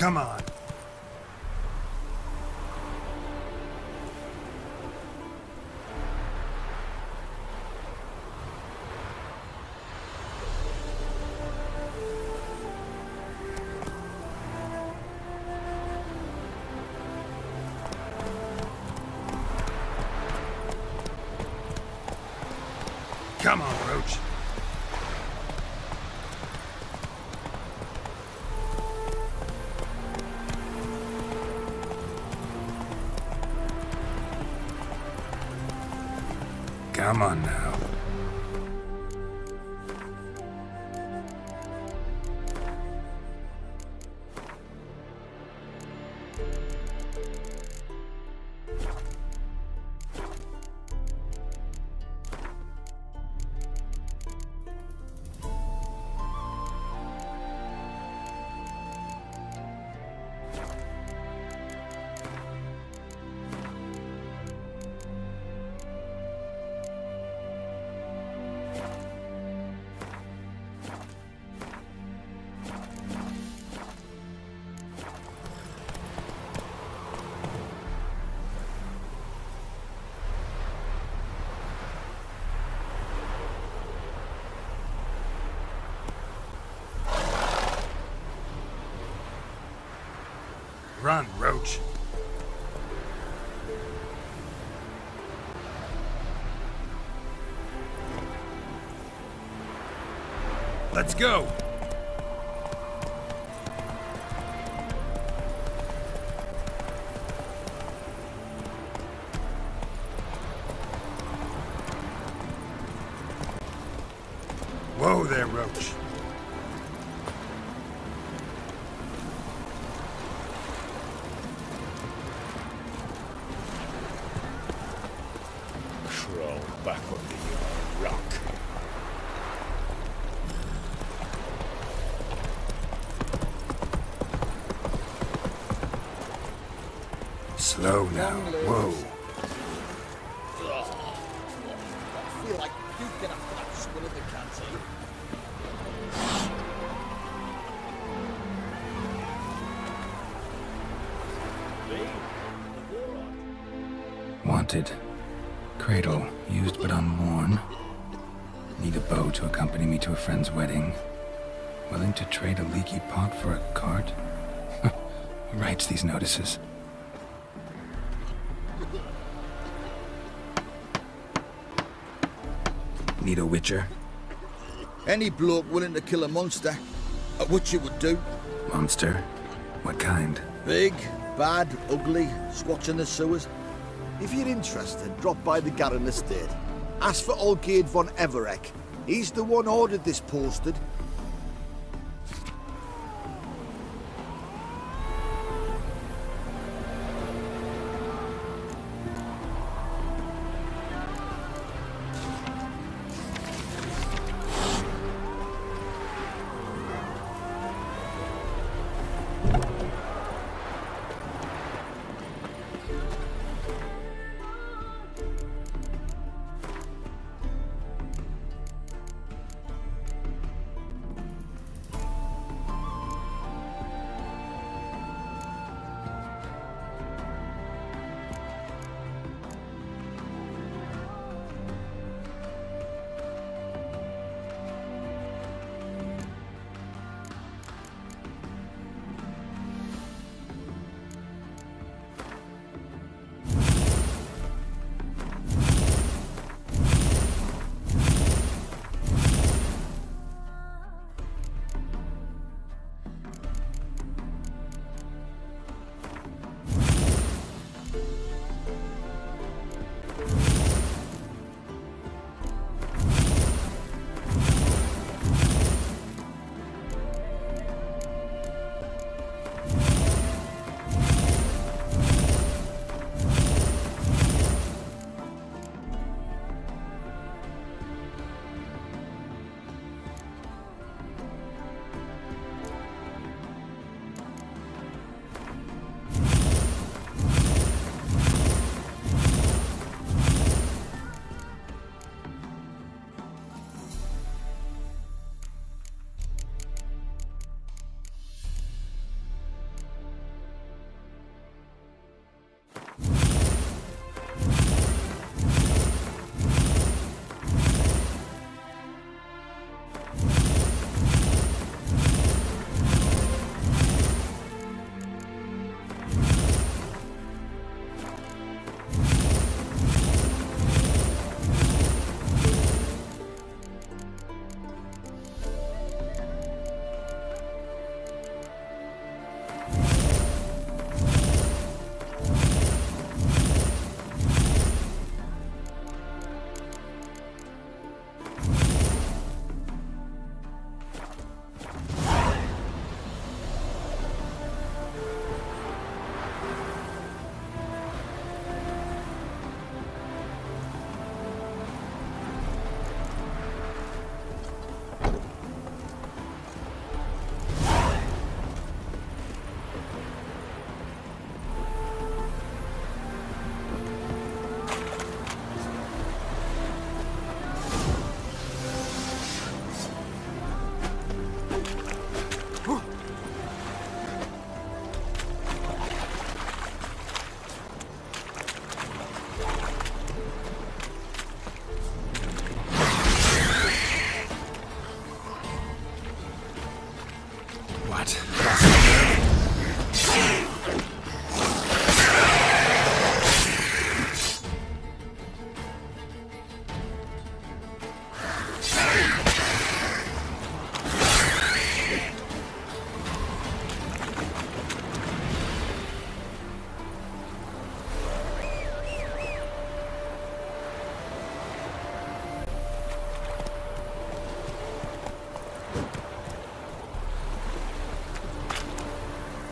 Come on. Come on, Roach. Come on now. Run, Roach. Let's go. Whoa there, Roach. Crawl back under your rock. Slow now. Whoa. I feel like you get a flat swill of the canteen. Wanted. Cradle, used but unworn. Need a bow to accompany me to a friend's wedding. Willing to trade a leaky pot for a cart? Who writes these notices? Need a witcher? Any bloke willing to kill a monster, which you would do. Monster? What kind? Big, bad, ugly, squats in the sewers. If you're interested, drop by the Garren estate. Ask for Olgierd von Everek. He's the one ordered this posted. What?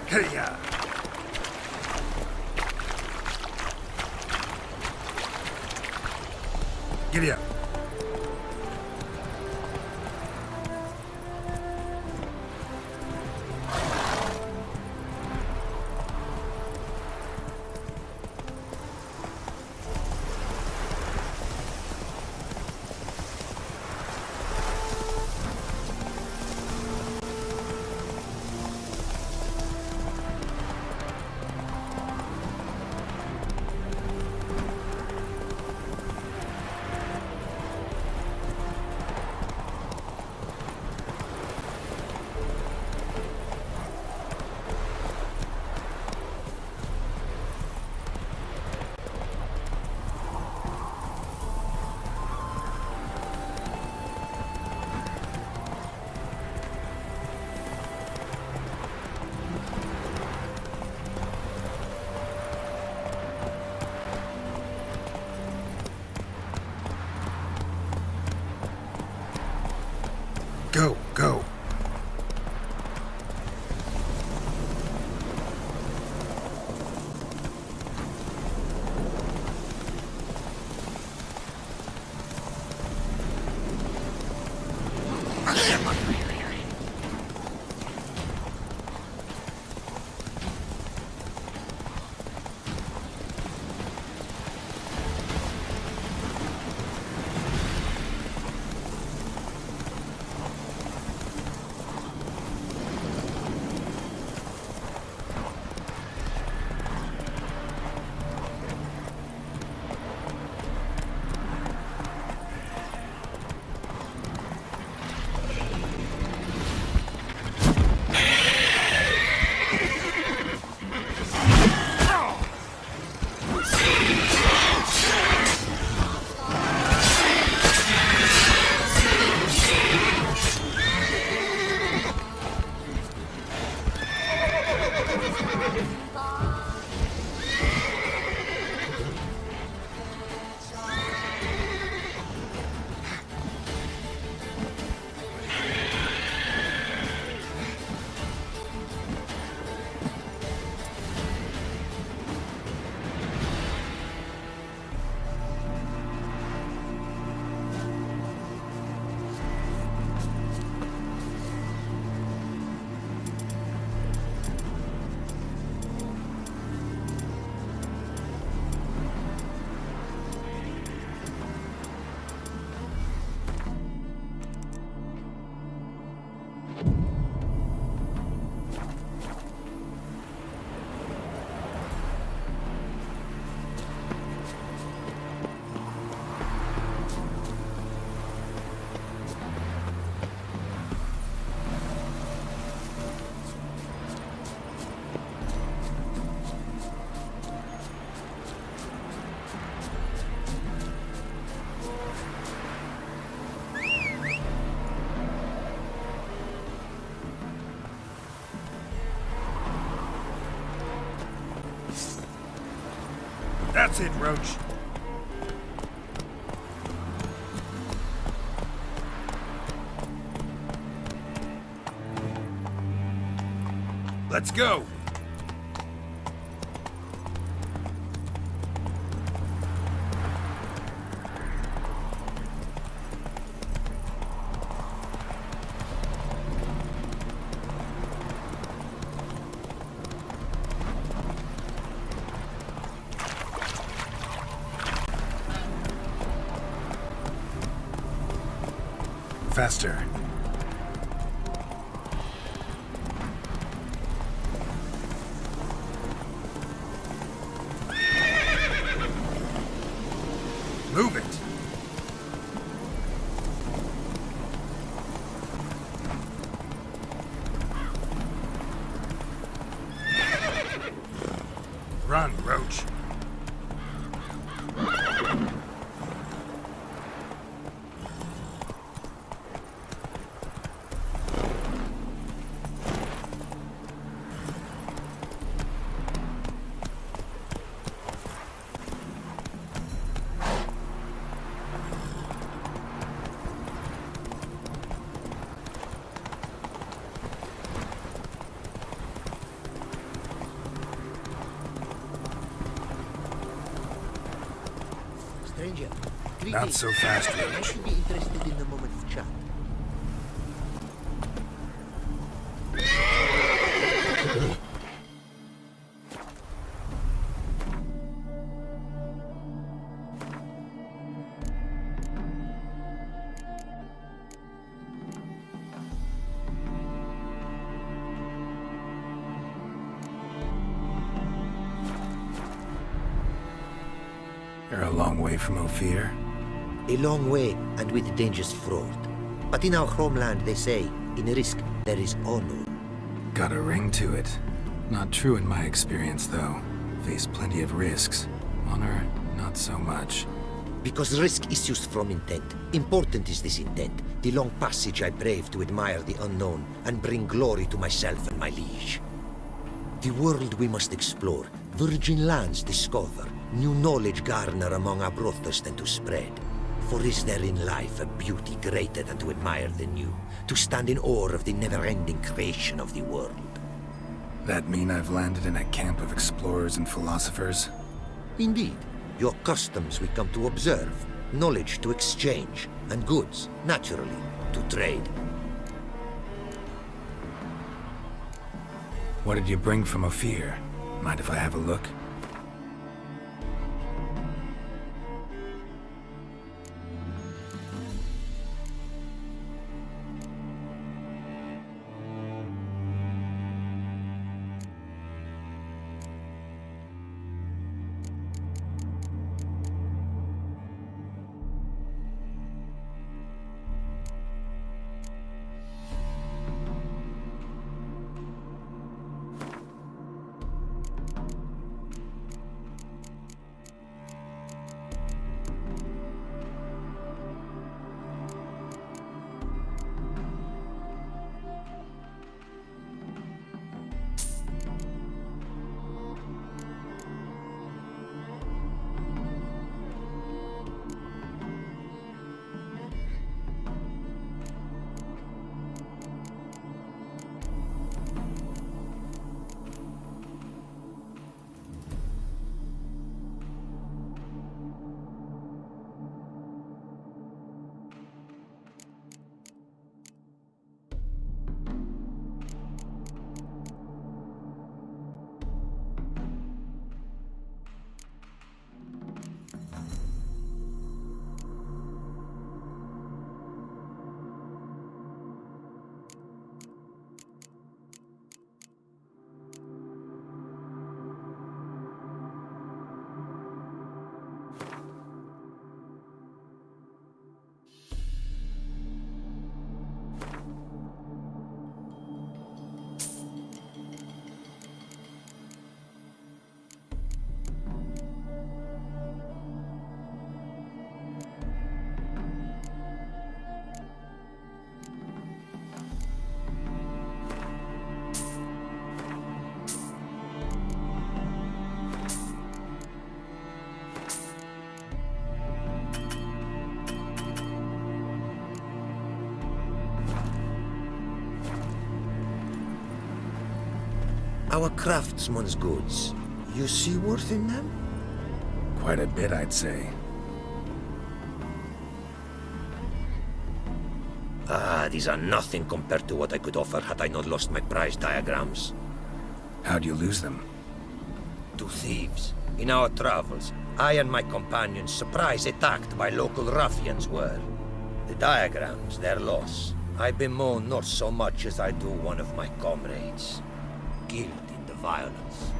Hey-ya! Giddy up. Go, go. That's it, Roach. Let's go. Faster. Move it. Run, Roach. Stranger, Not greetings. so fast, I Roach. should be interested in a moment of chat. You're a long way from Ofier. A long way and with dangers fraught. But in our homeland they say, in risk there is honor. Got a ring to it. Not true in my experience, though. Faced plenty of risks. Honor, not so much. Because risk issues from intent. Important is this intent. The long passage I brave to admire the unknown and bring glory to myself and my liege. The world we must explore, virgin lands discover, new knowledge garner among our brothers than to spread. For is there in life a beauty greater than to admire the new, to stand in awe of the never-ending creation of the world? That mean I've landed in a camp of explorers and philosophers? Indeed, your customs we come to observe, knowledge to exchange, and goods, naturally, to trade. What did you bring from Ofier? Mind if I have a look? Our craftsman's goods, you see worth in them? Quite a bit, I'd say. Ah, these are nothing compared to what I could offer had I not lost my prize diagrams. How'd you lose them? To thieves. In our travels, I and my companions surprise attacked by local ruffians were. The diagrams, their loss. I bemoan not so much as I do one of my comrades. Guilt in the violence.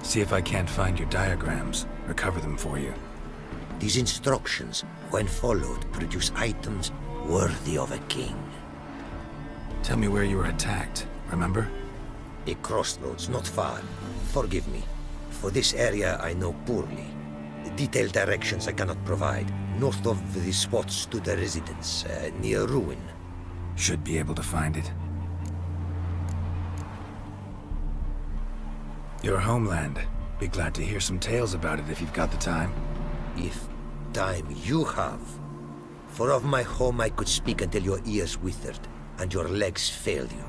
See if I can't find your diagrams. Recover them for you. These instructions, when followed, produce items worthy of a king. Tell me where you were attacked, remember? A crossroads not far. Forgive me. For this area I know poorly. Detailed directions I cannot provide. North of the spot stood a residence, near a ruin. Should be able to find it. Your homeland. Be glad to hear some tales about it if you've got the time. If time you have. For of my home I could speak until your ears withered, and your legs failed you.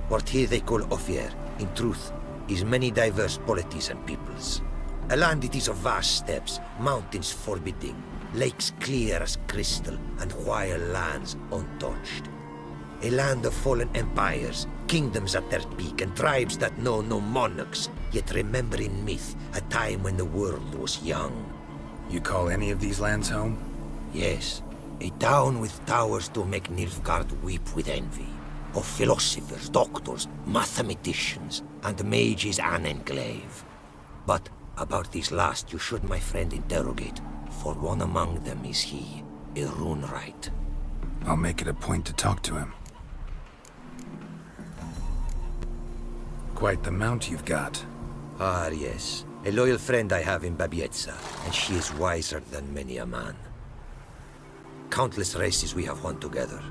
What here they call Ofier, in truth, is many diverse polities and peoples. A land it is of vast steppes, mountains forbidding, lakes clear as crystal, and wild lands untouched. A land of fallen empires, kingdoms at their peak, and tribes that know no monarchs, yet remember in myth a time when the world was young. You call any of these lands home? Yes, a town with towers to make Nilfgaard weep with envy. Of philosophers, doctors, mathematicians, and mages an enclave. But about these last you should, my friend, interrogate, for one among them is he, a rune-wright. I'll make it a point to talk to him. Quite the mount you've got. Ah, yes. A loyal friend I have in Babietza, and she is wiser than many a man. Countless races we have won together.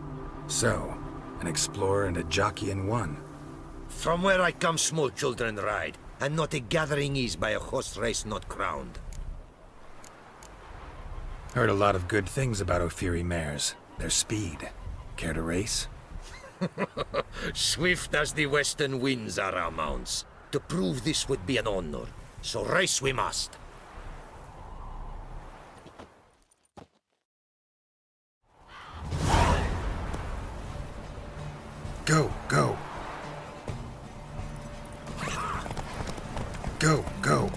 So, an explorer and a jockey in one. From where I come, small children ride, and not a gathering is by a horse race not crowned. Heard a lot of good things about Ofieri mares. Their speed. Care to race? Swift as the western winds are our mounts. To prove this would be an honor, so race we must. Go, go. Go, go.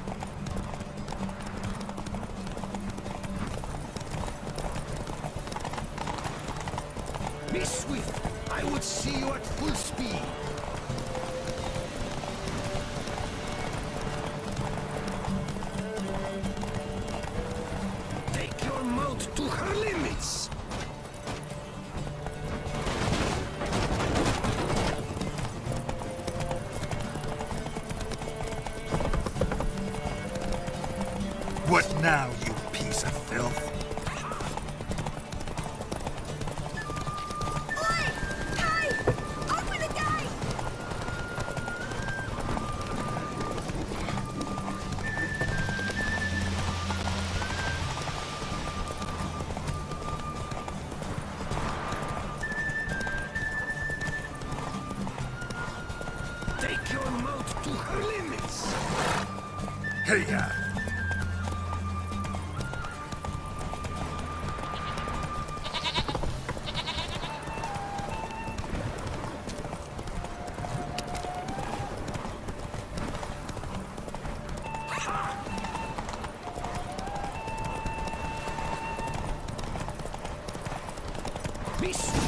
Be swift. I would see you at full speed. Take your mount to her limits. What now, you piece of filth? Take your mount to her limits. Hey-ya! Be swift.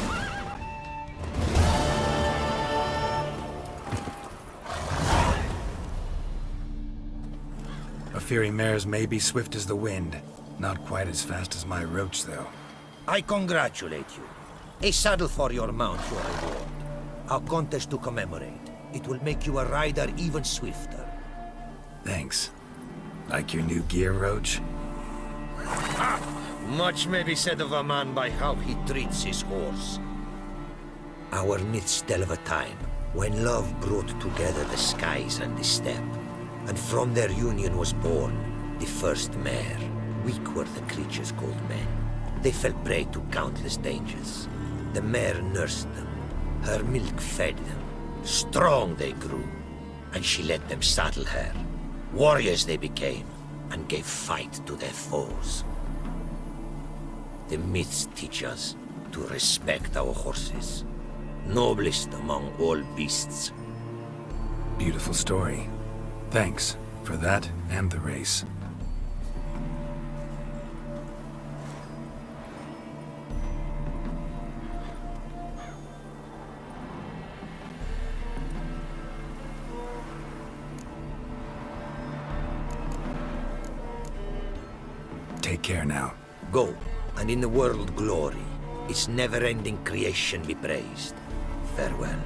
Ofieri mares may be swift as the wind. Not quite as fast as my roach, though. I congratulate you. A saddle for your mount, your reward. A contest to commemorate. It will make you a rider even swifter. Thanks. Like your new gear, Roach? Much may be said of a man by how he treats his horse. Our myths tell of a time when love brought together the skies and the steppe, and from their union was born the first mare. Weak were the creatures called men. They fell prey to countless dangers. The mare nursed them. Her milk fed them. Strong they grew, and she let them saddle her. Warriors they became, and gave fight to their foes. The myths teach us to respect our horses, noblest among all beasts. Beautiful story. Thanks for that and the race. Take care now. Go, and in the world glory. Its never-ending creation be praised. Farewell.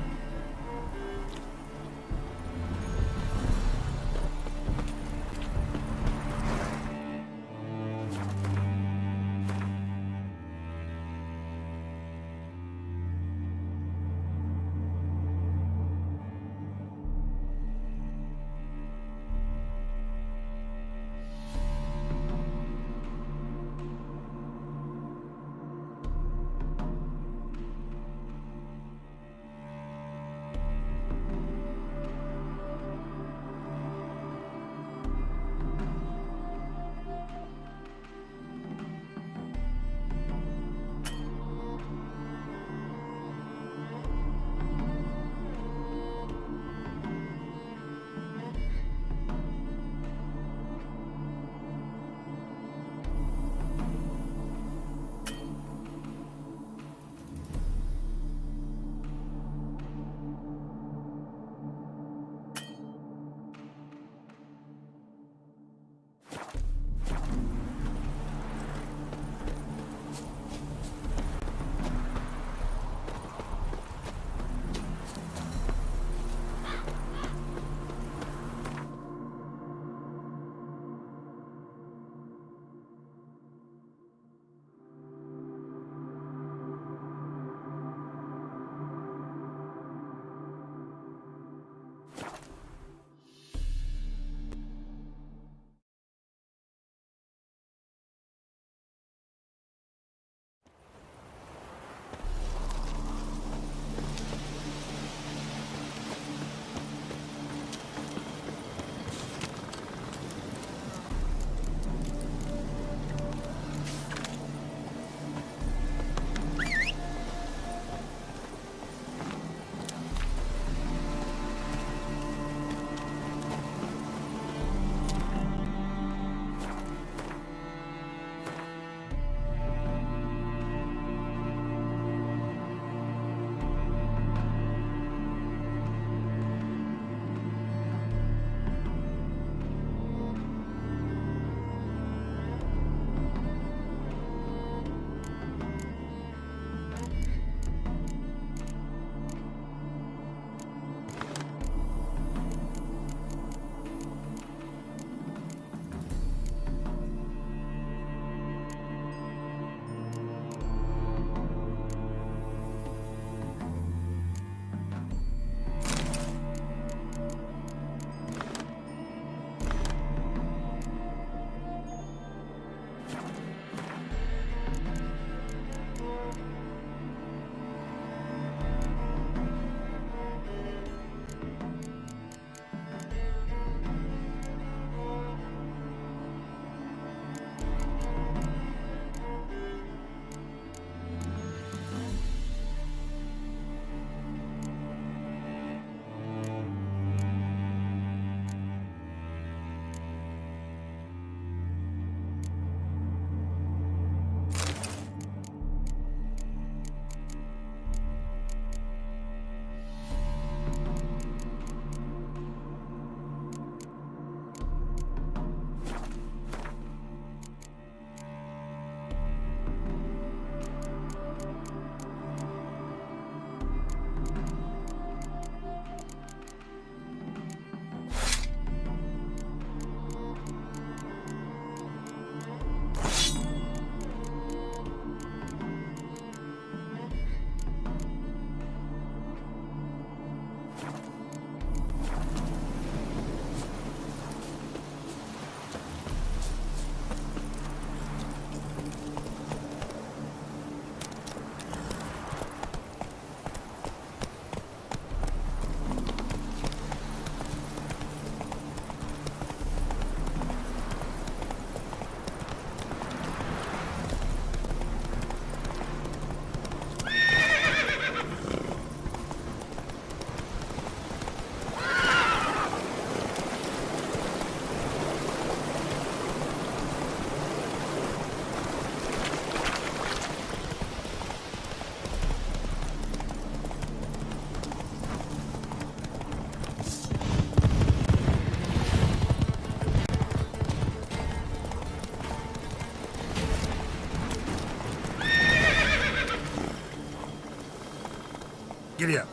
Giddy up.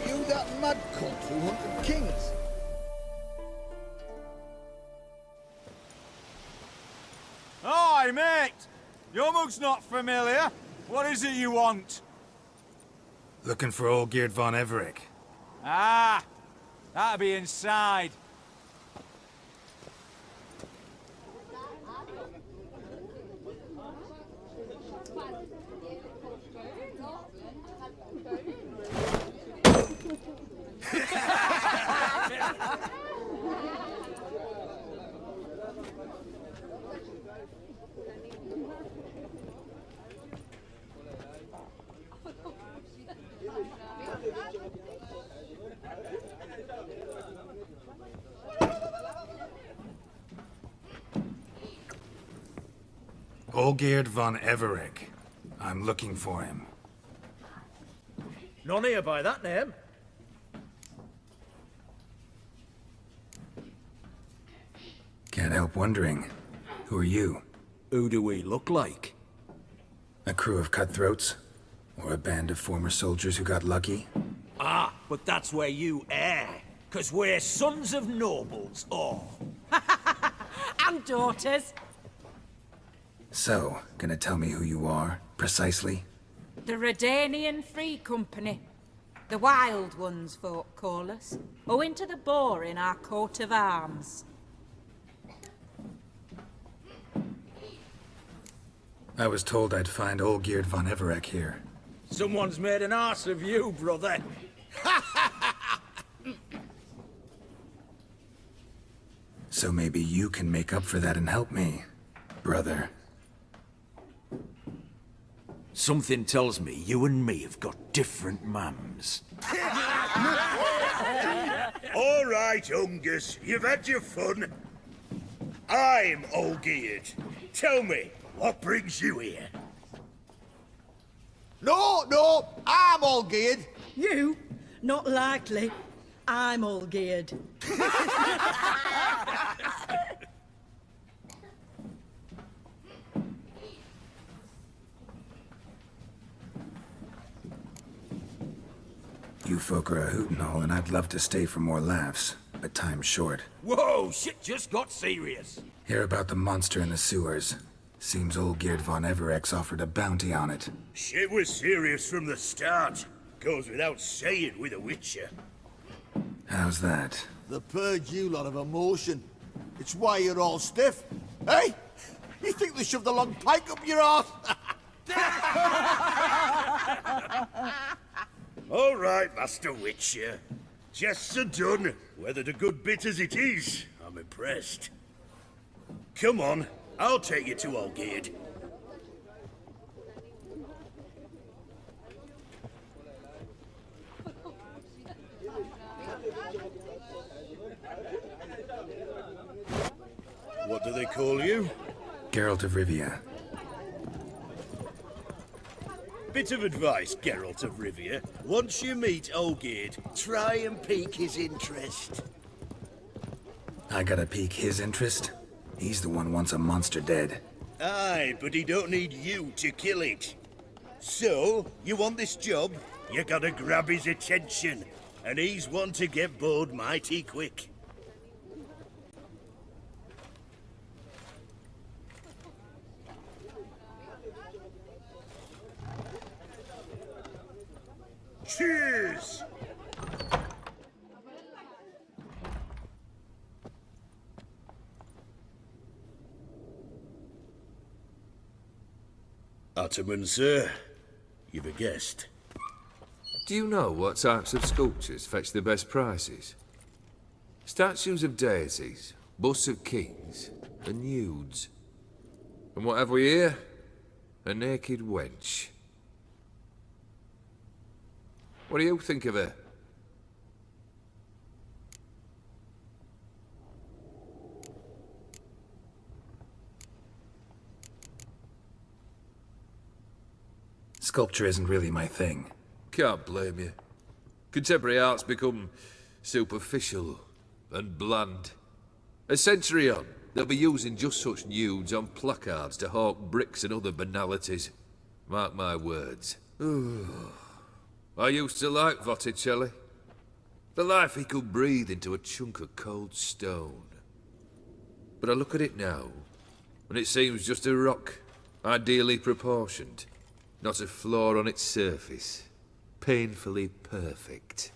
You that mad cunt who hunted kings? Hi, mate! Your mug's not familiar. What is it you want? Looking for Olgierd von Everec. Ah, that'll be inside. Olgierd von Everec. I'm looking for him. None here by that name. Can't help wondering. Who are you? Who do we look like? A crew of cutthroats? Or a band of former soldiers who got lucky? Ah, but that's where you err. 'Cause we're sons of nobles, all. And daughters. So, gonna tell me who you are, precisely? The Redanian Free Company. The Wild Ones, folk call us. Owing to the boar in our coat of arms. I was told I'd find Olgierd von Everec here. Someone's made an arse of you, brother. So maybe you can make up for that and help me, brother. Something tells me you and me have got different mums. All right, Ungus, you've had your fun. I'm Olgierd. Tell me, what brings you here? No, I'm all geared. You? Not likely. I'm all geared. You folk are a hoot and all, and I'd love to stay for more laughs, but time's short. Whoa, shit just got serious. Hear about the monster in the sewers. Seems Olgierd von Everec's offered a bounty on it. Shit was serious from the start. Goes without saying with a Witcher. How's that? They purge you lot of emotion. It's why you're all stiff. Hey? You think they shoved a long pike up your arse? All right, Master Witcher. Jests are done. Whether the good bit as it is, I'm impressed. Come on, I'll take you to Olgierd. What do they call you? Geralt of Rivia. Bit of advice, Geralt of Rivia. Once you meet Olgierd, try and pique his interest. I gotta pique his interest? He's the one wants a monster dead. Aye, but he don't need you to kill it. So, you want this job? You gotta grab his attention. And he's one to get bored mighty quick. Cheers! Ottoman, sir. You've a guest. Do you know what types of sculptures fetch the best prices? Statues of deities, busts of kings, and nudes. And what have we here? A naked wench. What do you think of her? Sculpture isn't really my thing. Can't blame you. Contemporary art's become superficial and bland. A century on, they'll be using just such nudes on placards to hawk bricks and other banalities. Mark my words. I used to like Botticelli. The life he could breathe into a chunk of cold stone. But I look at it now, and it seems just a rock, ideally proportioned. Not a flaw on its surface. Painfully perfect.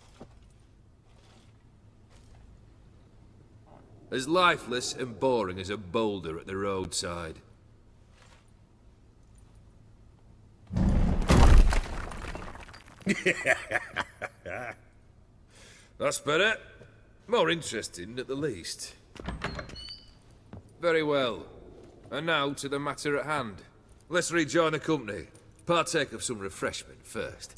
As lifeless and boring as a boulder at the roadside. That's better. More interesting, at the least. Very well. And now to the matter at hand. Let's rejoin the company. Partake of some refreshment first.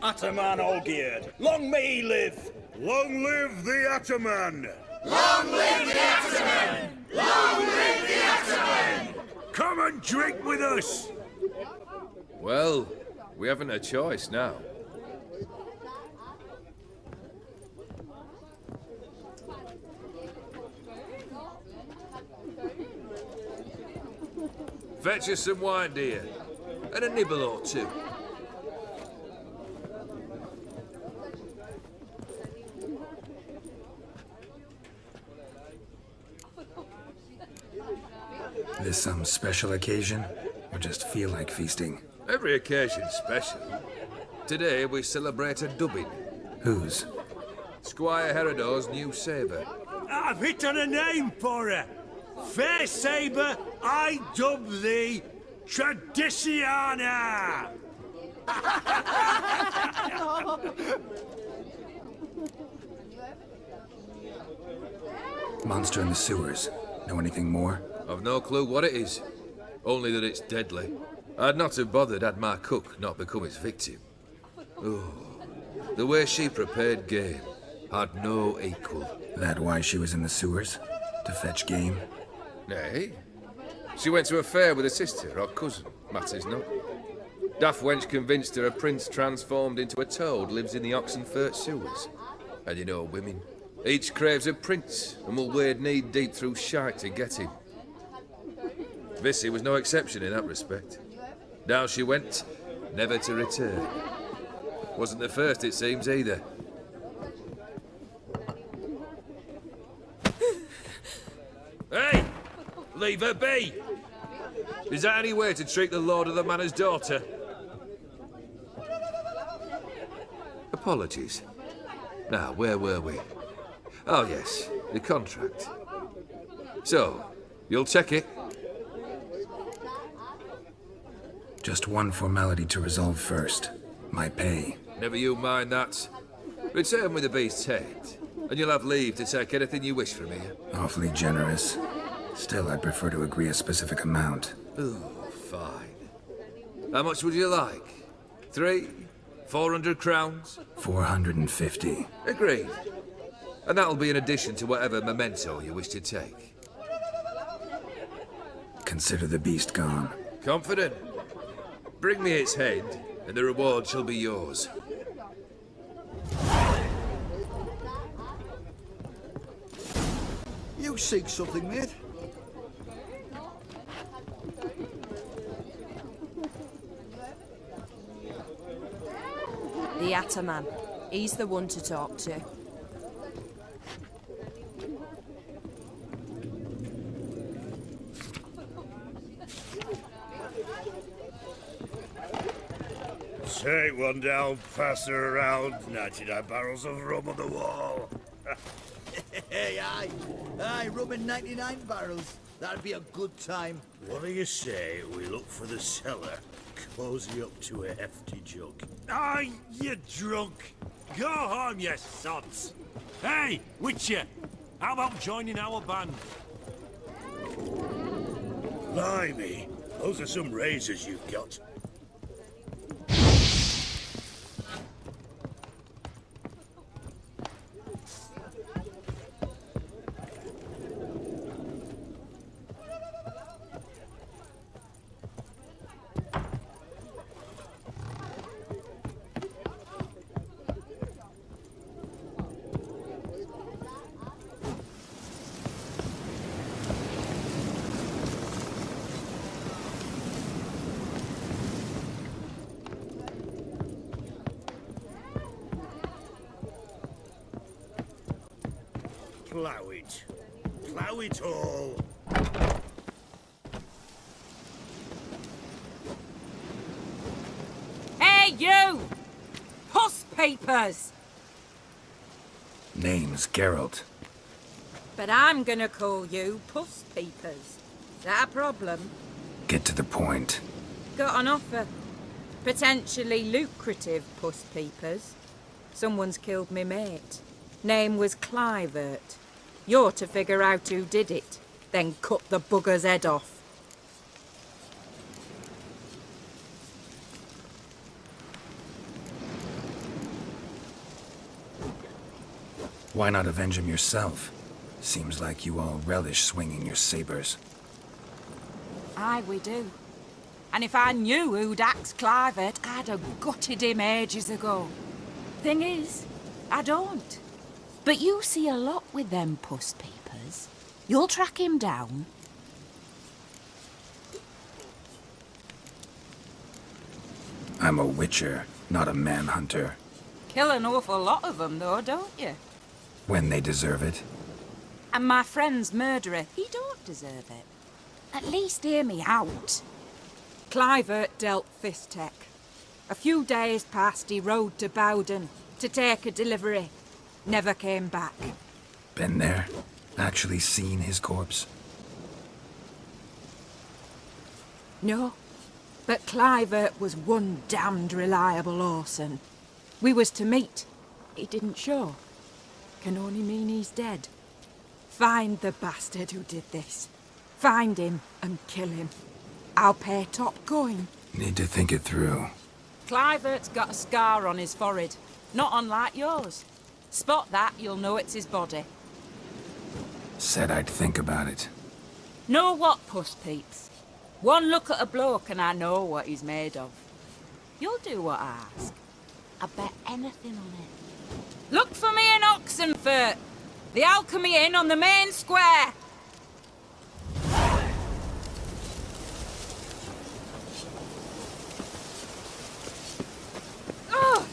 Ataman Olgierd, long may he live! Long live the Ataman! Long live the Ataman! Long live the Ataman! Come and drink with us! Well, we haven't a choice now. Fetch us some wine, dear. And a nibble or two. This some special occasion? Or just feel like feasting? Every occasion's special. Today we celebrate a dubbing. Whose? Squire Herodor's new sabre. I've hit on a name for her! Fair Sabre, I dub thee Tradiciana! Monster in the sewers. Know anything more? I've no clue what it is. Only that it's deadly. I'd not have bothered had my cook not become its victim. Oh, the way she prepared game had no equal. That why she was in the sewers? To fetch game? Nay. She went to a fair with a sister or cousin, matters not. Daft wench convinced her a prince transformed into a toad lives in the Oxenfurt sewers. And you know women. Each craves a prince and will wade knee-deep through shite to get him. Vissy was no exception in that respect. Down she went, never to return. Wasn't the first, it seems, either. Hey! Leave her be! Is that any way to treat the lord of the manor's daughter? Apologies. Now, where were we? Oh, yes, the contract. So, you'll check it? Just one formality to resolve first. My pay. Never you mind that. Return with the beast's head, and you'll have leave to take anything you wish from here. Awfully generous. Still, I'd prefer to agree a specific amount. Oh, fine. How much would you like? 400 crowns? 450. Agreed. And that'll be in addition to whatever memento you wish to take. Consider the beast gone. Confident? Bring me its head, and the reward shall be yours. You seek something, mate? The Ataman. He's the one to talk to. Take one down, pass her around, 99 barrels of rum on the wall. Hey, aye, rum in 99 barrels. That'd be a good time. What do you say we look for the cellar, cozy up to a hefty jug? Aye, you drunk. Go home, you sods. Hey, Witcher, how about joining our band? Blimey, those are some razors you've got. plough it. Plough it all. Hey, you! Puss papers! Name's Geralt. But I'm gonna call you Puss Peepers. That a problem? Get to the point. Got an offer. Potentially lucrative Puss Peepers. Someone's killed me mate. Name was Clivert. You're to figure out who did it, then cut the bugger's head off. Why not avenge him yourself? Seems like you all relish swinging your sabers. Aye, we do. And if I knew who'd axed Clivert, I'd have gutted him ages ago. Thing is, I don't. But you see a lot with them Puss Peepers. You'll track him down. I'm a witcher, not a manhunter. Kill an awful lot of them, though, don't you? When they deserve it. And my friend's murderer, he don't deserve it. At least hear me out. Clivert dealt Fistek. A few days past, he rode to Bowden to take a delivery. Never came back. Been there? Actually seen his corpse? No. But Clivert was one damned reliable Orson. We was to meet. He didn't show. Can only mean he's dead. Find the bastard who did this. Find him and kill him. I'll pay top coin. Need to think it through. Clivert's got a scar on his forehead, not unlike yours. Spot that, you'll know it's his body. Said I'd think about it. Know what, Puss Peeps? One look at a bloke and I know what he's made of. You'll do what I ask. I bet anything on it. Look for me in Oxenfurt! The Alchemy Inn on the main square! Oh!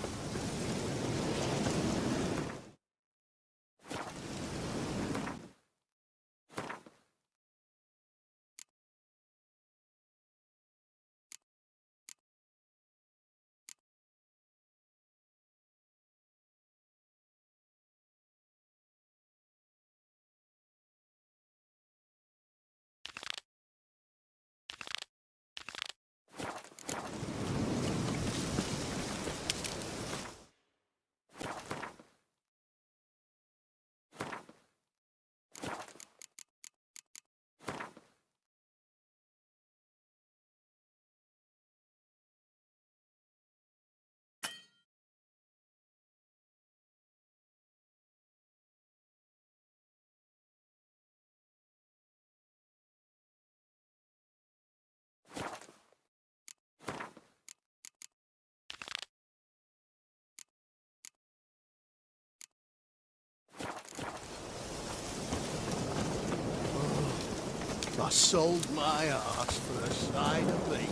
I sold my arse for a side of bacon.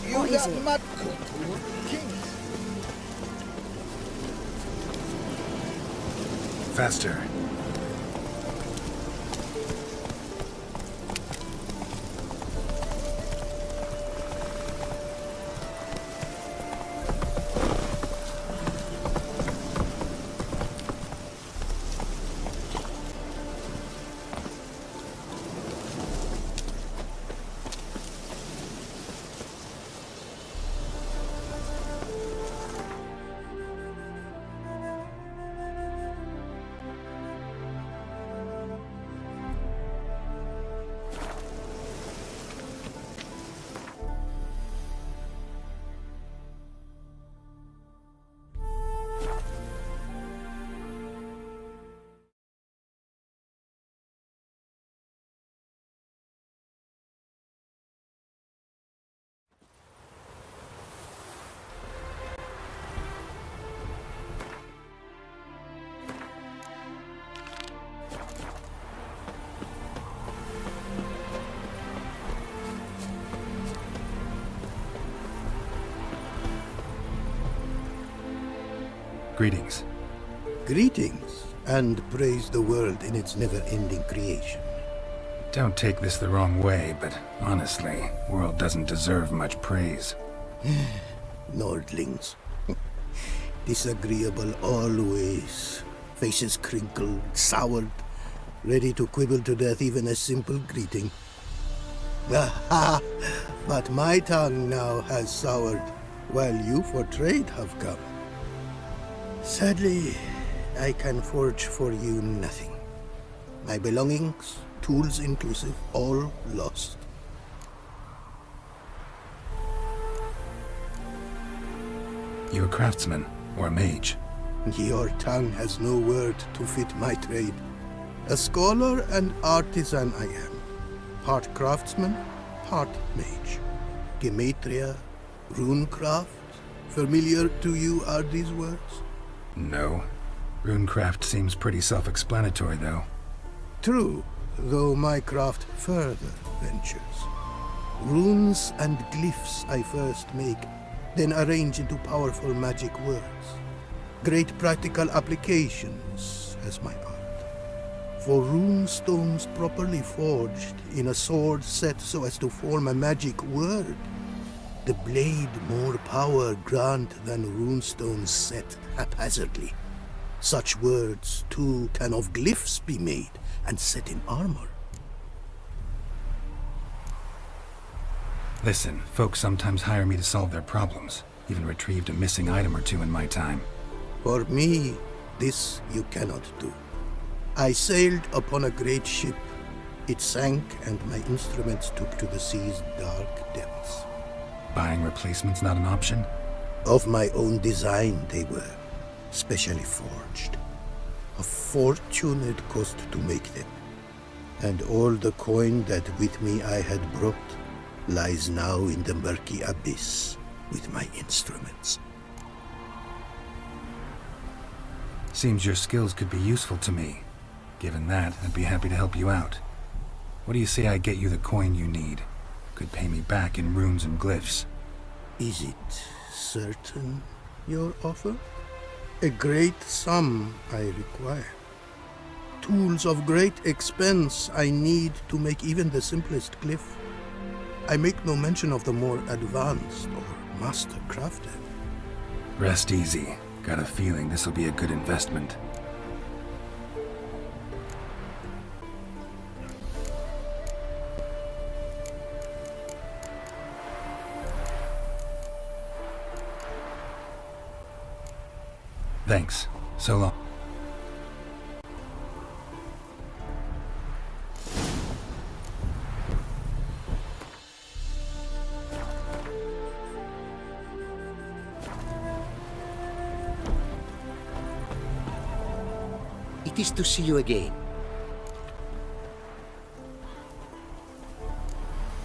You What is that it? mad cunt who was king. Faster. Greetings. Greetings, and praise the world in its never-ending creation. Don't take this the wrong way, but honestly, world doesn't deserve much praise. Nordlings. Disagreeable always. Faces crinkled, soured, ready to quibble to death even a simple greeting. Aha! But my tongue now has soured, while you for trade have come. Sadly, I can forge for you nothing. My belongings, tools inclusive, all lost. You a craftsman, or a mage? Your tongue has no word to fit my trade. A scholar and artisan I am. Part craftsman, part mage. Gematria, runecraft. Familiar to you are these words? No. Runecraft seems pretty self-explanatory, though. True, though my craft further ventures. Runes and glyphs I first make, then arrange into powerful magic words. Great practical applications as my art. For rune stones properly forged in a sword set so as to form a magic word, the blade more power grant than runestones set haphazardly. Such words, too, can of glyphs be made and set in armor. Listen, folks sometimes hire me to solve their problems. Even retrieved a missing item or two in my time. For me, this you cannot do. I sailed upon a great ship. It sank, and my instruments took to the sea's dark depths. Buying replacements not an option? Of my own design they were, specially forged. A fortune it cost to make them. And all the coin that with me I had brought lies now in the murky abyss with my instruments. Seems your skills could be useful to me. Given that, I'd be happy to help you out. What do you say I get you the coin you need? Could pay me back in runes and glyphs. Is it certain, your offer? A great sum I require. Tools of great expense I need to make even the simplest glyph. I make no mention of the more advanced or master crafted. Rest easy. Got a feeling this'll be a good investment. Thanks. So long. It is to see you again.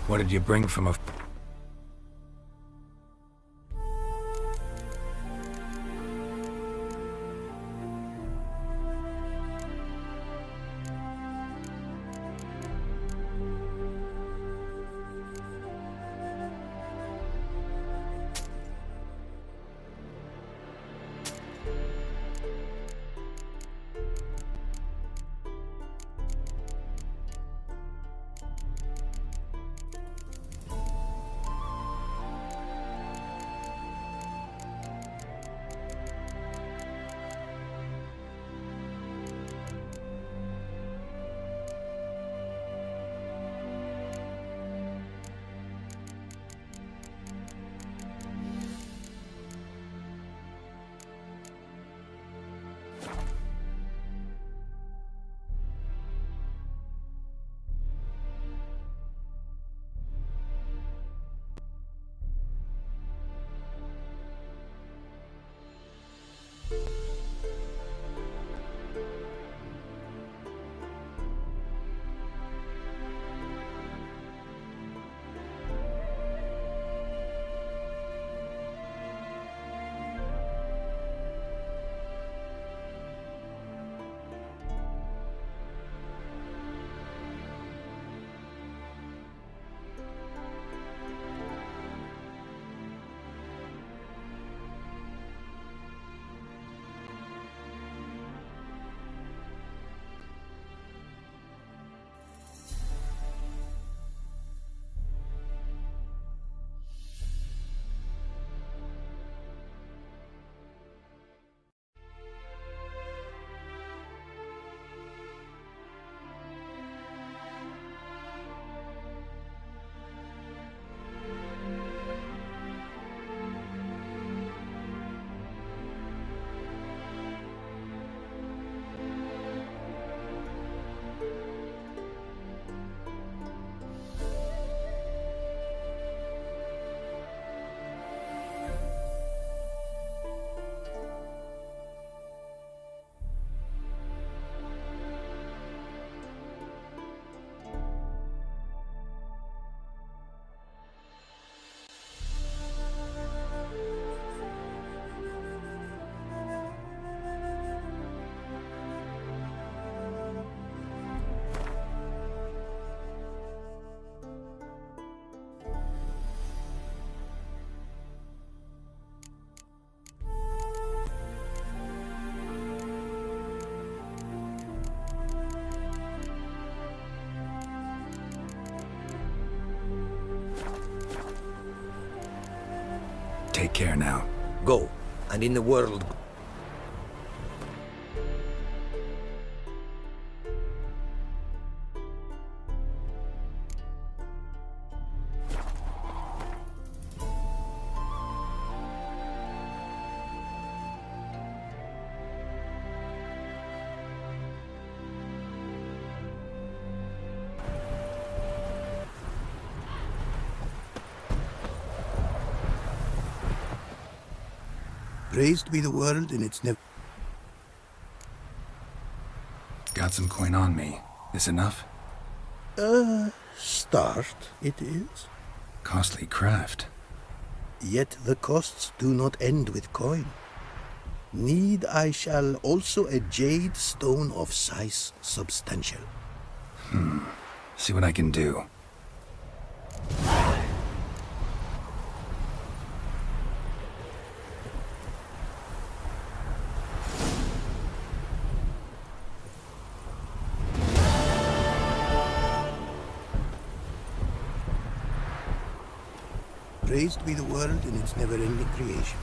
What did you bring from a... take care now. Go, and in the world... Praised be the world in its never... Got some coin on me. This enough? Start, it is. Costly craft. Yet the costs do not end with coin. Need I shall also a jade stone of size substantial. See what I can do. Praised be the world in its never-ending creation.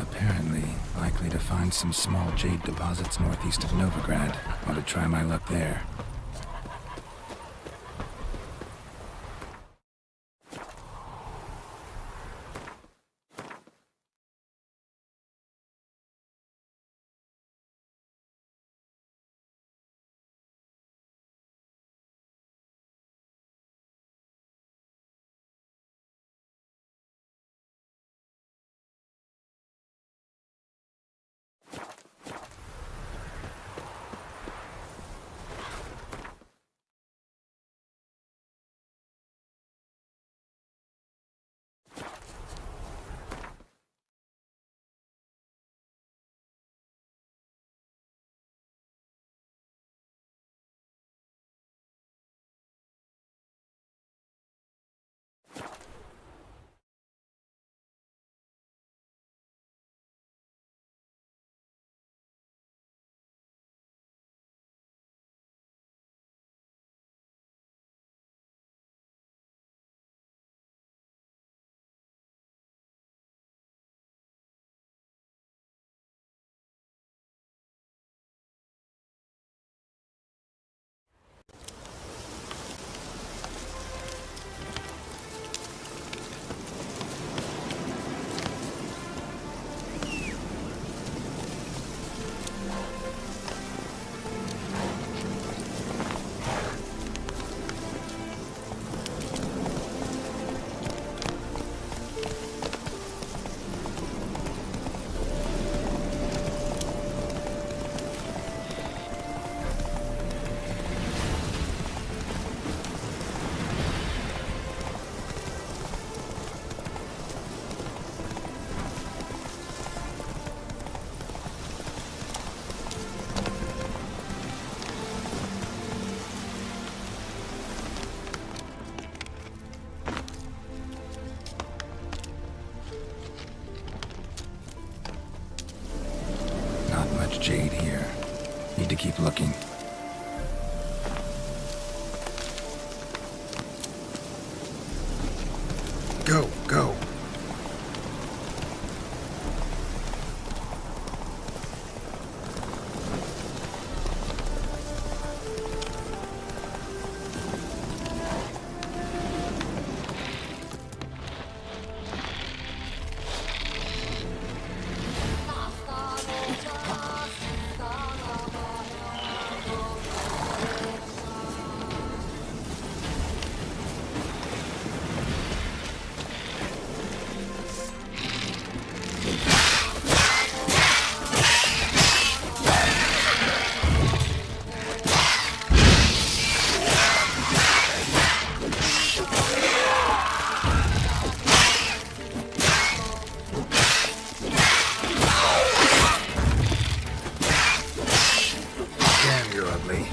Apparently, likely to find some small jade deposits northeast of Novigrad. Want to try my luck there. Jade here. Need to keep looking. Go, go. you're ugly.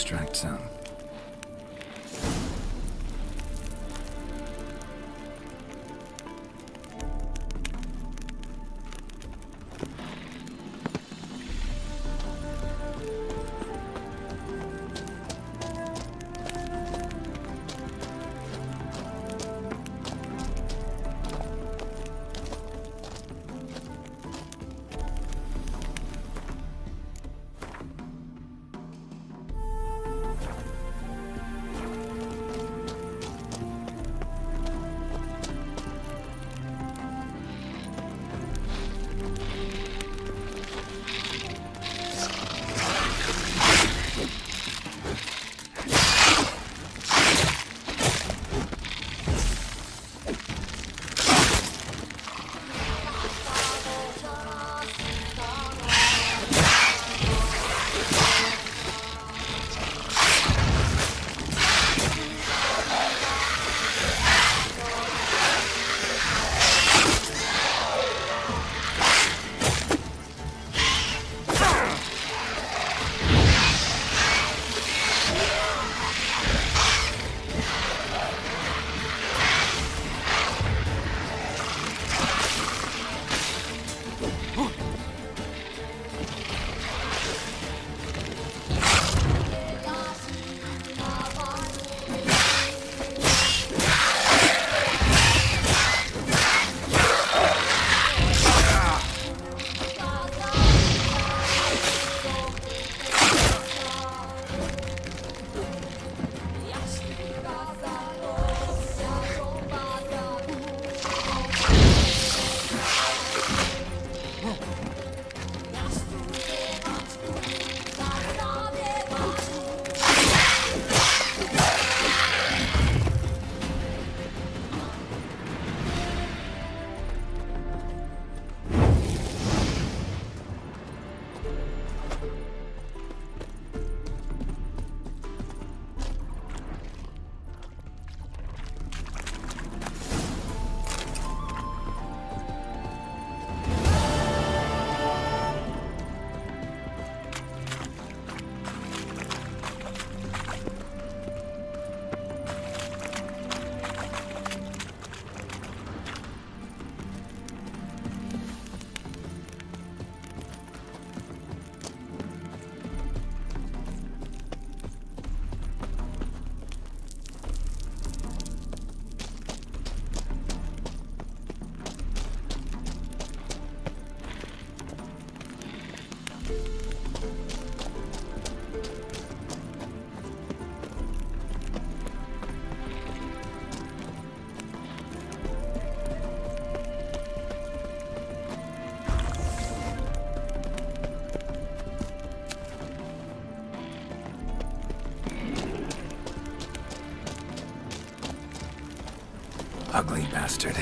extract some. Ugly bastard.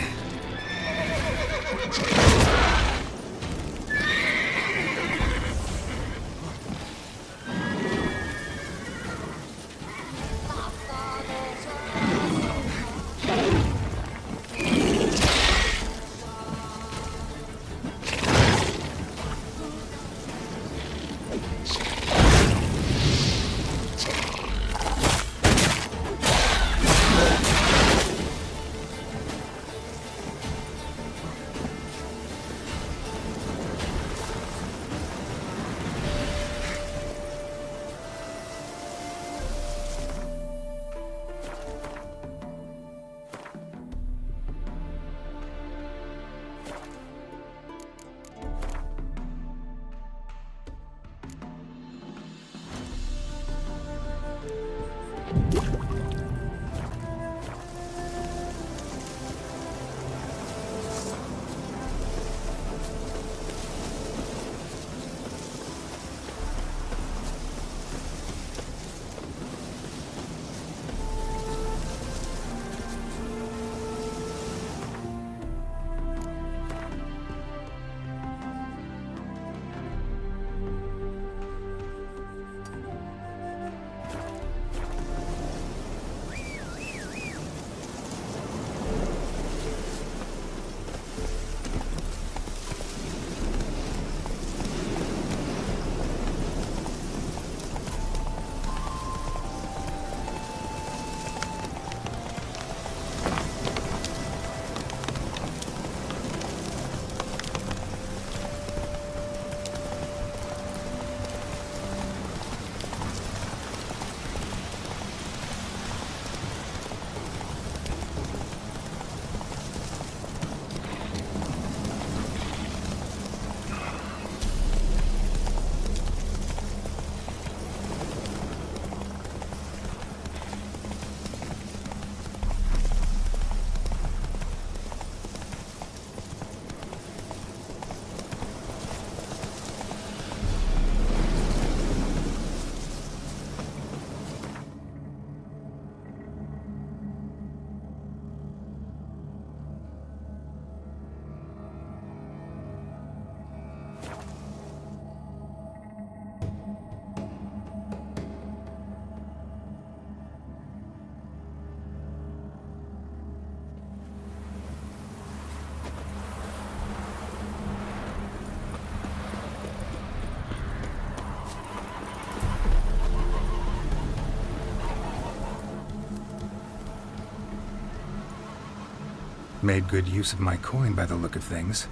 Made good use of my coin by the look of things.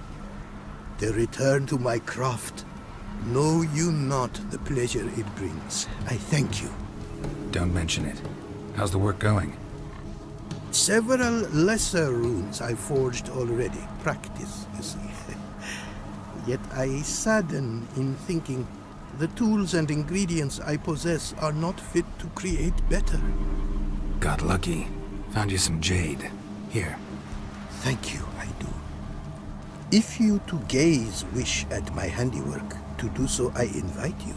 The return to my craft. Know you not the pleasure it brings. I thank you. Don't mention it. How's the work going? Several lesser runes I forged already. Practice, you see. Yet I sadden in thinking the tools and ingredients I possess are not fit to create better. Got lucky. Found you some jade. Here. Thank you, I do. If you to gaze wish at my handiwork, to do so I invite you.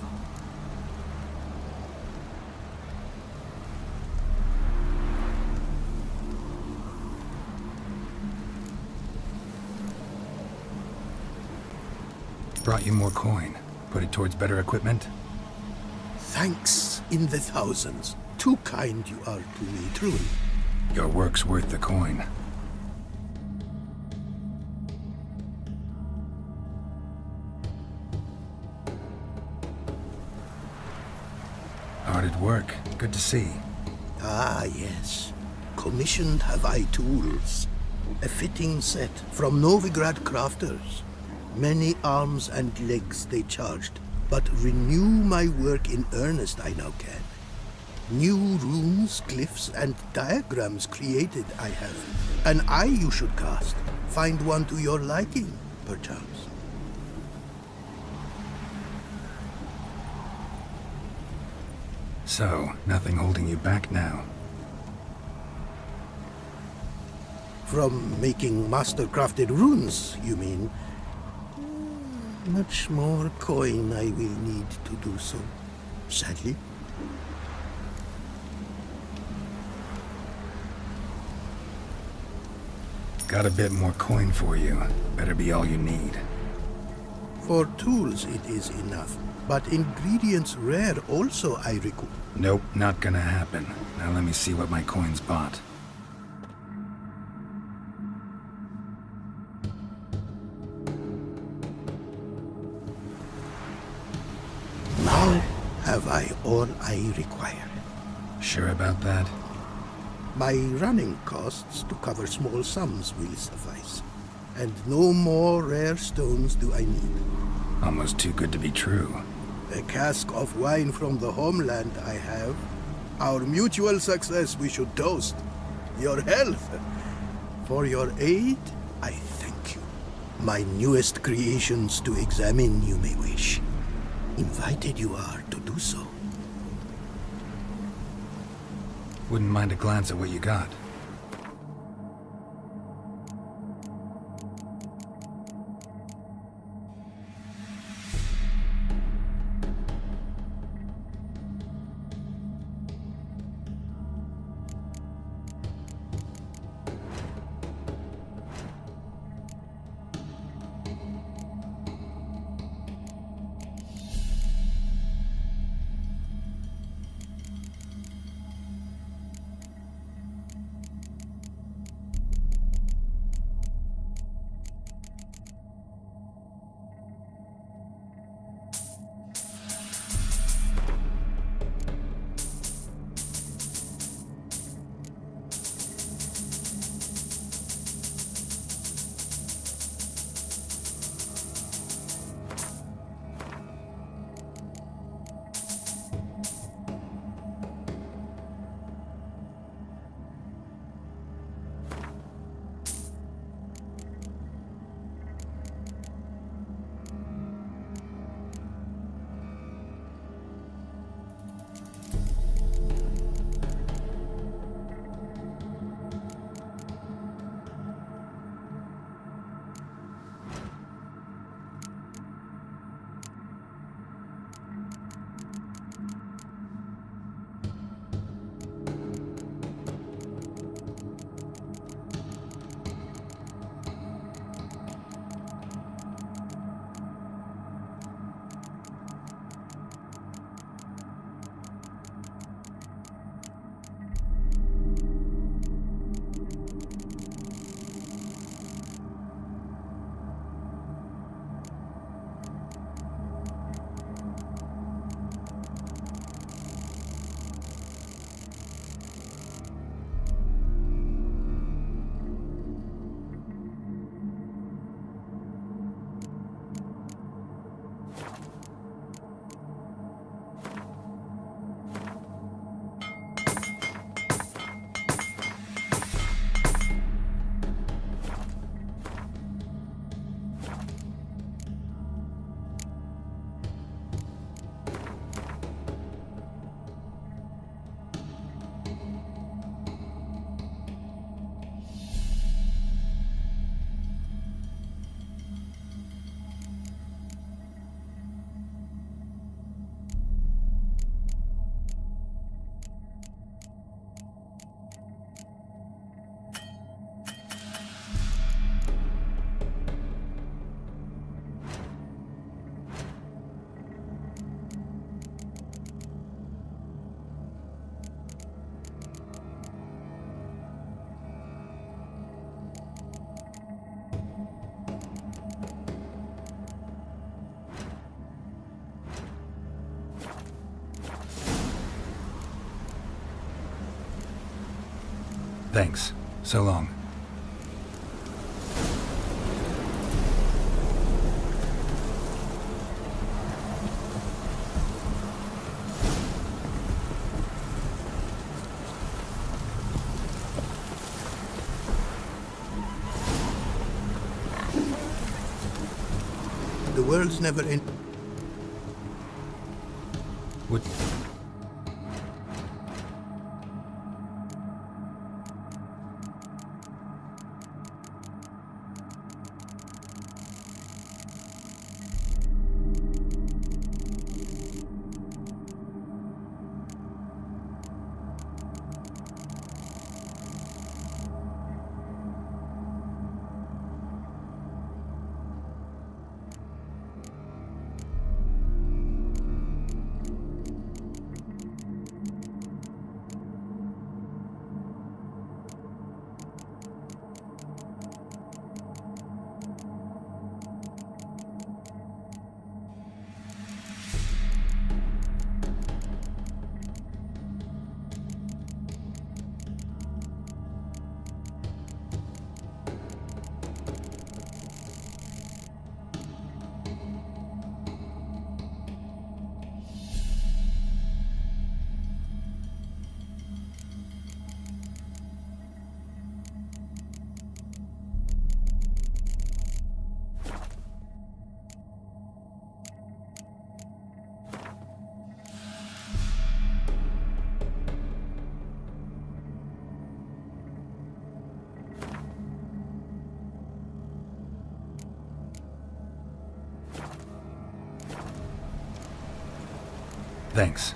Brought you more coin. Put it towards better equipment? Thanks in the thousands. Too kind you are to me, truly. Your work's worth the coin. Hard at work. Good to see. Ah, yes. Commissioned have I tools. A fitting set from Novigrad crafters. Many arms and legs they charged, but renew my work in earnest I now can. New runes, glyphs, and diagrams created I have. An eye you should cast. Find one to your liking, perchance. So, nothing holding you back now. From making master-crafted runes, you mean? Much more coin I will need to do so, sadly. Got a bit more coin for you. Better be all you need. For tools it is enough, but ingredients rare also I require. Nope, not gonna happen. Now let me see what my coin's bought. Now have I all I require. Sure about that? My running costs to cover small sums will suffice. And no more rare stones do I need. Almost too good to be true. A cask of wine from the homeland I have. Our mutual success we should toast. Your health. For your aid, I thank you. My newest creations to examine you may wish. Invited you are to do so. Wouldn't mind a glance at what you got. Thanks. So long. The world's never end. What? Thanks.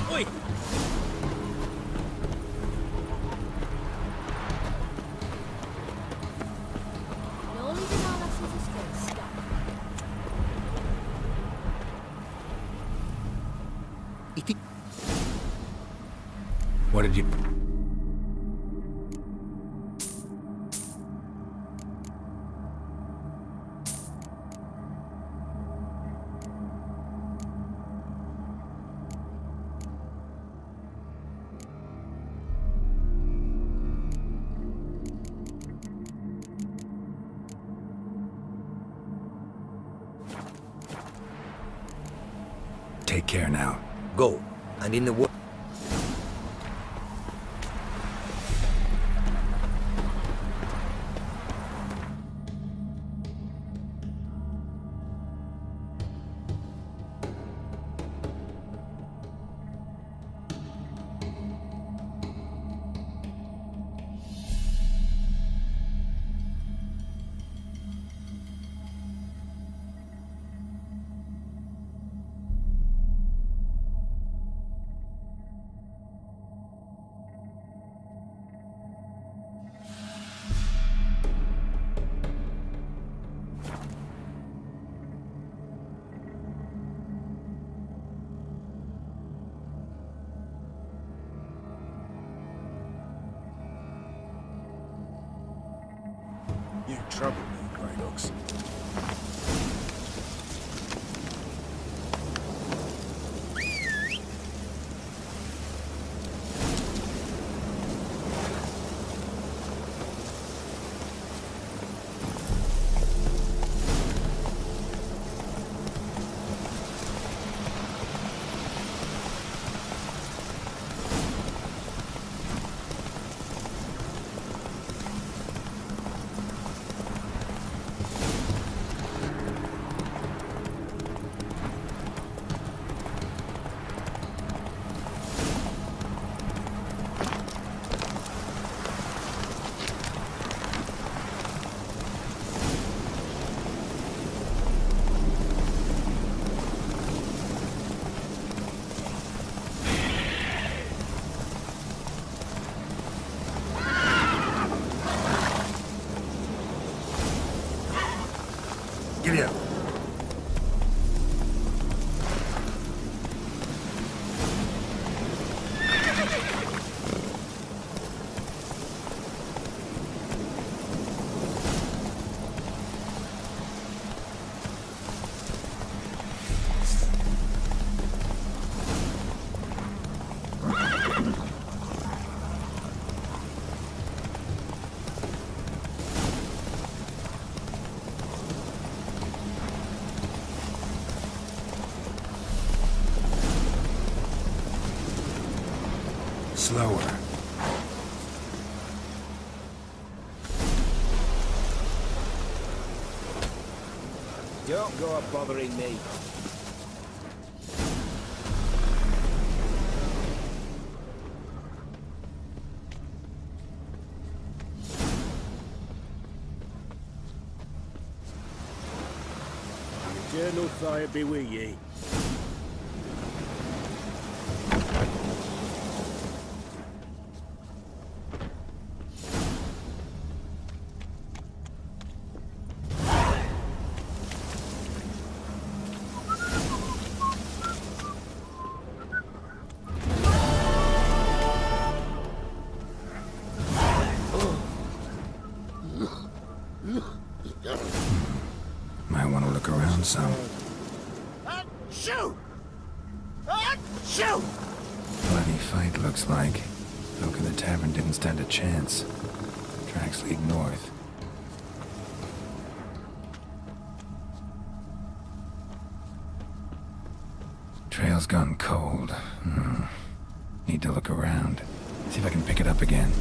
Oi! No leaving our lessons of skill. Stop. What did you... Take care now. Go, and in the world. You trouble me, Grey Looks. Slower. Don't go bothering me. Eternal fire be with ye. Might want to look around some. Shoot! Shoot! Bloody fight, looks like. Folk in the tavern didn't stand a chance. Tracks lead north. Trail's gone cold. Need to look around. See if I can pick it up again.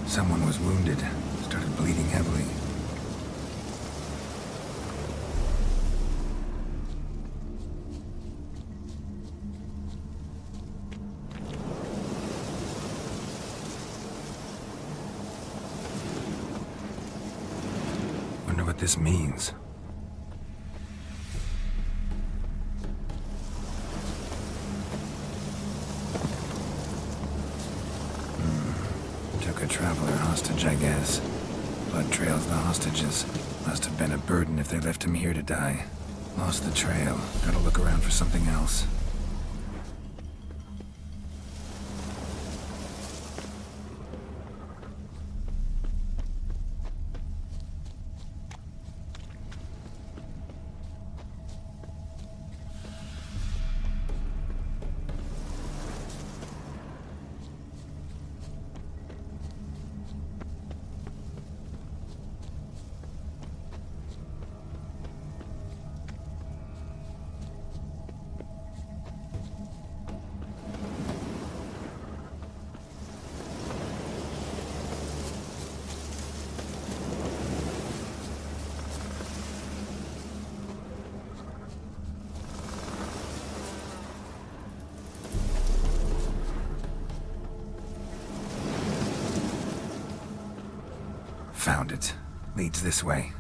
Someone was wounded. Started bleeding heavily. Wonder what this means. Took a traveler hostage, I guess. Blood trails the hostages. Must have been a burden if they left him here to die. Lost the trail. Gotta look around for something else. Found it. Leads this way.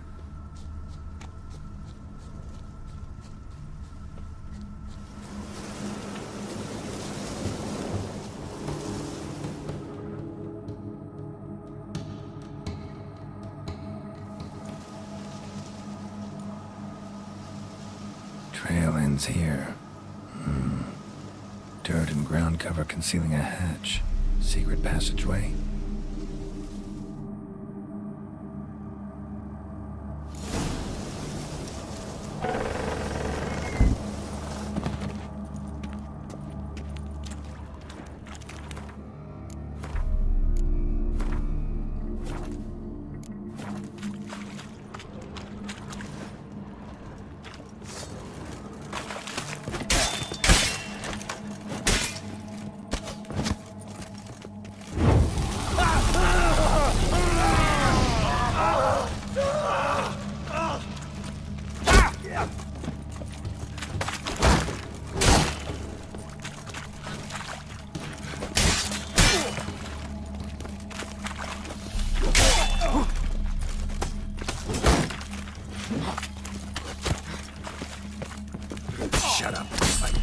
Trail ends here. Dirt and ground cover concealing a hatch. Secret passageway. Shut up, fight.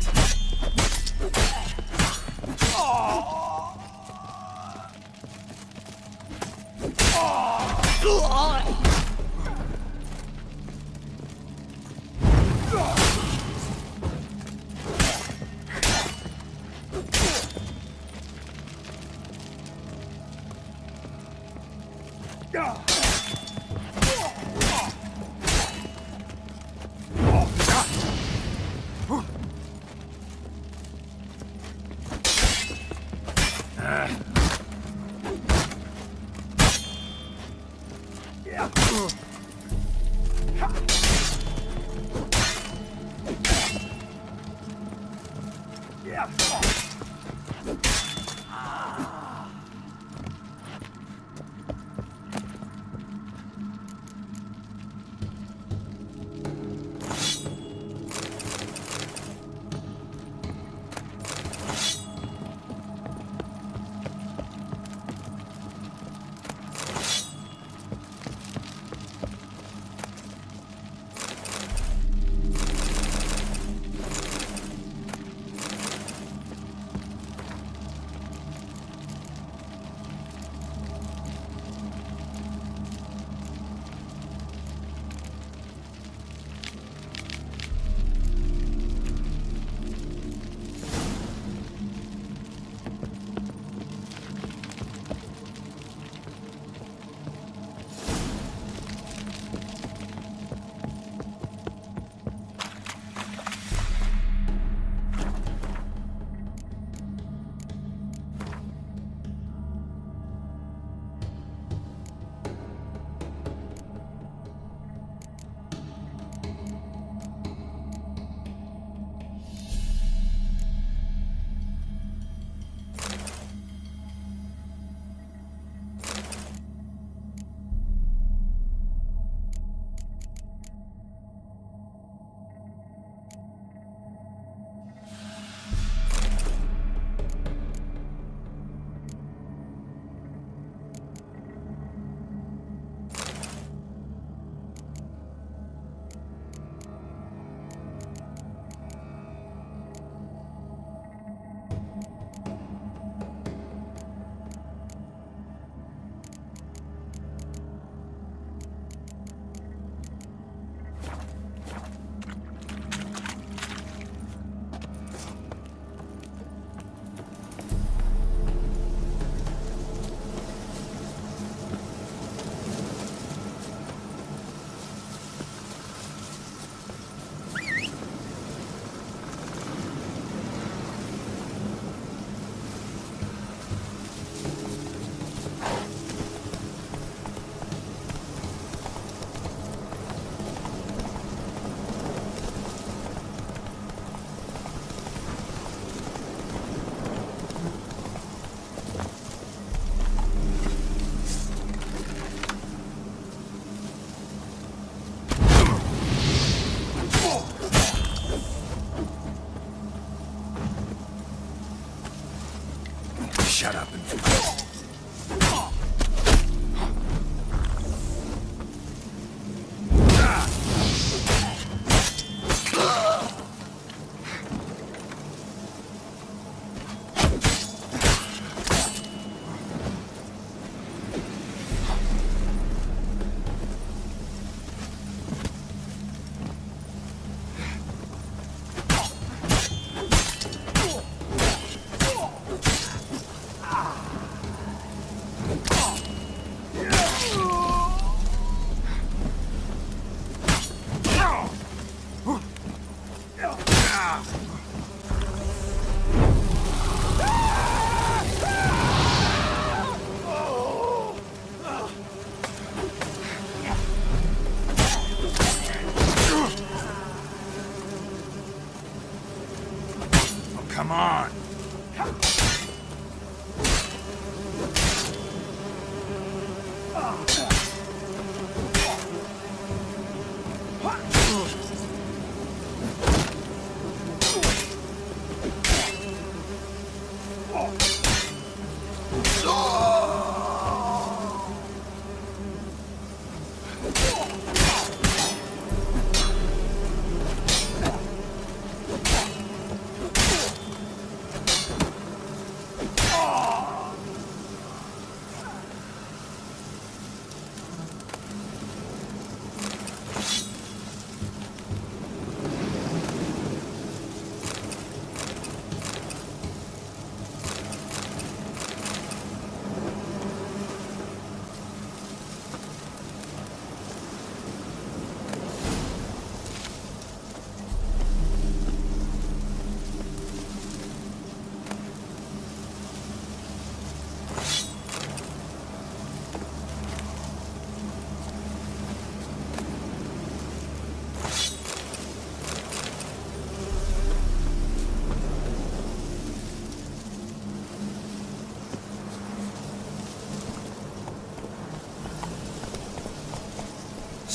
shut up and... Come on!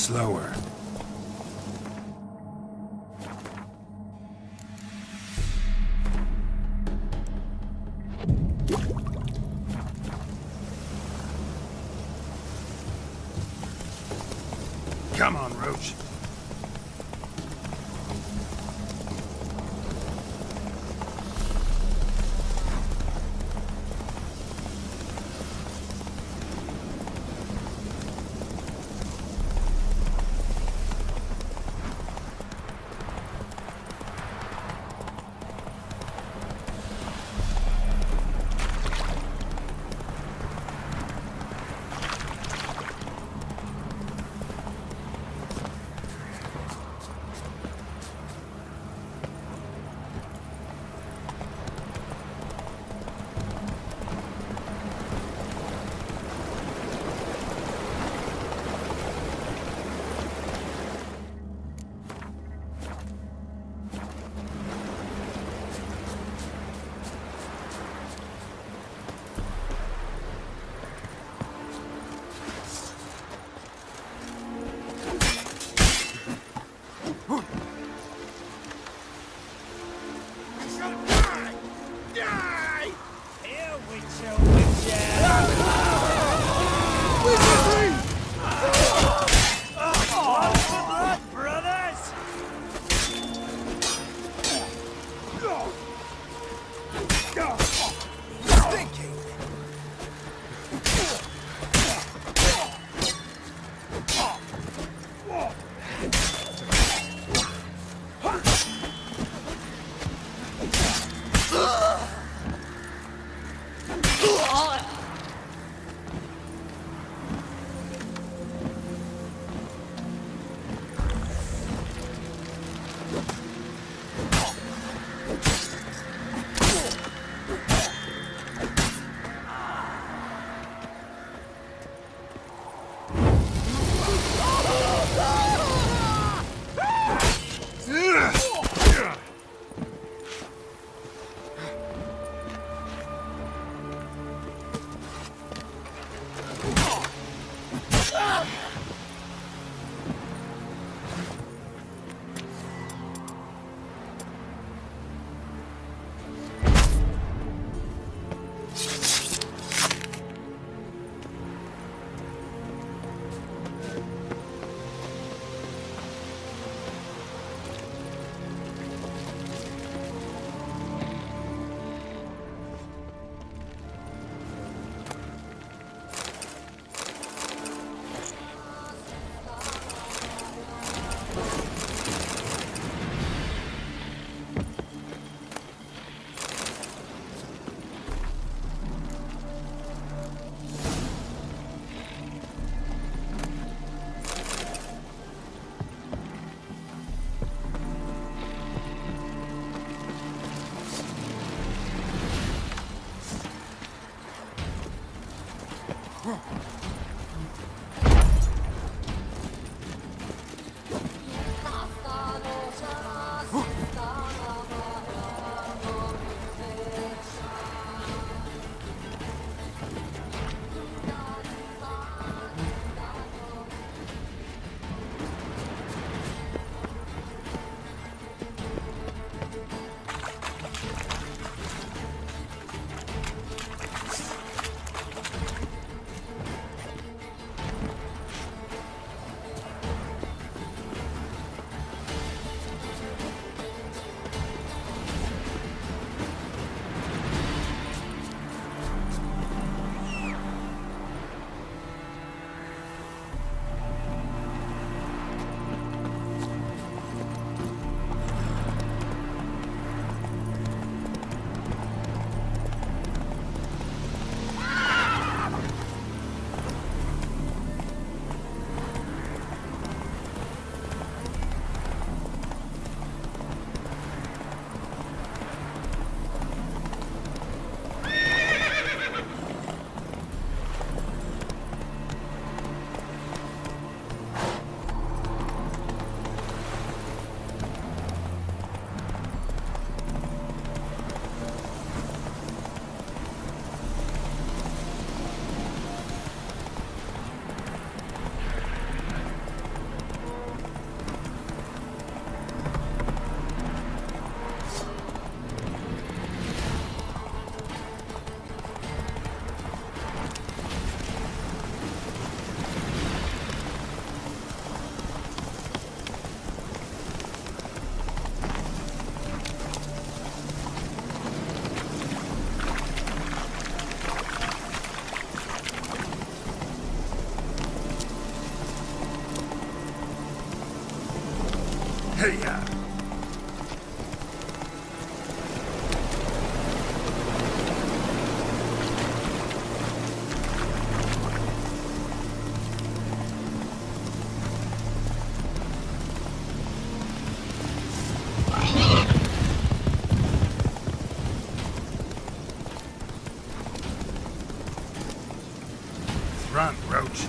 Slower. Come on, Roach. Hey-ya! Run, Roach.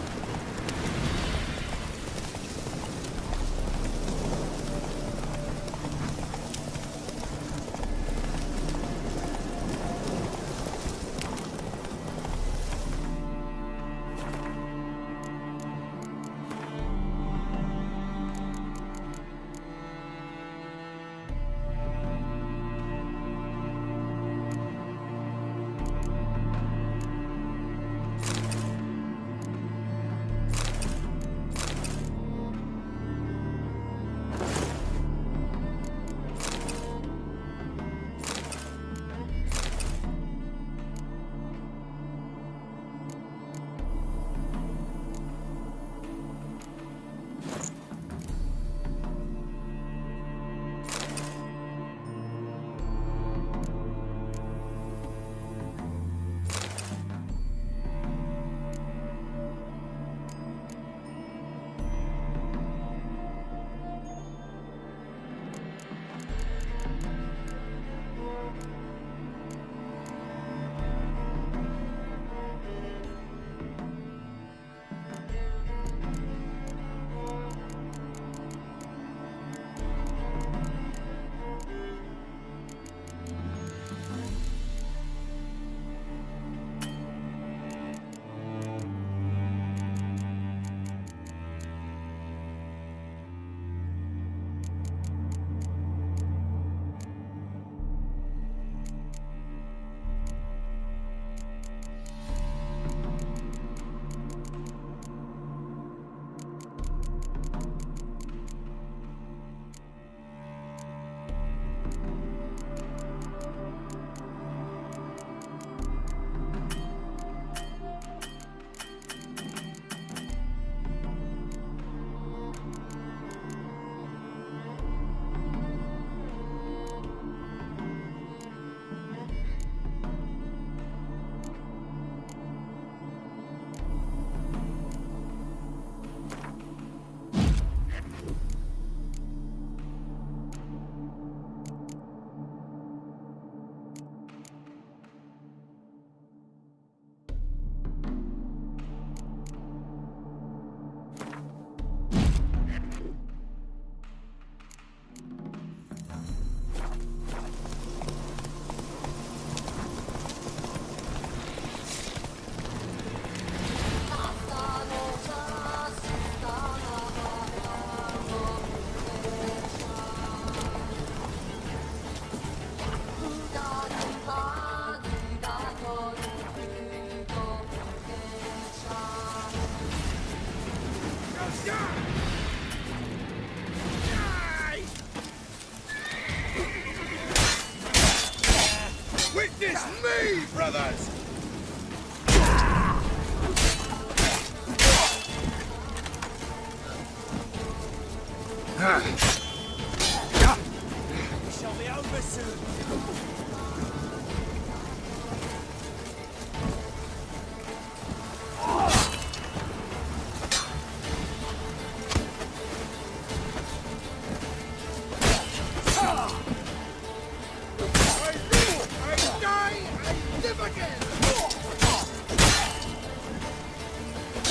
Witness me, brothers! We shall be over soon.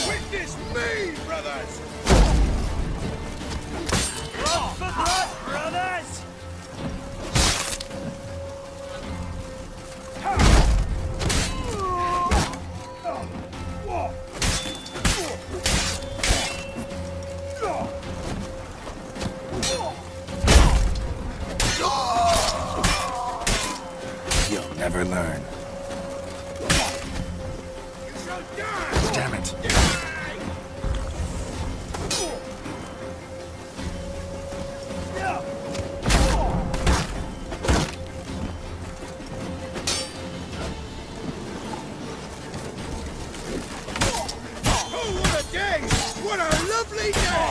Witness me, brothers! Blood for blood, brothers! You'll never learn. Damn it. Oh, what a day! What a lovely day!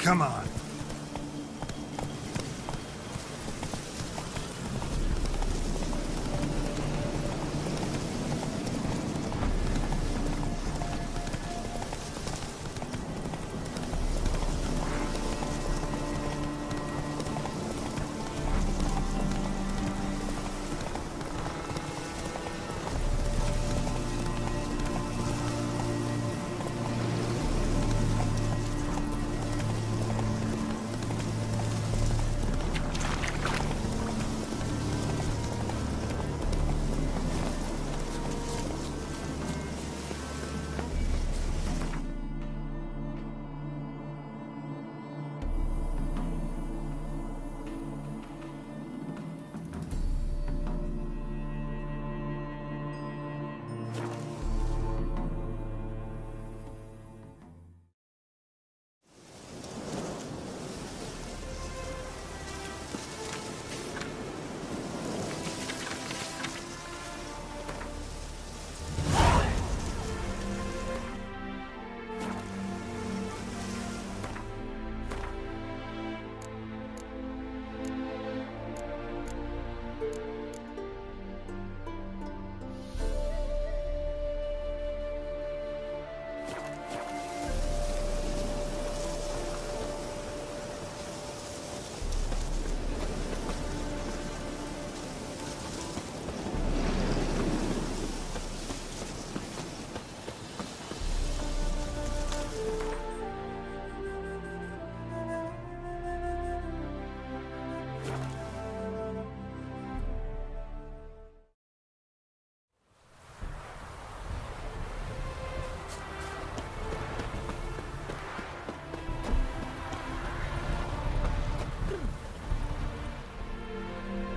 Come on.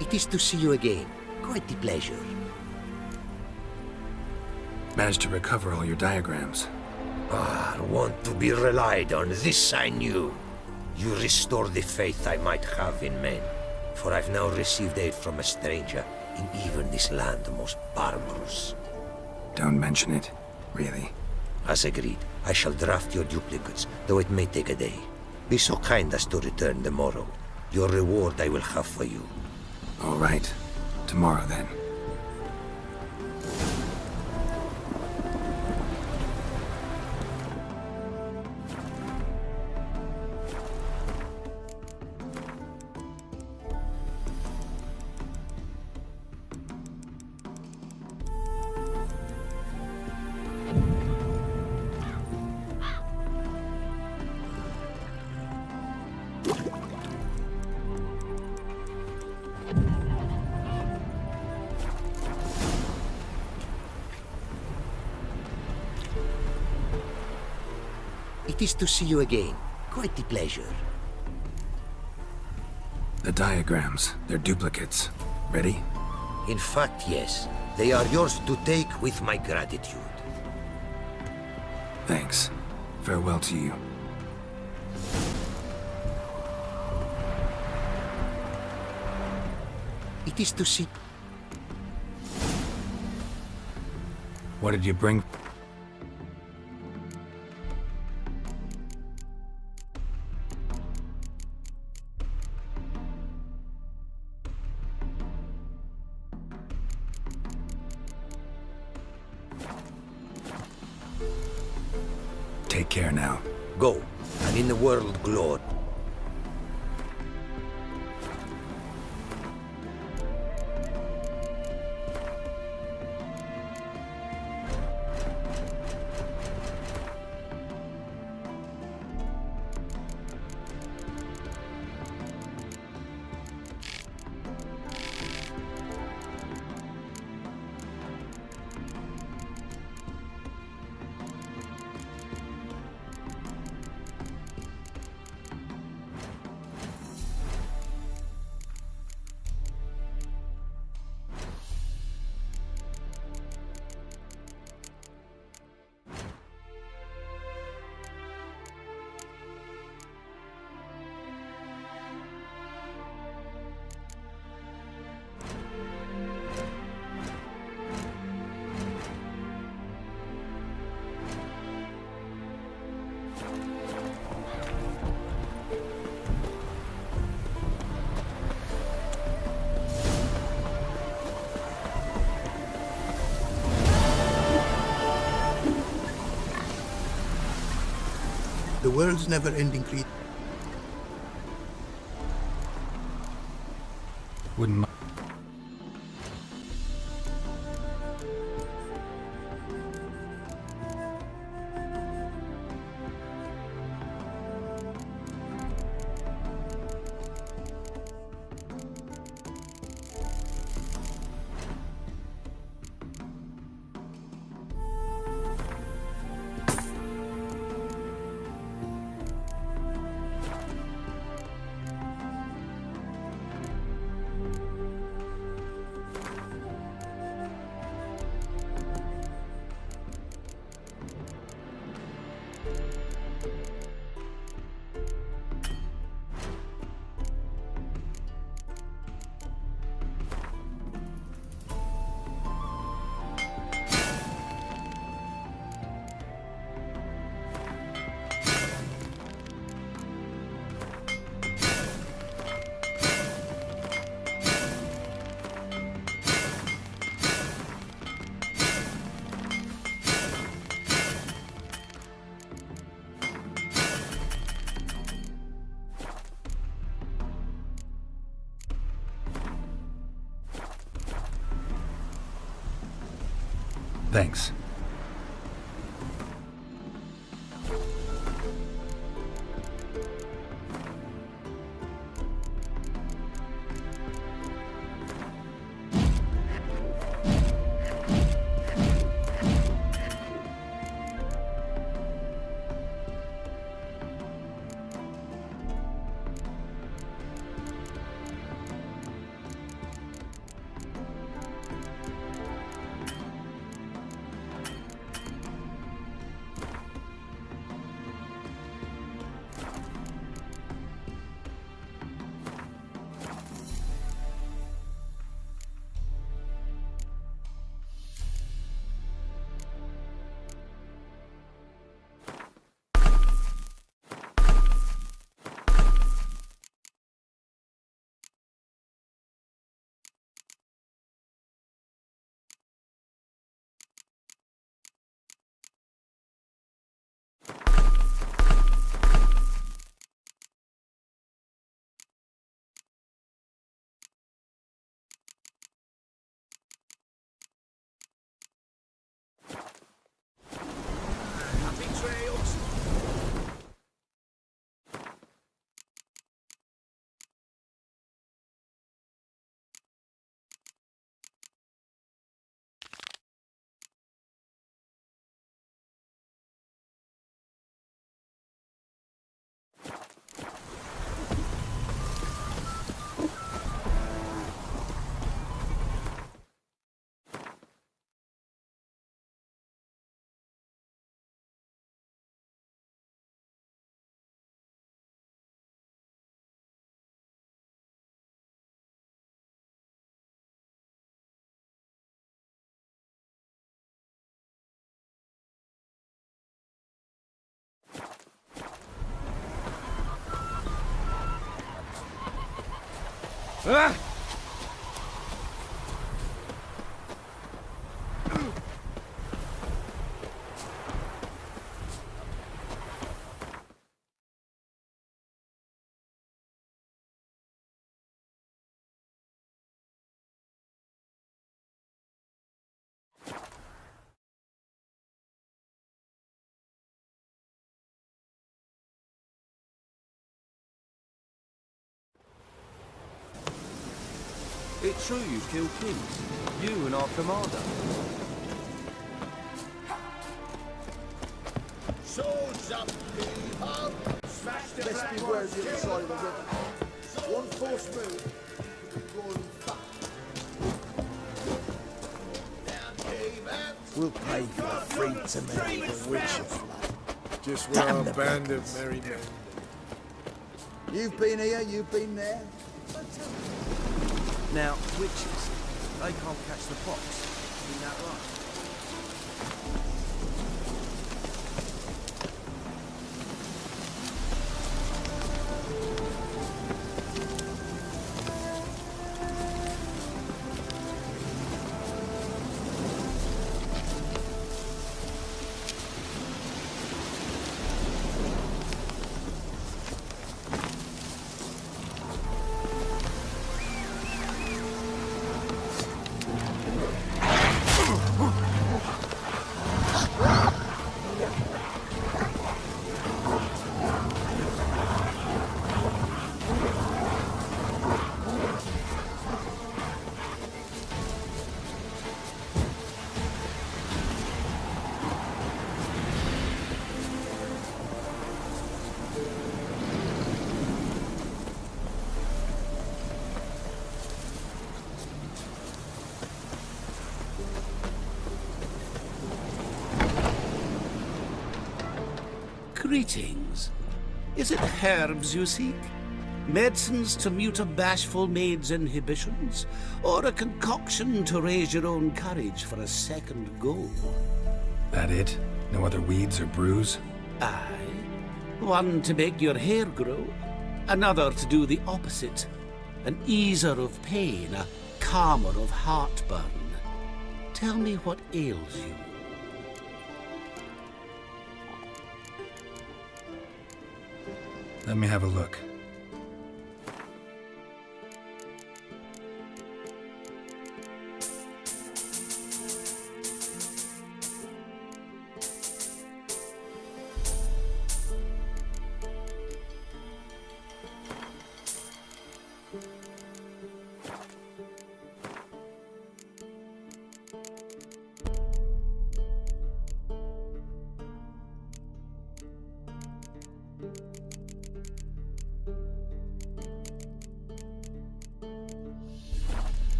It is to see you again. Quite the pleasure. Managed to recover all your diagrams. Want to be relied on, this I knew. You restore the faith I might have in men. For I've now received aid from a stranger, in even this land most barbarous. Don't mention it, really. As agreed, I shall draft your duplicates, though it may take a day. Be so kind as to return tomorrow. Your reward I will have for you. All right. Tomorrow, then. It is to see you again. Quite the pleasure. The diagrams, they're duplicates. Ready? In fact, yes. They are yours to take with my gratitude. Thanks. Farewell to you. It is to see... What did you bring? Take care now. Go, and in the world glory. The world's never-ending creature. Wouldn't mind. Thanks. Ah! It's true you killed kings. You and our commander. Swords up, people! Smash the Let's beware the other side of the river. One false move, going back. We'll pay for free to make the witches. Just where our band of merry men. You've been here, you've been there. Now, witches, they can't catch the fox. Isn't that right? Greetings. Is it herbs you seek? Medicines to mute a bashful maid's inhibitions? Or a concoction to raise your own courage for a second go? That it? No other weeds or brews? Aye. One to make your hair grow, another to do the opposite. An easer of pain, a calmer of heartburn. Tell me what ails you. Let me have a look.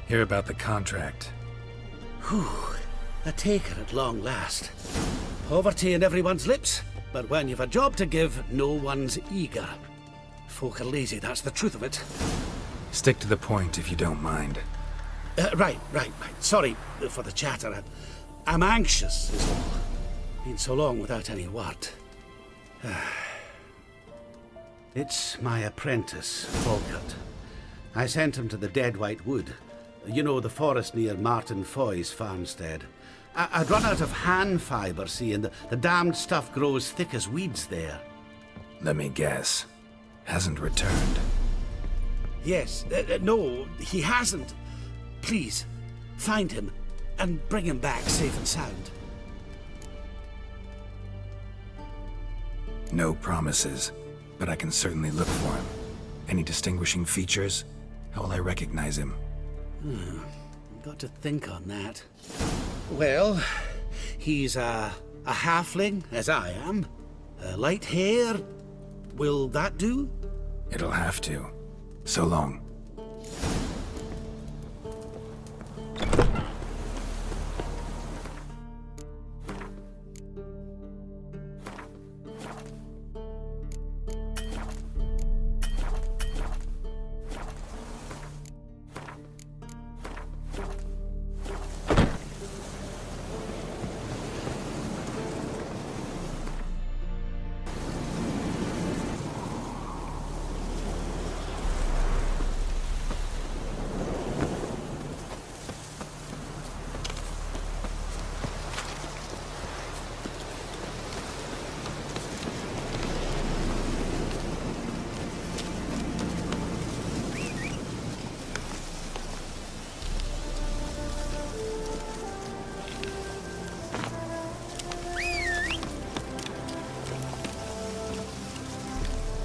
Hear about the contract. Whew. A taker at long last. Poverty in everyone's lips, but when you've a job to give, no one's eager. Folk are lazy, that's the truth of it. Stick to the point if you don't mind. Right. Sorry for the chatter. I'm anxious, is all. Been so long without any word. It's my apprentice, Falkert. I sent him to the Dead White Wood. You know, the forest near Martin Foy's farmstead. I'd run out of hand fibre, see, and the damned stuff grows thick as weeds there. Let me guess. Hasn't returned. Yes. No, he hasn't. Please, find him and bring him back safe and sound. No promises, but I can certainly look for him. Any distinguishing features? How will I recognize him? Got to think on that. Well, he's a halfling, as I am. Light hair. Will that do? It'll have to. So long.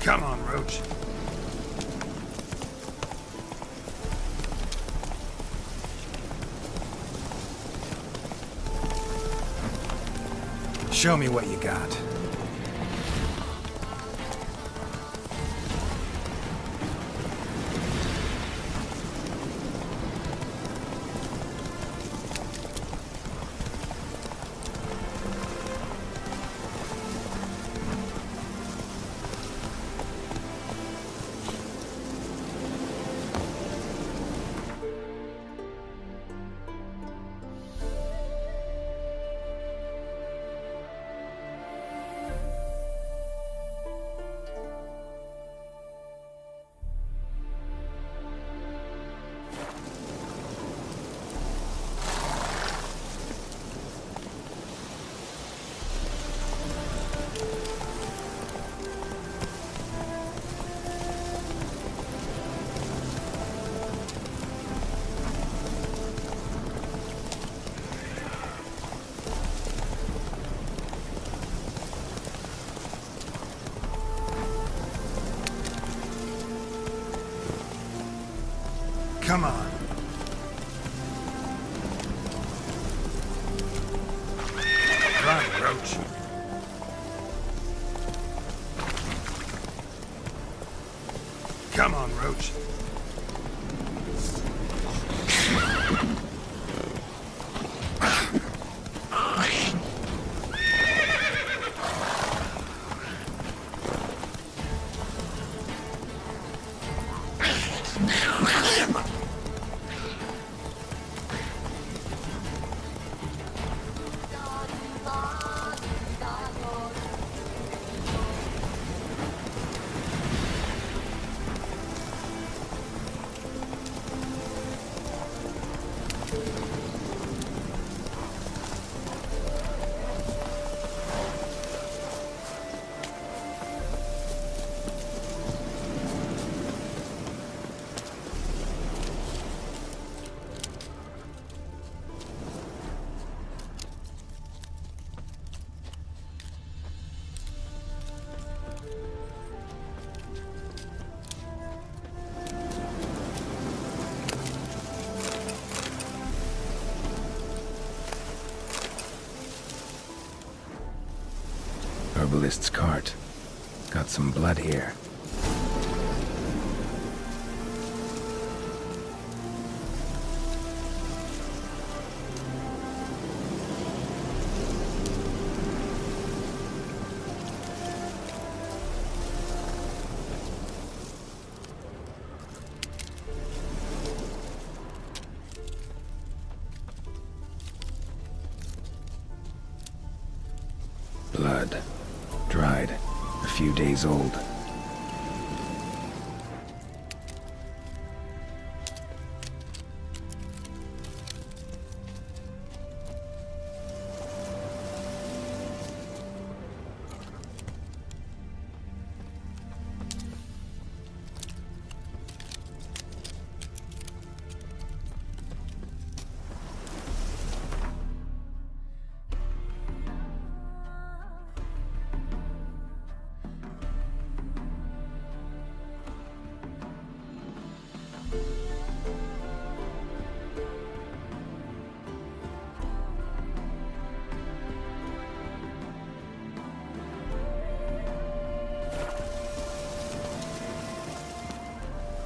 Come on, Roach. Show me what you got. Come on. Run, Roach. Come on, Roach. Herbalist's cart. Got some blood here. Blood. Dried. A few days old.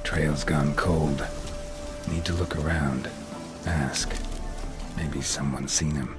Trail's gone cold. Need to look around. Ask. Maybe someone's seen him.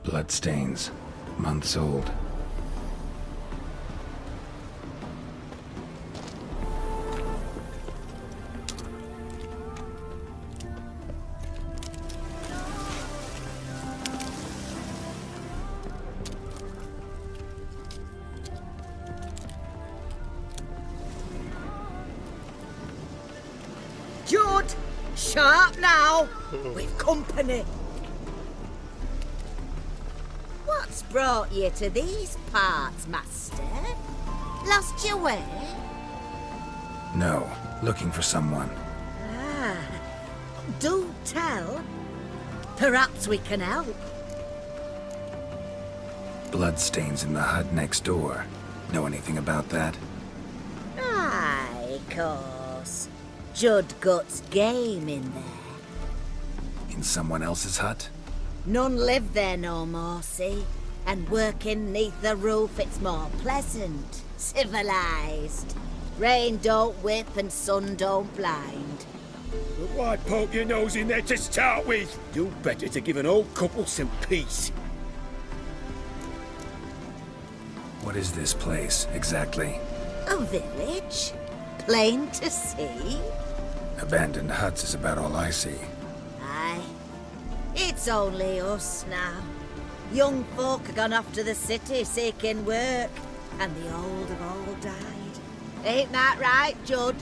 Bloodstains. Months old. Judd! Sharp now! We've company. What's brought you to these parts, master? Lost your way? No. Looking for someone. Ah, do tell. Perhaps we can help. Bloodstains in the hut next door. Know anything about that? Aye, course. Judd Gut's game in there. In someone else's hut? None live there no more, see? And working neath the roof, it's more pleasant, civilized. Rain don't whip and sun don't blind. But why poke your nose in there to start with? Do better to give an old couple some peace. What is this place, exactly? A village? Plain to see? Abandoned huts is about all I see. Aye. It's only us now. Young folk have gone off to the city seeking work, and the old have all died. Ain't that right, Judd?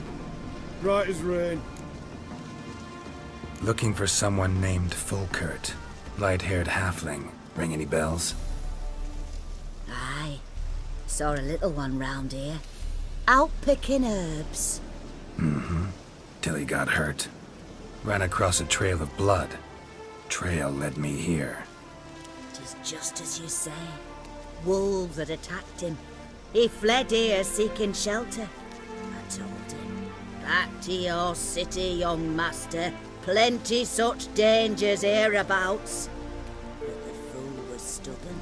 Right as rain. Looking for someone named Fulkert. Light-haired halfling. Ring any bells? Aye. Saw a little one round here. Out picking herbs. Mm-hmm. Till he got hurt. Ran across a trail of blood. Trail led me here. It is just as you say. Wolves had attacked him. He fled here seeking shelter. I told him, back to your city, young master. Plenty such dangers hereabouts. But the fool was stubborn.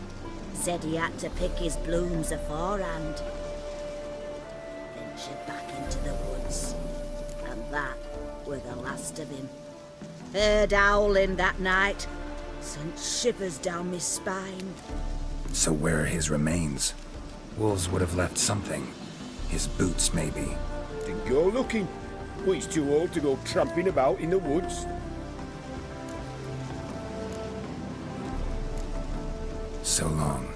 Said he had to pick his blooms aforehand. Ventured back into the woods, and that were the last of him. Heard howling that night, sent shivers down my spine. So where are his remains? Wolves would have left something. His boots, maybe. Then go looking. But he's too old to go tramping about in the woods. So long.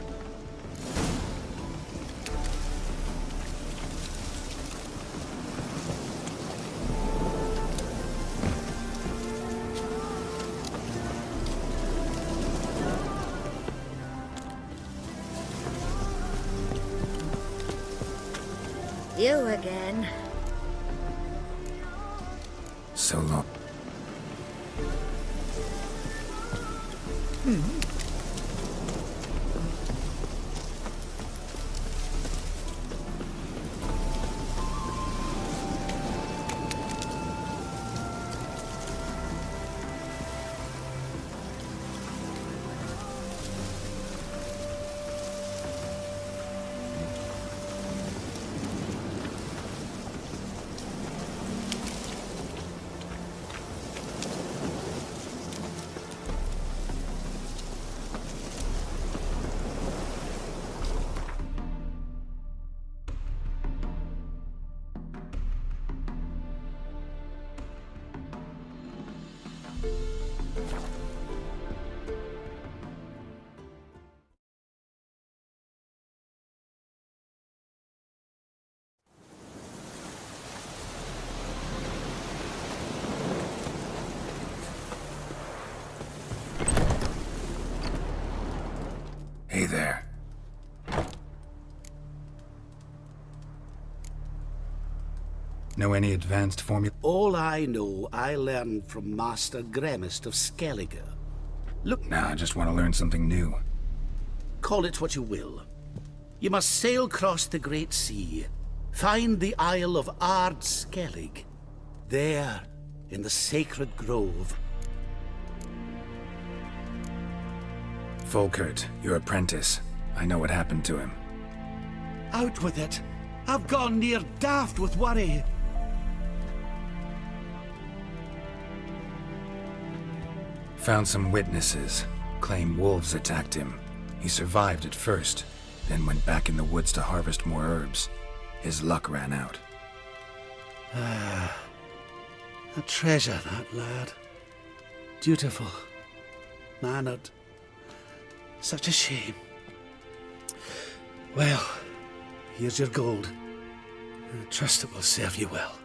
You again. So long. Hey there. Know any advanced formula? All I know, I learned from Master Gremist of Skellige. Look, Nah, I just want to learn something new. call it what you will. You must sail across the Great Sea, find the Isle of Ard Skellig. There, in the sacred grove. Volkert, your apprentice. I know what happened to him. Out with it. I've gone near daft with worry. Found some witnesses. Claim wolves attacked him. He survived at first, then went back in the woods to harvest more herbs. His luck ran out. Ah, a treasure, that lad. Dutiful. Mannered. Such a shame. Well, here's your gold. I trust it will serve you well.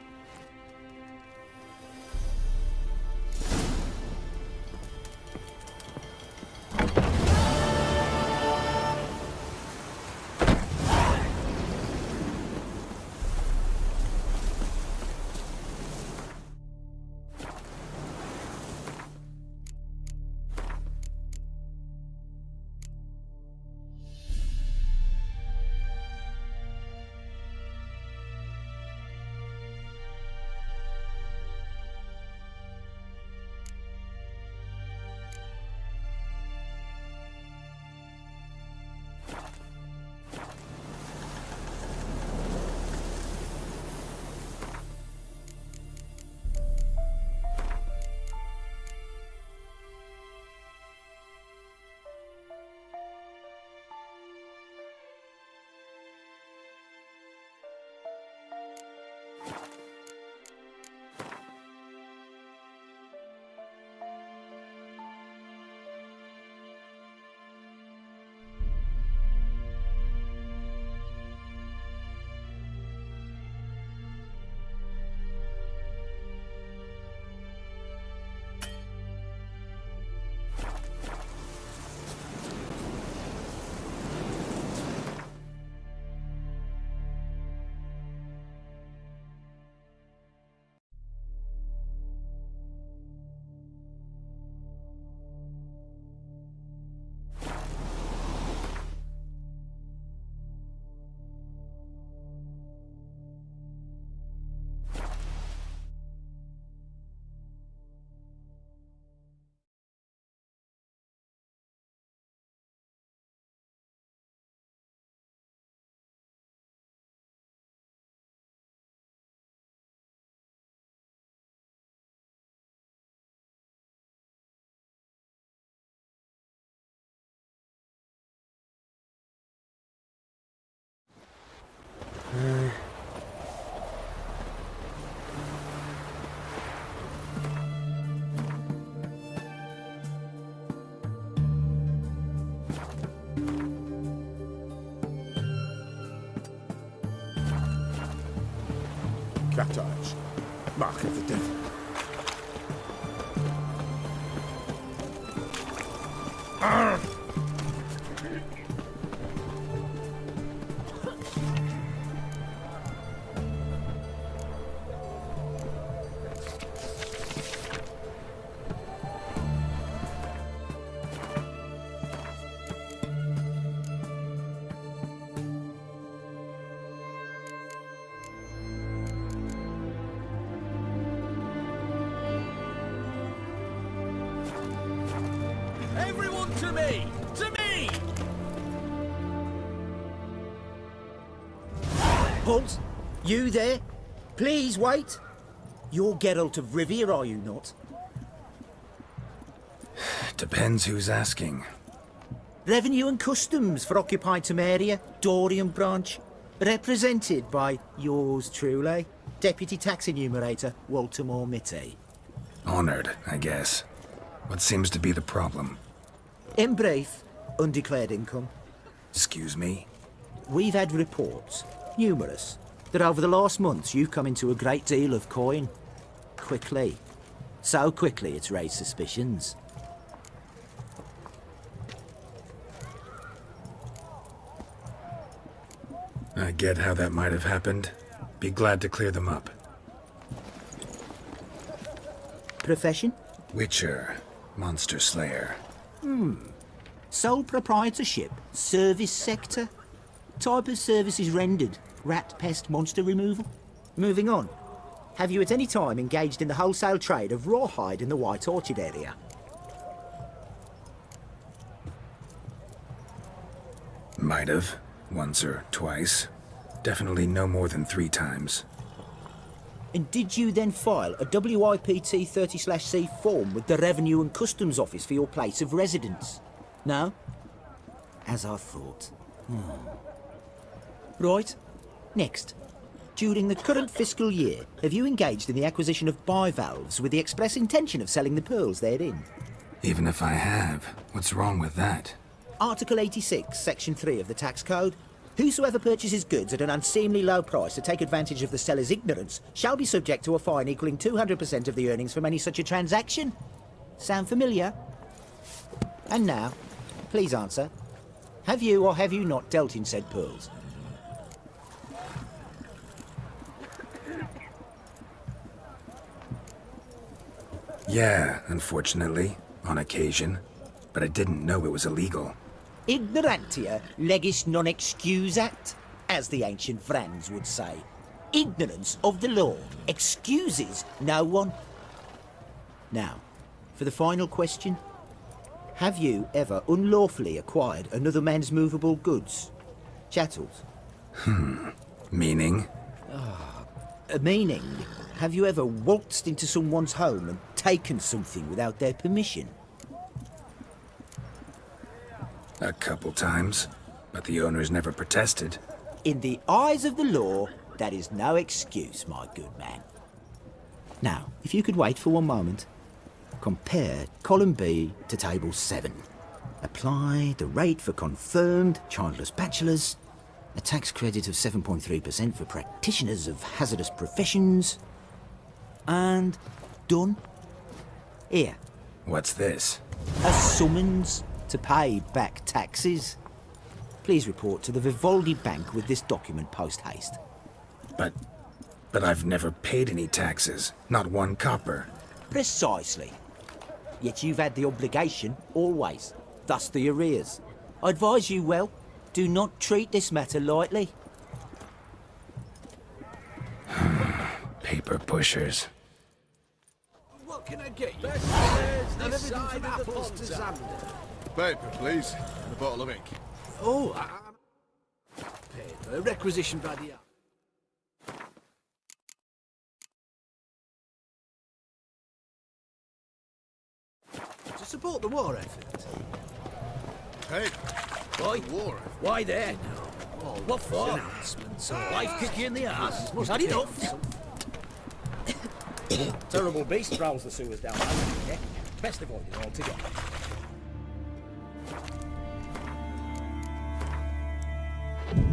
Baptise. Mark of the devil. Everyone to me! To me! Halt! You there? Please wait. You're Geralt of Rivia, are you not? Depends who's asking. Revenue and Customs for occupied Temeria, Dorian branch. Represented by yours truly, Deputy Tax Enumerator Walter Mitte. Honored, I guess. What seems to be the problem? In brief, undeclared income. Excuse me? We've had reports, numerous, that over the last months you've come into a great deal of coin. Quickly. So quickly it's raised suspicions. I get how that might have happened. Be glad to clear them up. Profession? Witcher. Monster Slayer. Sole proprietorship, service sector. Type of services rendered, rat, pest, monster removal. Moving on. Have you at any time engaged in the wholesale trade of rawhide in the White Orchard area? Might have. Once or twice. Definitely no more than 3 times. And did you then file a WIPT 30/C form with the Revenue and Customs Office for your place of residence? No? As I thought. Right. Next. During the current fiscal year, have you engaged in the acquisition of bivalves with the express intention of selling the pearls therein? Even if I have, what's wrong with that? Article 86, Section 3 of the Tax Code. Whosoever purchases goods at an unseemly low price to take advantage of the seller's ignorance shall be subject to a fine equaling 200% of the earnings from any such a transaction. Sound familiar? And now, please answer. Have you or have you not dealt in said pearls? Yeah, unfortunately. On occasion. But I didn't know it was illegal. Ignorantia legis non excusat, as the ancient Franz would say. Ignorance of the law excuses no one. Now, for the final question. Have you ever unlawfully acquired another man's movable goods? Chattels? Meaning? Meaning, have you ever waltzed into someone's home and taken something without their permission? A couple times. But the owners never protested. In the eyes of the law, that is no excuse, my good man. Now, if you could wait for one moment. Compare column B to table 7. Apply the rate for confirmed childless bachelors. A tax credit of 7.3% for practitioners of hazardous professions. And done. Here. What's this? A summons to pay back taxes. Please report to the Vivaldi Bank with this document post-haste. But I've never paid any taxes. Not 1 copper. Precisely. Yet you've had the obligation, always. Thus the arrears. I advise you well, do not treat this matter lightly. Paper pushers. What can I get you? This side of the pond. Paper, please. And a bottle of ink. Oh, paper requisitioned by the... To support the war effort. Hey, Why? war. Why there now? Oh, what for? Announcements. Life kick you in the ass. Must had enough. Terrible beast prowls the sewers down there. Best avoided altogether.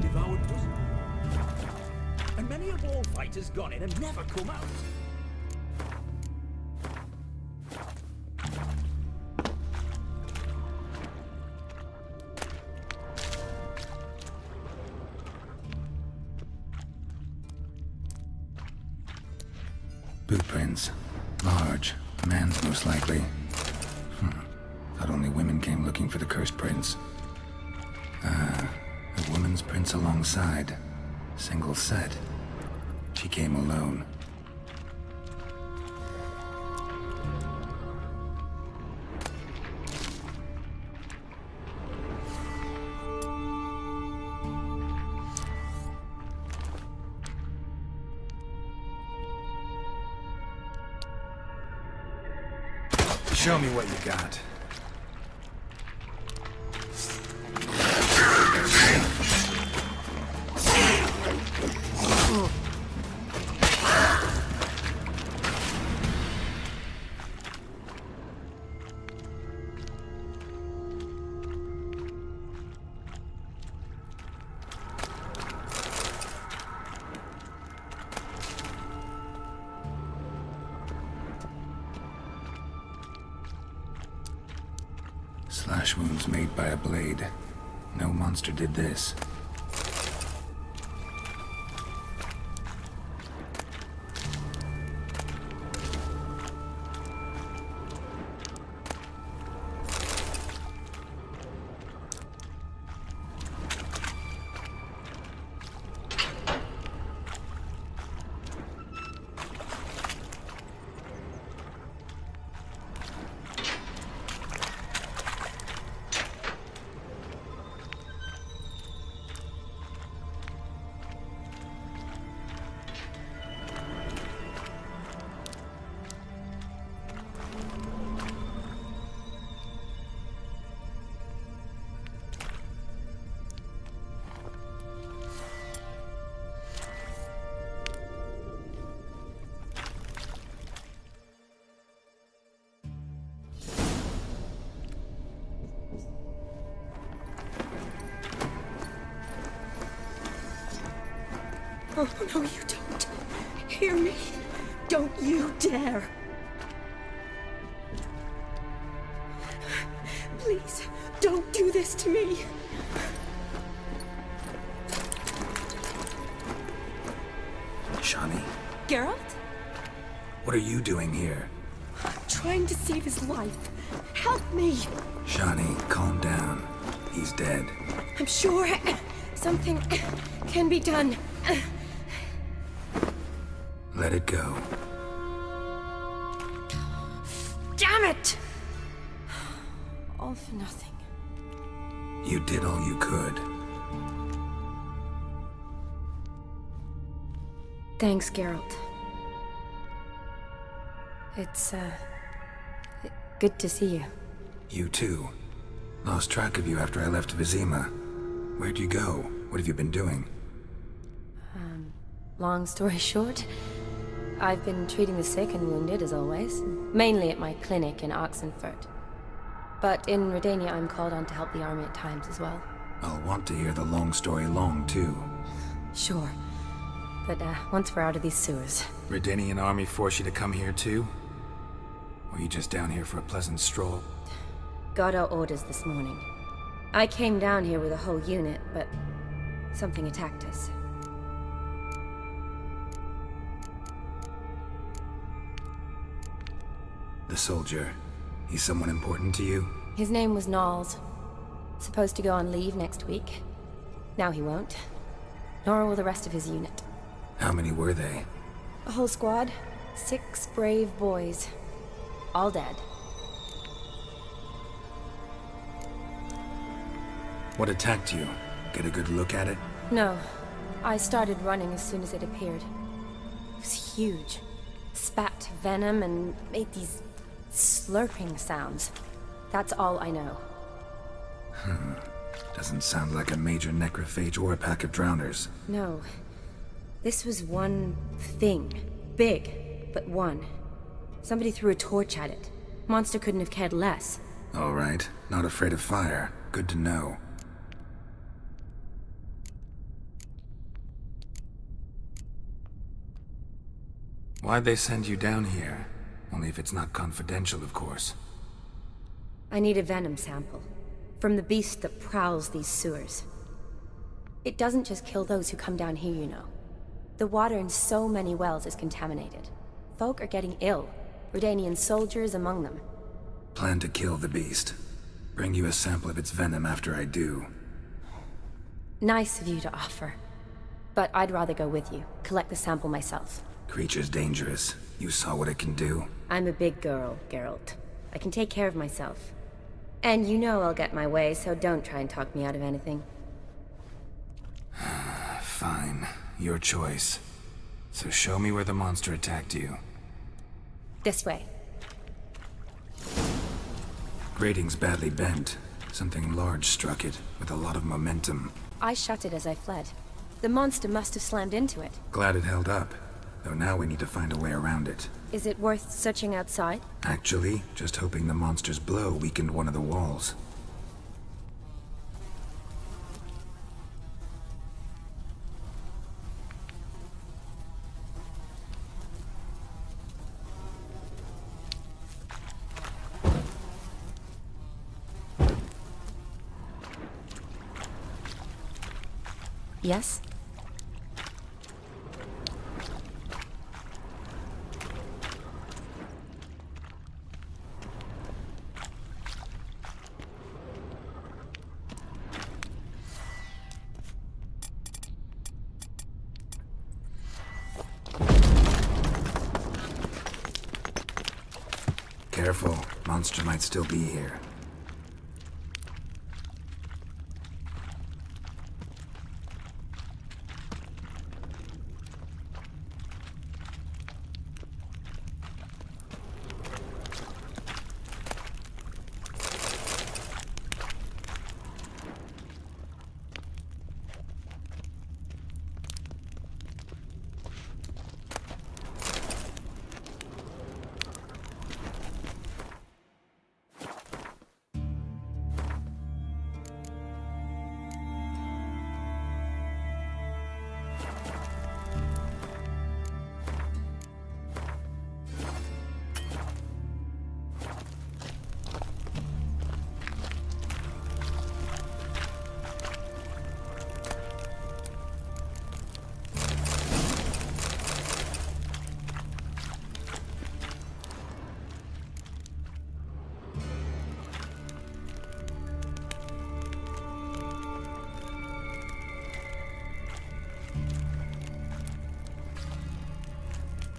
Devoured dozen. And many couple of bullfighters gone in and never come out. Boot prints. Large. Man's most likely. Thought only women came looking for the cursed prince. A woman's prints alongside. Single set. She came alone. Show me what you got. Slash wounds made by a blade. No monster did this. Oh, no, you don't. Hear me? Don't you dare. Please, don't do this to me. Shani, Geralt? what are you doing here? Trying to save his life. Help me. Shani, calm down. He's dead. I'm sure something can be done. Let it go. Damn it! All for nothing. You did all you could. Thanks, Geralt. It's, good to see you. You too. Lost track of you after I left Vizima. Where'd you go? What have you been doing? Long story short, I've been treating the sick and wounded, as always. Mainly at my clinic in Oxenfurt. But in Redania, I'm called on to help the army at times as well. I'll want to hear the long story long, too. Sure. But, once we're out of these sewers. Redanian army force you to come here, too? Or are you just down here for a pleasant stroll? Got our orders this morning. I came down here with a whole unit, but something attacked us. The soldier. He's someone important to you? His name was Knowles. Supposed to go on leave next week. Now he won't. Nor will the rest of his unit. How many were they? A whole squad. 6 brave boys. All dead. What attacked you? Get a good look at it? No. I started running as soon as it appeared. It was huge. Spat venom and made these slurping sounds. That's all I know. Doesn't sound like a major necrophage or a pack of drowners. No. This was one thing. Big, but one. Somebody threw a torch at it. Monster couldn't have cared less. All right. Not afraid of fire. Good to know. Why'd they send you down here? Only if it's not confidential, of course. I need a venom sample. From the beast that prowls these sewers. It doesn't just kill those who come down here, you know. The water in so many wells is contaminated. Folk are getting ill. Redanian soldiers among them. Plan to kill the beast. Bring you a sample of its venom after I do. Nice of you to offer. But I'd rather go with you. Collect the sample myself. Creature's dangerous. You saw what it can do. I'm a big girl, Geralt. I can take care of myself. And you know I'll get my way, so don't try and talk me out of anything. Fine. Your choice. So show me where the monster attacked you. This way. Grating's badly bent. Something large struck it, with a lot of momentum. I shut it as I fled. The monster must have slammed into it. Glad it held up. Though now we need to find a way around it. Is it worth searching outside? Actually, just hoping the monster's blow weakened one of the walls. Yes? Careful, monster might still be here.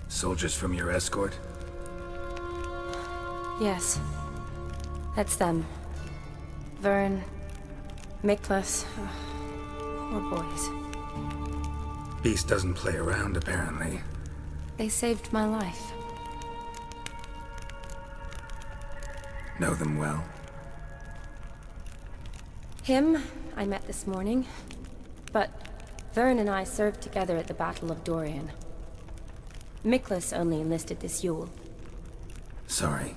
Soldiers from your escort? Yes. That's them. Vern, Miklas. Poor boys. Beast doesn't play around, apparently. They saved my life. Know them well? Him, I met this morning. But Vern and I served together at the Battle of Dorian. Miklas only enlisted this Yule. Sorry.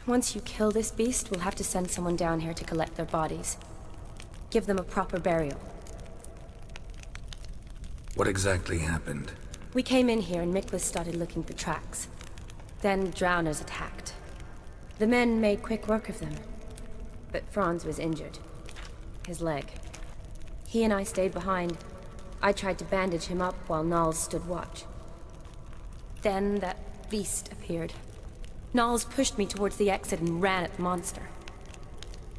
Once you kill this beast, we'll have to send someone down here to collect their bodies. Give them a proper burial. What exactly happened? We came in here and Miklas started looking for tracks. Then drowners attacked. The men made quick work of them. But Franz was injured. His leg. He and I stayed behind. I tried to bandage him up while Nals stood watch. Then that beast appeared. Nals pushed me towards the exit and ran at the monster.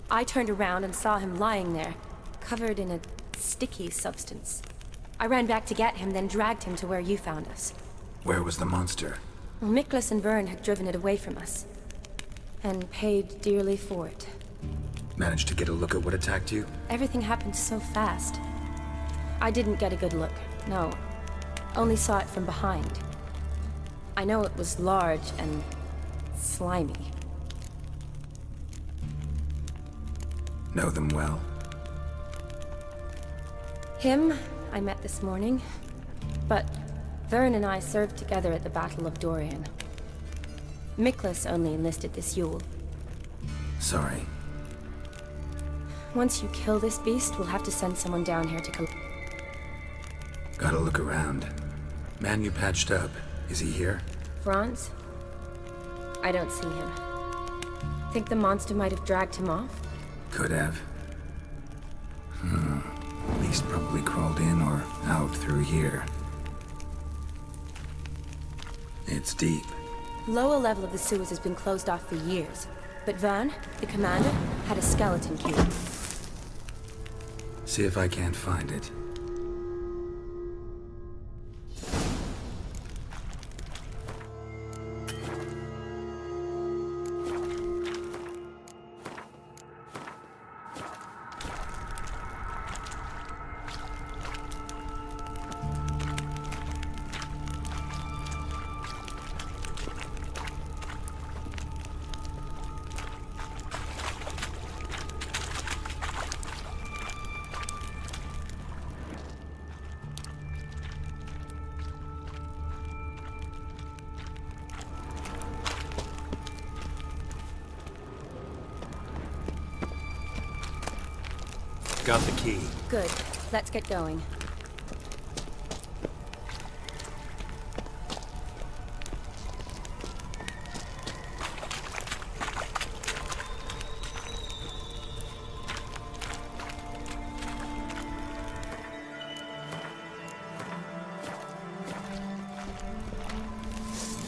I turned around and saw him lying there, covered in a sticky substance. I ran back to get him, then dragged him to where you found us. Where was the monster? Well, Miklas and Vern had driven it away from us. And paid dearly for it. Managed to get a look at what attacked you? Everything happened so fast. I didn't get a good look, no. Only saw it from behind. I know it was large and slimy. Know them well? Him, I met this morning. But Vern and I served together at the Battle of Dorian. Miklas only enlisted this Yule. Sorry. Once you kill this beast, we'll have to send someone down here to collect. Gotta look around. Man you patched up, is he here? Franz? I don't see him. Think the monster might have dragged him off? Could have. At least probably crawled in or out through here. It's deep. Lower level of the sewers has been closed off for years. But Vern, the commander, had a skeleton cube. See if I can't find it. Got the key. Good. Let's get going.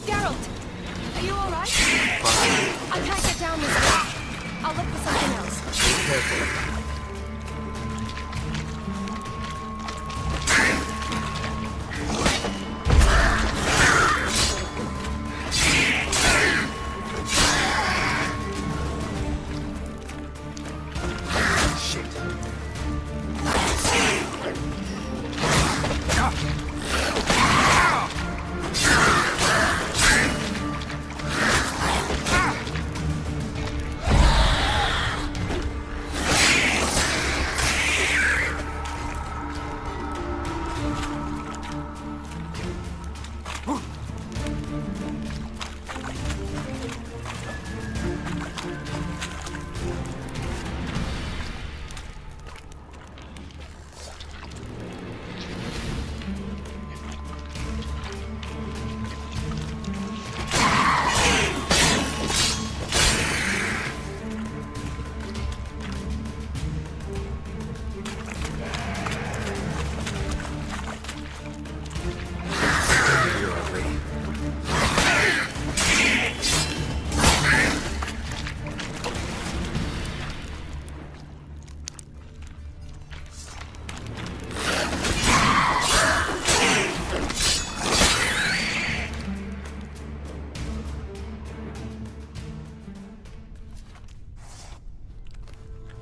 Geralt! Are you alright? Fine. I can't get down this way. I'll look for something else. Be careful.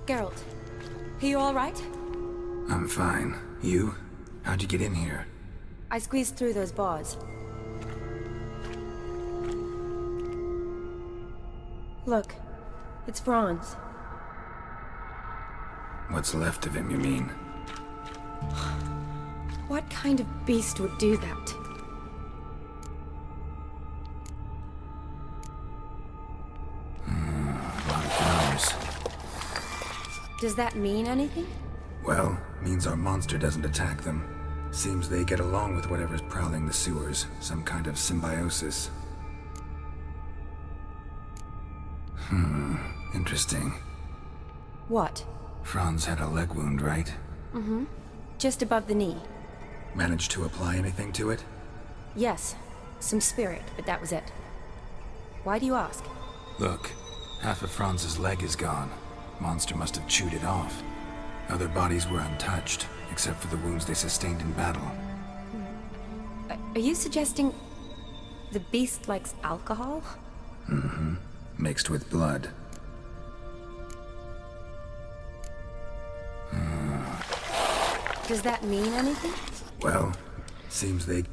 Geralt, are you alright? I'm fine. You? How'd you get in here? I squeezed through those bars. Look, it's Franz. What's left of him, you mean? What kind of beast would do that? A lot of flowers. Does that mean anything? Well, means our monster doesn't attack them. Seems they get along with whatever's prowling the sewers. Some kind of symbiosis. Interesting. What? Franz had a leg wound, right? Mm-hmm. Just above the knee. Managed to apply anything to it? Yes. Some spirit, but that was it. Why do you ask? Look, half of Franz's leg is gone. Monster must have chewed it off. Other bodies were untouched, except for the wounds they sustained in battle. Are you suggesting the beast likes alcohol? Mm-hmm. Mixed with blood. Does that mean anything? Well, seems they...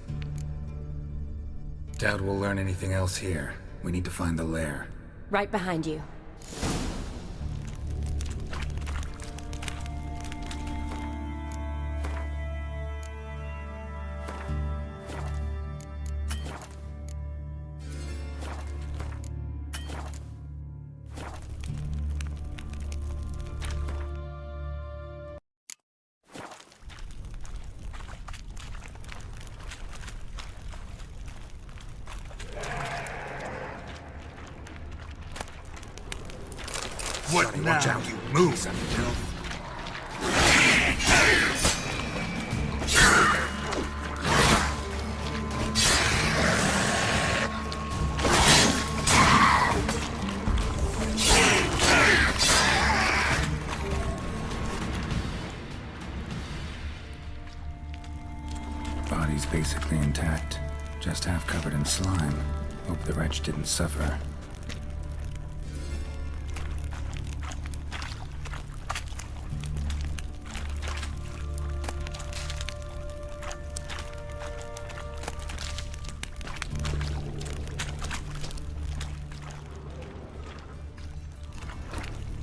Doubt we'll learn anything else here. We need to find the lair. Right behind you. What Sonny, now? watch out, you move! Body's basically intact, just half covered in slime. Hope the wretch didn't suffer.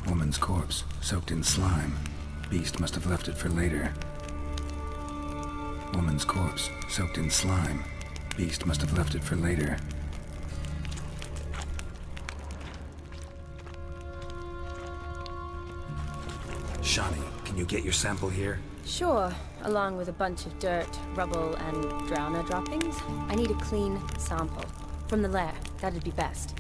Woman's corpse, soaked in slime. Beast must have left it for later. Woman's corpse, soaked in slime. Beast must have left it for later. Shawnee, can you get your sample here? Sure, along with a bunch of dirt, rubble, and drowner droppings. I need a clean sample. From the lair, that'd be best.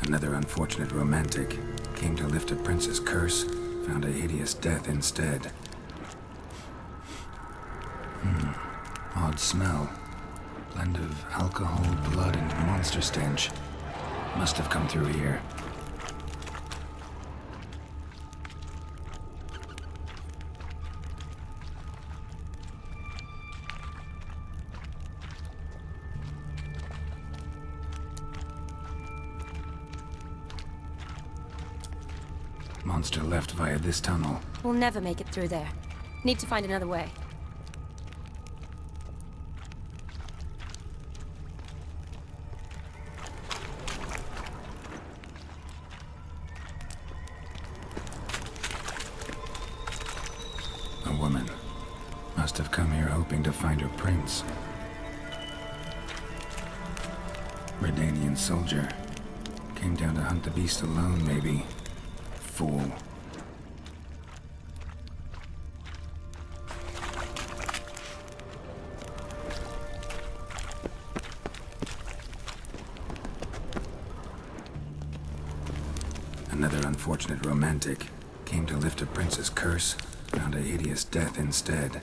Another unfortunate romantic came to lift a prince's curse, found a hideous death instead. Odd smell. Blend of alcohol, blood, and monster stench. Must have come through here. Monster left via this tunnel. We'll never make it through there. Need to find another way. A woman. Must have come here hoping to find her prince. Redanian soldier. Came down to hunt the beast alone, maybe. Fool. Another unfortunate romantic came to lift a prince's curse, found a hideous death instead.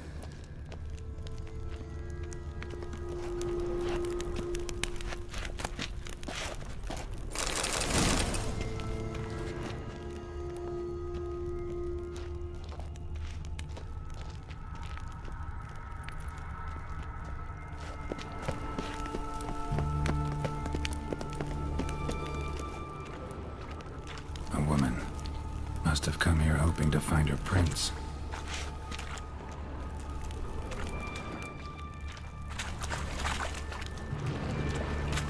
A woman. Must have come here hoping to find her prince.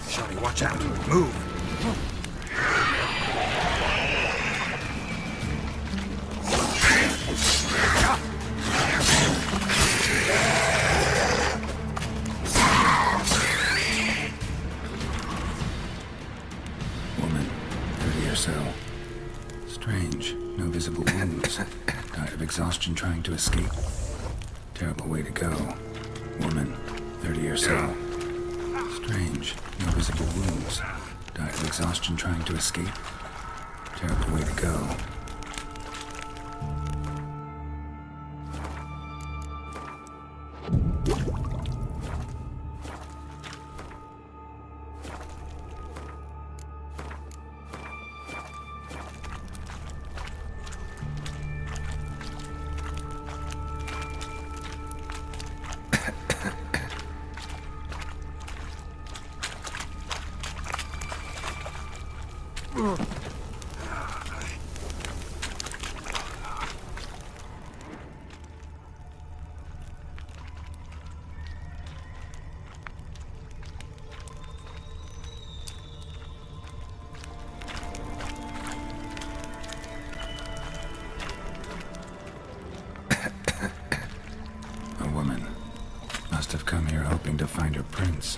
Shawnee, watch out! Move! Woman, 30 or so. Strange, no visible wounds. Died of exhaustion trying to escape. Terrible way to go. Woman, 30 or so. Strange, no visible wounds. Died of exhaustion trying to escape. Terrible way to go. A woman. Must have come here hoping to find her prince.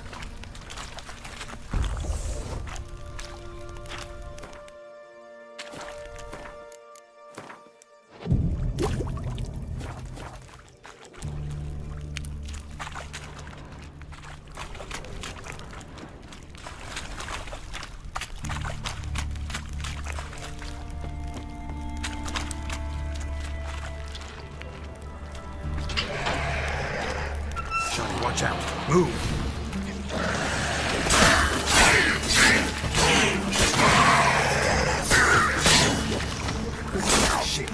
Watch out. Move. Shit.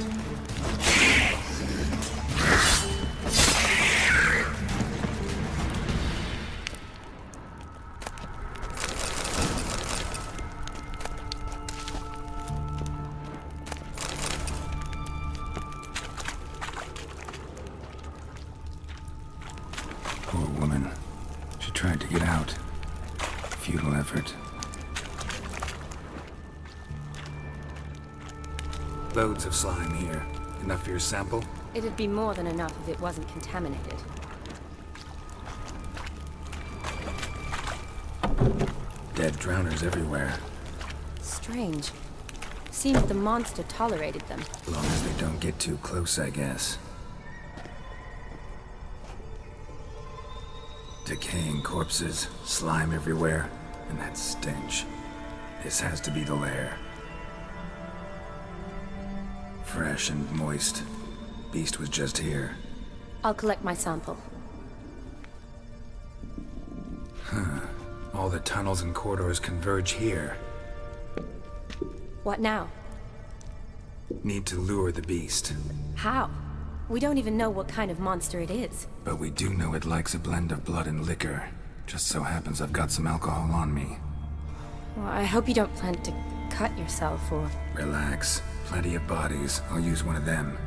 Poor woman. She tried to get out. Futile effort. Loads of slime here. Enough for your sample? It'd be more than enough if it wasn't contaminated. Dead drowners everywhere. Strange. Seems the monster tolerated them. As long as they don't get too close, I guess. Decaying corpses, slime everywhere, and that stench. This has to be the lair. Fresh and moist. Beast was just here. I'll collect my sample. Huh. All the tunnels and corridors converge here. What now? Need to lure the beast. How? We don't even know what kind of monster it is. But we do know it likes a blend of blood and liquor. Just so happens I've got some alcohol on me. Well, I hope you don't plan to cut yourself or... Relax. Plenty of bodies. I'll use one of them.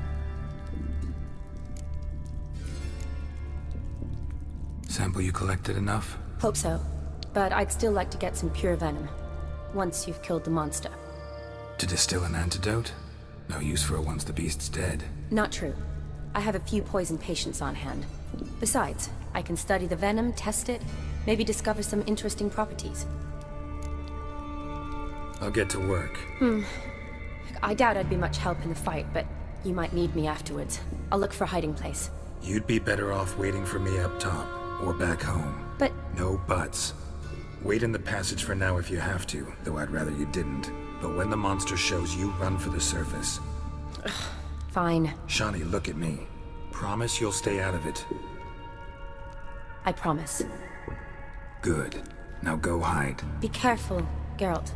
Sample you collected enough? Hope so. But I'd still like to get some pure venom. Once you've killed the monster. To distill an antidote? No use for it once the beast's dead. Not true. I have a few poison patients on hand. Besides, I can study the venom, test it, maybe discover some interesting properties. I'll get to work. I doubt I'd be much help in the fight, but you might need me afterwards. I'll look for a hiding place. You'd be better off waiting for me up top, or back home. But... No buts. Wait in the passage for now if you have to, though I'd rather you didn't. But when the monster shows, you run for the surface. Fine. Shawnee, look at me. Promise you'll stay out of it. I promise. Good. Now go hide. Be careful, Geralt.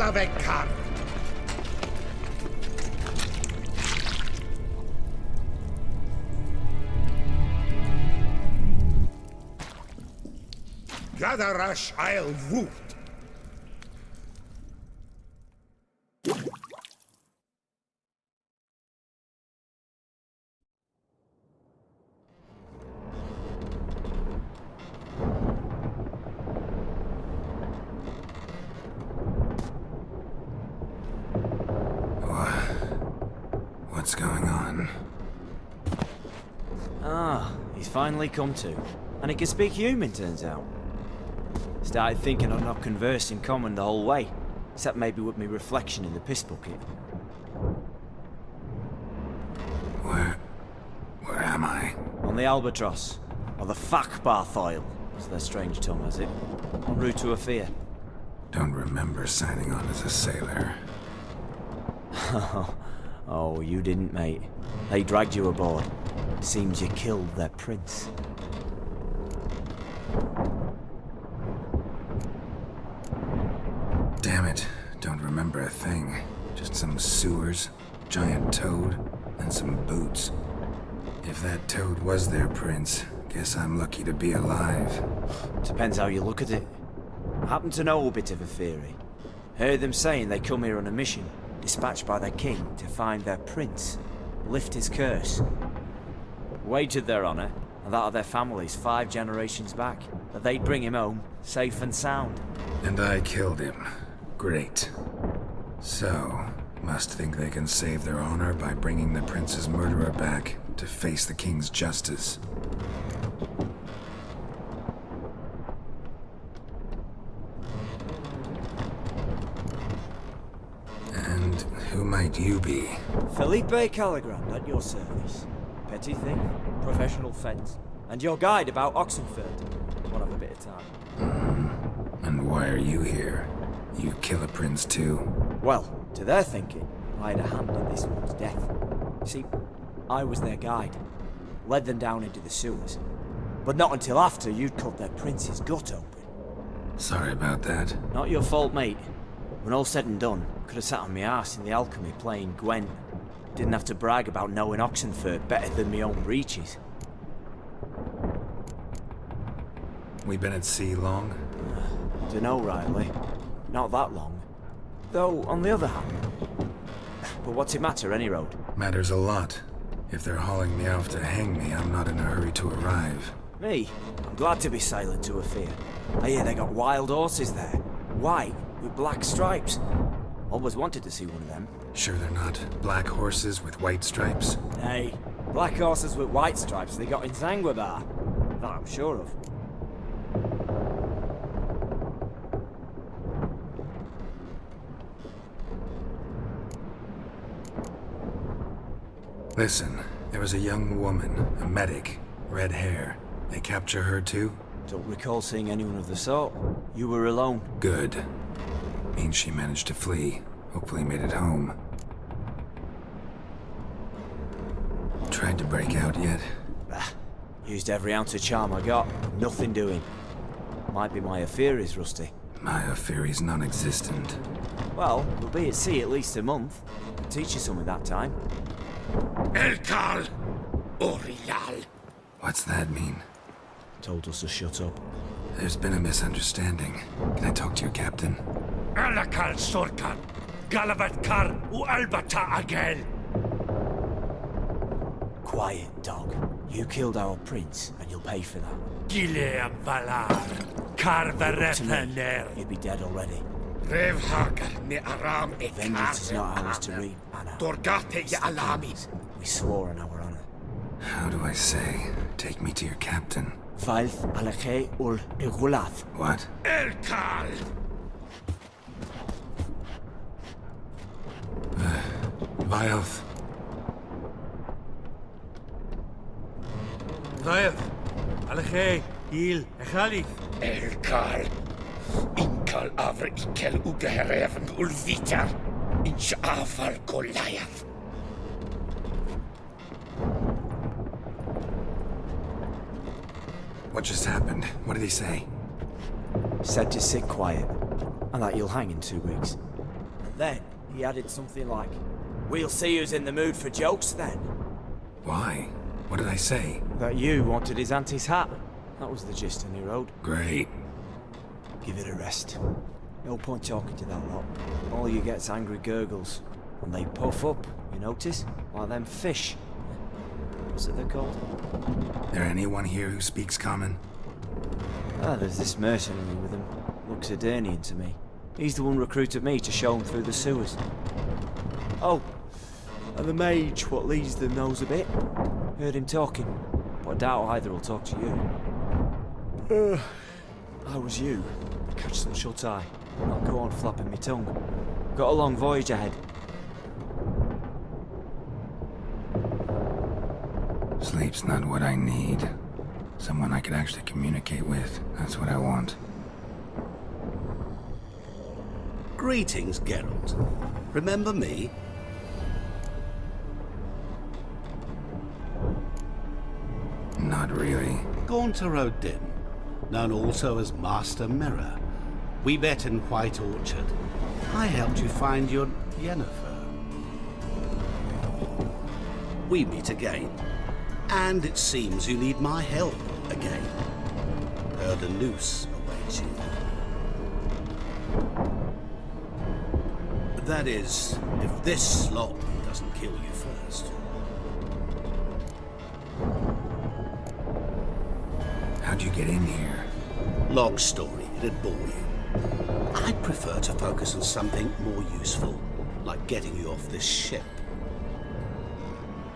Avekar. Gadarash I'll woot. What's going on? Ah, he's finally come to. And he can speak human, turns out. Started thinking I'd not conversed in common the whole way, except maybe with me reflection in the piss bucket. Where am I? On the Albatross, or the Fakbarthoil, as their strange tongue has it, en route to Ofier. Don't remember signing on as a sailor. Oh, you didn't, mate. They dragged you aboard. Seems you killed their prince. Damn it, don't remember a thing. Just some sewers, giant toad, and some boots. If that toad was their prince, guess I'm lucky to be alive. Depends how you look at it. I happen to know a bit of a theory. Heard them saying they come here on a mission, dispatched by their king to find their prince, lift his curse. Wagered their honor, and that of their families 5 generations back, that they'd bring him home, safe and sound. And I killed him. Great. So, must think they can save their honor by bringing the prince's murderer back to face the king's justice. And who might you be? Felipe Caligrand at your service. Petty thief, professional fence, and your guide about Oxenford. One of a bit of time. And why are you here? You kill a prince too? Well, to their thinking, I had a hand in this one's death. See, I was their guide. Led them down into the sewers. But not until after you'd cut their prince's gut open. Sorry about that. Not your fault, mate. When all said and done, I could have sat on my arse in the alchemy playing Gwen. Didn't have to brag about knowing Oxenford better than my own breeches. We been at sea long? Dunno, Riley. Not that long. Though, on the other hand... But what's it matter, any road? Matters a lot. If they're hauling me off to hang me, I'm not in a hurry to arrive. Me? I'm glad to be sailing to Ofier. I hear they got wild horses there. White, with black stripes. Always wanted to see one of them. Sure they're not black horses with white stripes? Hey, black horses with white stripes they got in Zanguebar. That I'm sure of. Listen, there was a young woman, a medic, red hair. They capture her too? Don't recall seeing anyone of the sort. You were alone. Good. Means she managed to flee. Hopefully made it home. Tried to break out yet? Bah, used every ounce of charm I got. Nothing doing. Might be my Ofier is rusty. My Ofier is non-existent. Well, we'll be at sea at least a month. Teach you something that time. Elkal! Orial! What's that mean? Told us to shut up. There's been a misunderstanding. Can I talk to your captain? Alakal Sorkan! Galavat Kar u Albata Agel! Quiet, dog. You killed our prince, and you'll pay for that. Gileam Valar! Karvarethaner! You'd be dead already. Revhagar ne Aram e Vengeance is not ours to reap, Anna. Dorgate ya Alami! We swore on our honor. How do I say? Take me to your captain. Failth Aleche ul Igulath. What? Elkal! Vilth. Vilth. Aleche. Il. Echalith. Elkal. Inkal Avre Ikel Ugehereven Ulvita. Inch Afal Goliath. What just happened? What did he say? Said to sit quiet, and that you'll hang in 2 weeks. Then he added something like, "We'll see who's in the mood for jokes then." Why? What did I say? That you wanted his auntie's hat. That was the gist in he wrote. Great. Give it a rest. No point talking to that lot. All you get's angry gurgles. And they puff up, you notice? Like them fish. What's it they're called? There anyone here who speaks common? Ah, there's this mercenary with him. Looks Edirnian to me. He's the one recruited me to show him through the sewers. Oh, and the mage what leads them knows a bit. Heard him talking, but I doubt either will talk to you. I was you. Catch some shut-eye. Not go on flapping me tongue. Got a long voyage ahead. Sleep's not what I need. Someone I could actually communicate with. That's what I want. Greetings, Geralt. Remember me? Not really. Gaunter O'Din, known also as Master Mirror. We met in White Orchard. I helped you find your Yennefer. We meet again. And it seems you need my help again. Heard a noose awaits you. That is, if this slot doesn't kill you first. How'd you get in here? Long story, it'd bore you. I'd prefer to focus on something more useful, like getting you off this ship.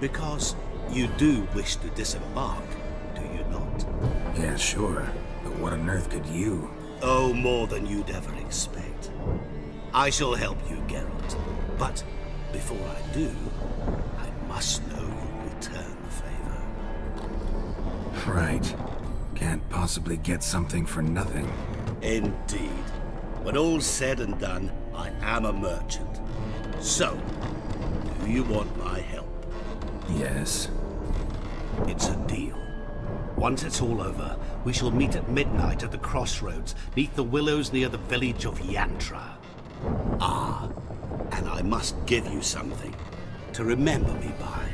Because you do wish to disembark, do you not? Yeah, sure. But what on earth could you? Oh, more than you'd ever expect. I shall help you, Geralt. But before I do, I must know you'll return the favor. Right. Can't possibly get something for nothing. Indeed. When all's said and done, I am a merchant. So, do you want my help? Yes. It's a deal. Once it's all over, we shall meet at midnight at the crossroads, neath the willows near the village of Yantra. Ah, and I must give you something to remember me by.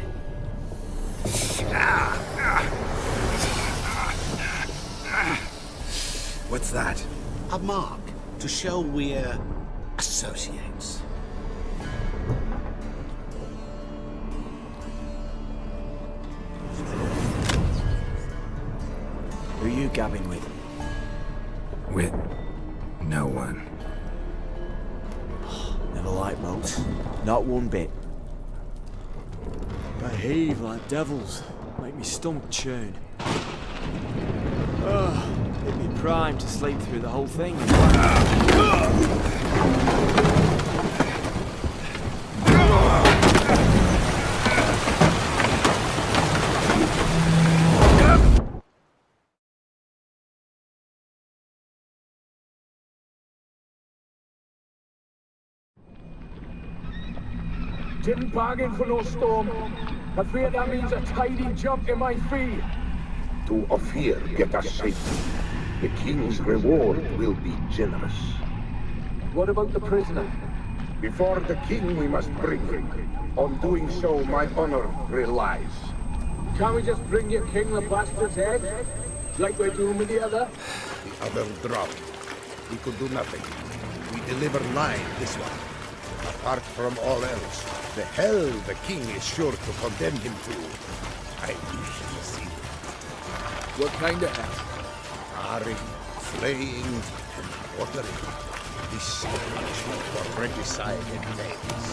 What's that? A mark to show we're associates. Who are you gabbing with? With no one. Never liked boats. Not one bit. They heave like devils. Make me stomach churn. It'd be prime to sleep through the whole thing. Didn't bargain for no storm. Afraid that means a tidy jump in my fee. To Ofier get us safely. The king's reward will be generous. What about the prisoner? Before the king we must bring him. On doing so, my honor relies. Can't we just bring your king the bastard's head? Like we're doing with the other? The other drowned. We could do nothing. We deliver live this one. Apart from all else, the hell the king is sure to condemn him to. I wish to see it. What kind of hell? Harring, flaying, and quartering. This punishment for regicide and things.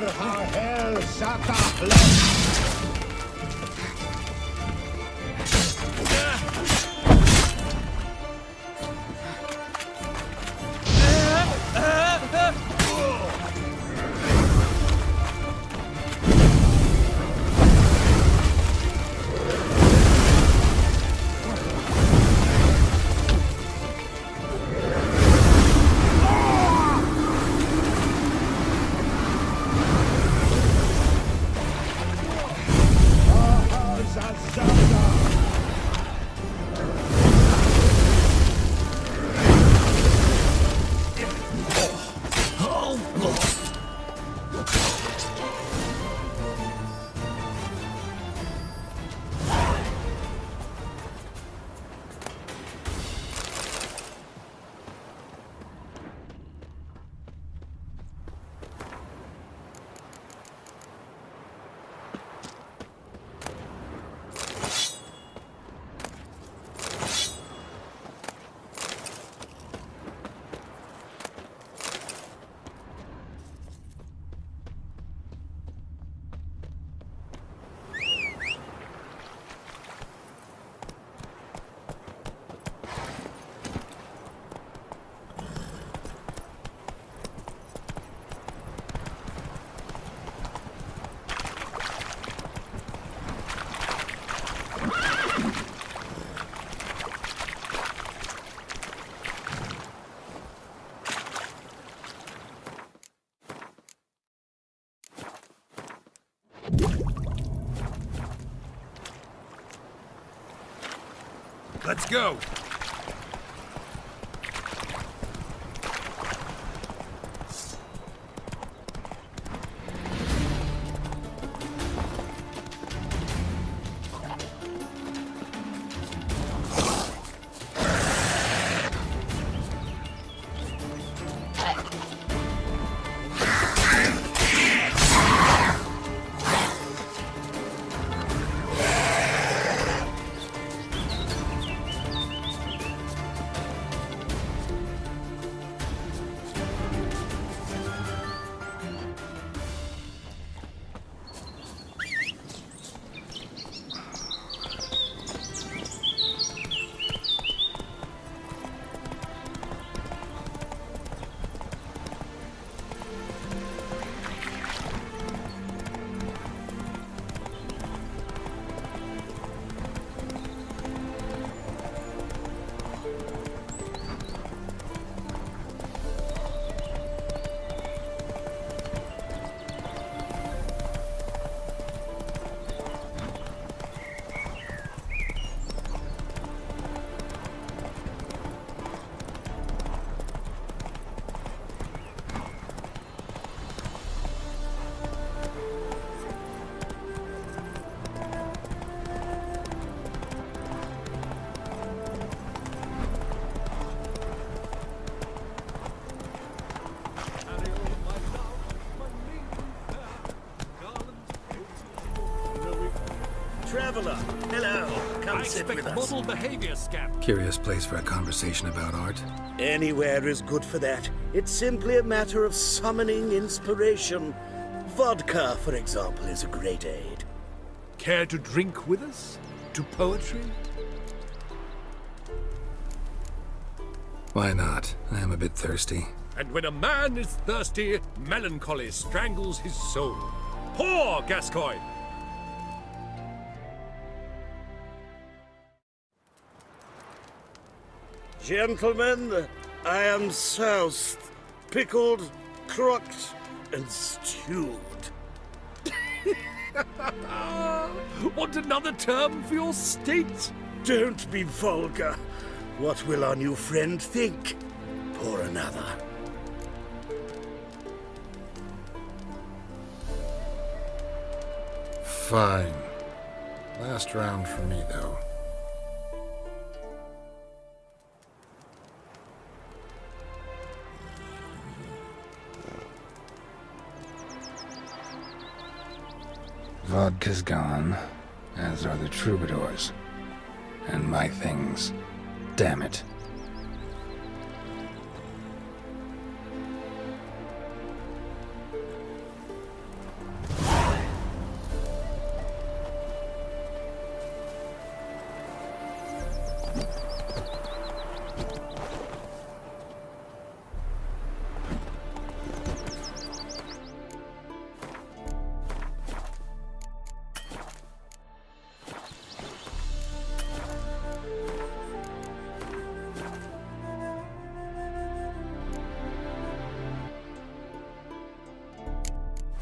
Hear how hell Sata bless. Let's go! Traveler, hello. Come sit with us. Model behavior scam. Curious place for a conversation about art. Anywhere is good for that. It's simply a matter of summoning inspiration. Vodka, for example, is a great aid. Care to drink with us? To poetry? Why not? I am a bit thirsty. And when a man is thirsty, melancholy strangles his soul. Pour, Gascoigne! Gentlemen, I am soused, pickled, crocked, and stewed. Want another term for your state? Don't be vulgar. What will our new friend think? Pour another. Fine. Last round for me, though. Vodka's gone, as are the troubadours. And my things. Damn it.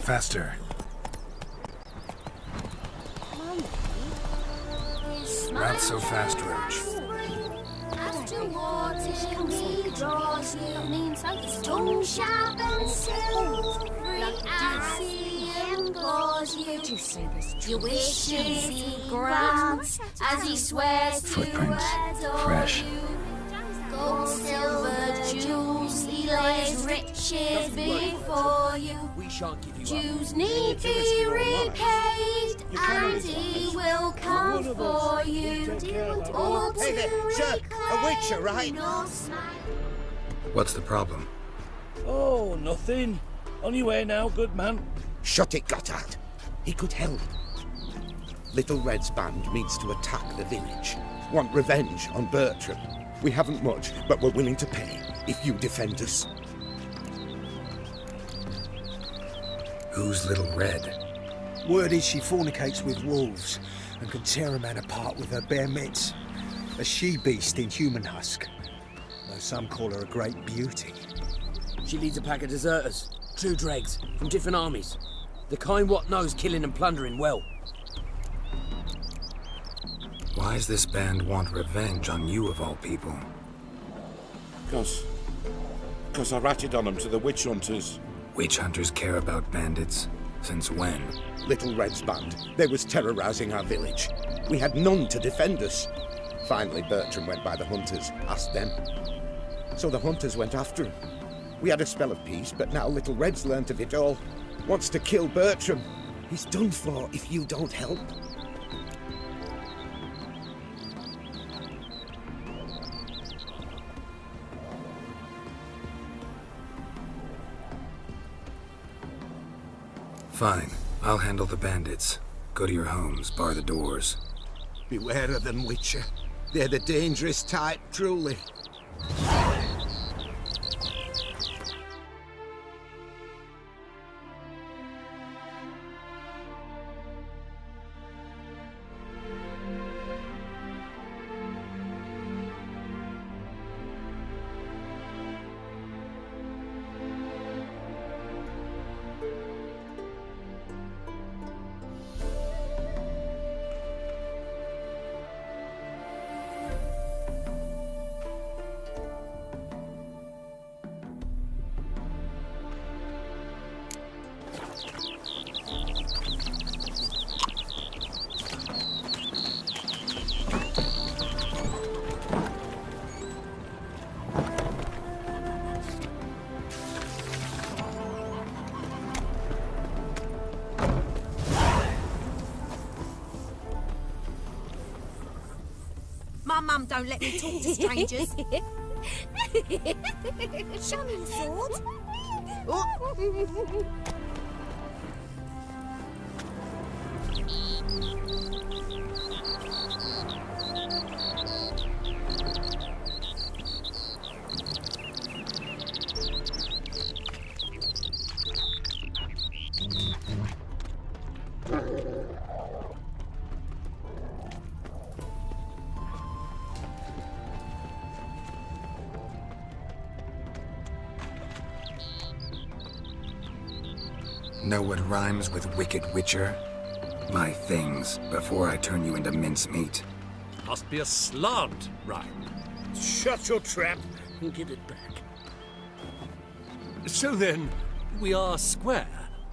Faster. Not so fast, Roach. As towards him he draws you, his tongue sharp and silvery as he implores you. Your wishes he grants as he swears to Footprints. adore Fresh. you. Gold, silver, jewels, he lays riches before you. Jews need be repaid, and he will come for you. All Hey there, sir, a witcher, right? What's the problem? Oh, nothing. On your way now, good man. Shut it, Gotthard. He could help. Little Red's band means to attack the village. Want revenge on Bertram. We haven't much, but we're willing to pay if you defend us. Who's Little Red? Word is she fornicates with wolves and can tear a man apart with her bare mitts. A she-beast in human husk, though some call her a great beauty. She leads a pack of deserters, true dregs, from different armies. The kind what knows killing and plundering well. Why's this band want revenge on you of all people? Cause I ratted on them to the witch hunters. Witch hunters care about bandits? Since when? Little Red's band. They was terrorizing our village. We had none to defend us. Finally, Bertram went by the hunters, asked them. So the hunters went after him. We had a spell of peace, but now Little Red's learnt of it all. Wants to kill Bertram. He's done for if you don't help. Fine. I'll handle the bandits. Go to your homes, bar the doors. Beware of them, Witcher. They're the dangerous type, truly. My mum don't let me talk to strangers. Show me your sword. Oh. Know what rhymes with wicked witcher? My things, before I turn you into mincemeat. Must be a slant rhyme. Shut your trap and give it back. So then, we are square,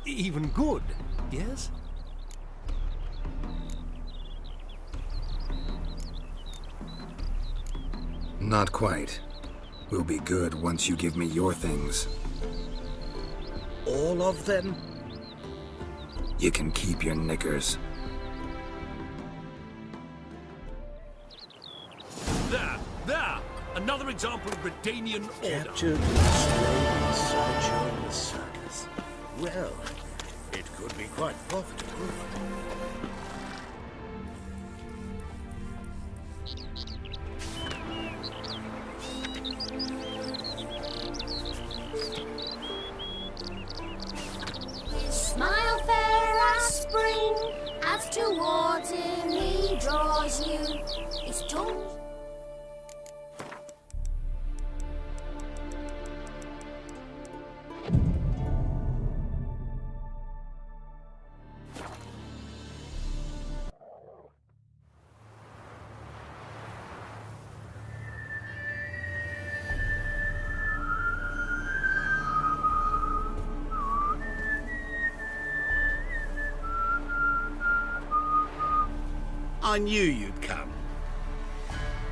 even good, yes? Not quite. We'll be good once you give me your things. All of them? You can keep your knickers. There! Another example of Redanian order. Captured and sojourn the circus. Well, it could be quite profitable. Smile fair as spring, as towards him he draws you. His tongue. I knew you'd come.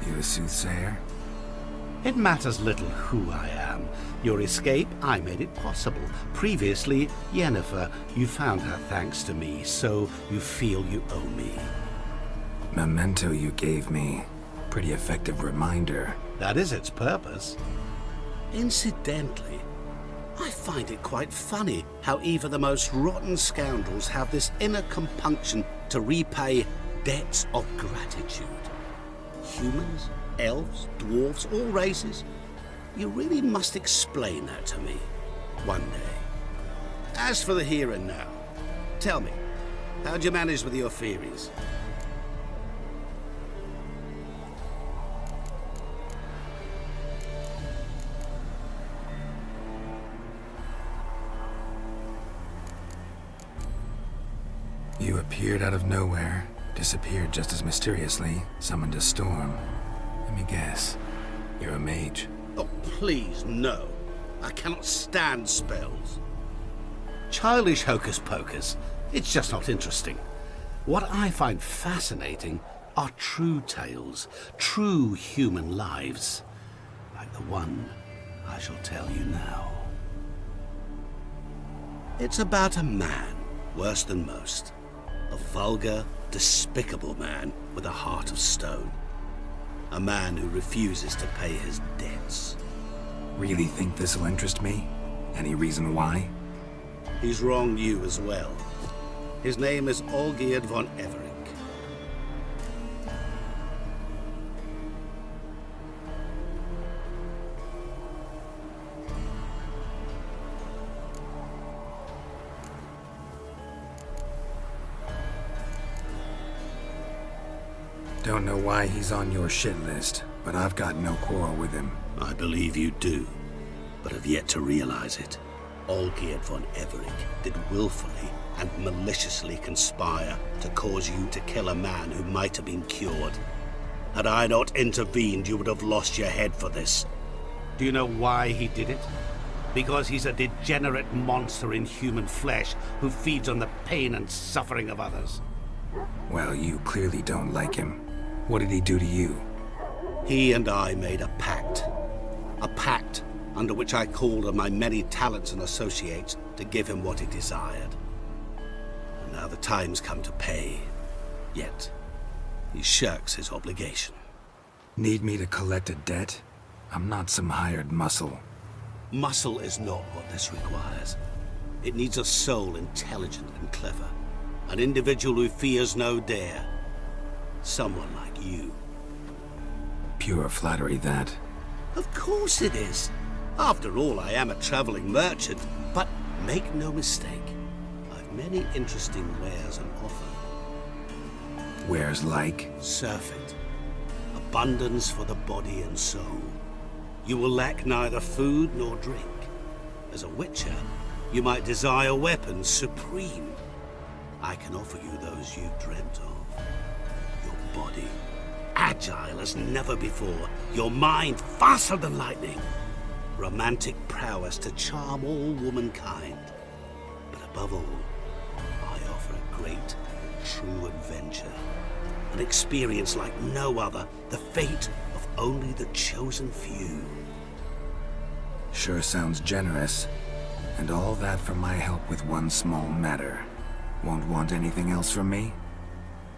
You a soothsayer? It matters little who I am. Your escape, I made it possible. Previously, Yennefer, you found her thanks to me, so you feel you owe me. Memento you gave me. Pretty effective reminder. That is its purpose. Incidentally, I find it quite funny how even the most rotten scoundrels have this inner compunction to repay debts of gratitude. Humans, elves, dwarves, all races. You really must explain that to me one day. As for the here and now, tell me, how'd you manage with your theories? You appeared out of nowhere, disappeared just as mysteriously, summoned a storm. Let me guess. You're a mage. Oh, please, no. I cannot stand spells. Childish hocus pocus. It's just not interesting. What I find fascinating are true tales, true human lives, like the one I shall tell you now. It's about a man, worse than most. A vulgar, despicable man with a heart of stone. A man who refuses to pay his debts. Really think this'll interest me? Any reason why? He's wronged you as well. His name is Olgierd von Everec. Don't know why he's on your shit list, but I've got no quarrel with him. I believe you do, but have yet to realize it. Olgierd von Everec did willfully and maliciously conspire to cause you to kill a man who might have been cured. Had I not intervened, you would have lost your head for this. Do you know why he did it? Because he's a degenerate monster in human flesh who feeds on the pain and suffering of others. Well, you clearly don't like him. What did he do to you? He and I made a pact. A pact under which I called on my many talents and associates to give him what he desired. And now the time's come to pay. Yet, he shirks his obligation. Need me to collect a debt? I'm not some hired muscle. Muscle is not what this requires. It needs a soul intelligent and clever. An individual who fears no dare. Someone like you. Pure flattery, that. Of course it is. After all, I am a traveling merchant. But make no mistake, I've many interesting wares on offer. Wares like? Surfeit. Abundance for the body and soul. You will lack neither food nor drink. As a witcher, you might desire weapons supreme. I can offer you those you've dreamt of. Your body, agile as never before. Your mind, faster than lightning. Romantic prowess to charm all womankind. But above all, I offer a great, true adventure. An experience like no other. The fate of only the chosen few. Sure sounds generous. And all that for my help with one small matter. Won't want anything else from me?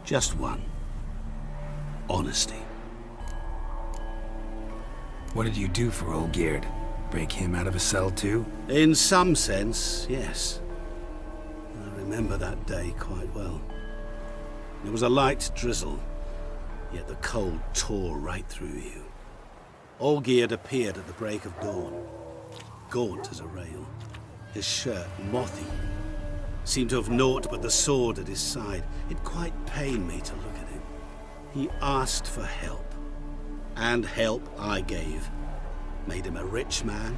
Just one. Honesty. What did you do for Olgierd? Break him out of a cell too? In some sense, yes. I remember that day quite well. It was a light drizzle, yet the cold tore right through you. Olgierd appeared at the break of dawn, gaunt as a rail, his shirt mothy. Seemed to have naught but the sword at his side. It quite pained me to look at him. He asked for help, and help I gave. Made him a rich man,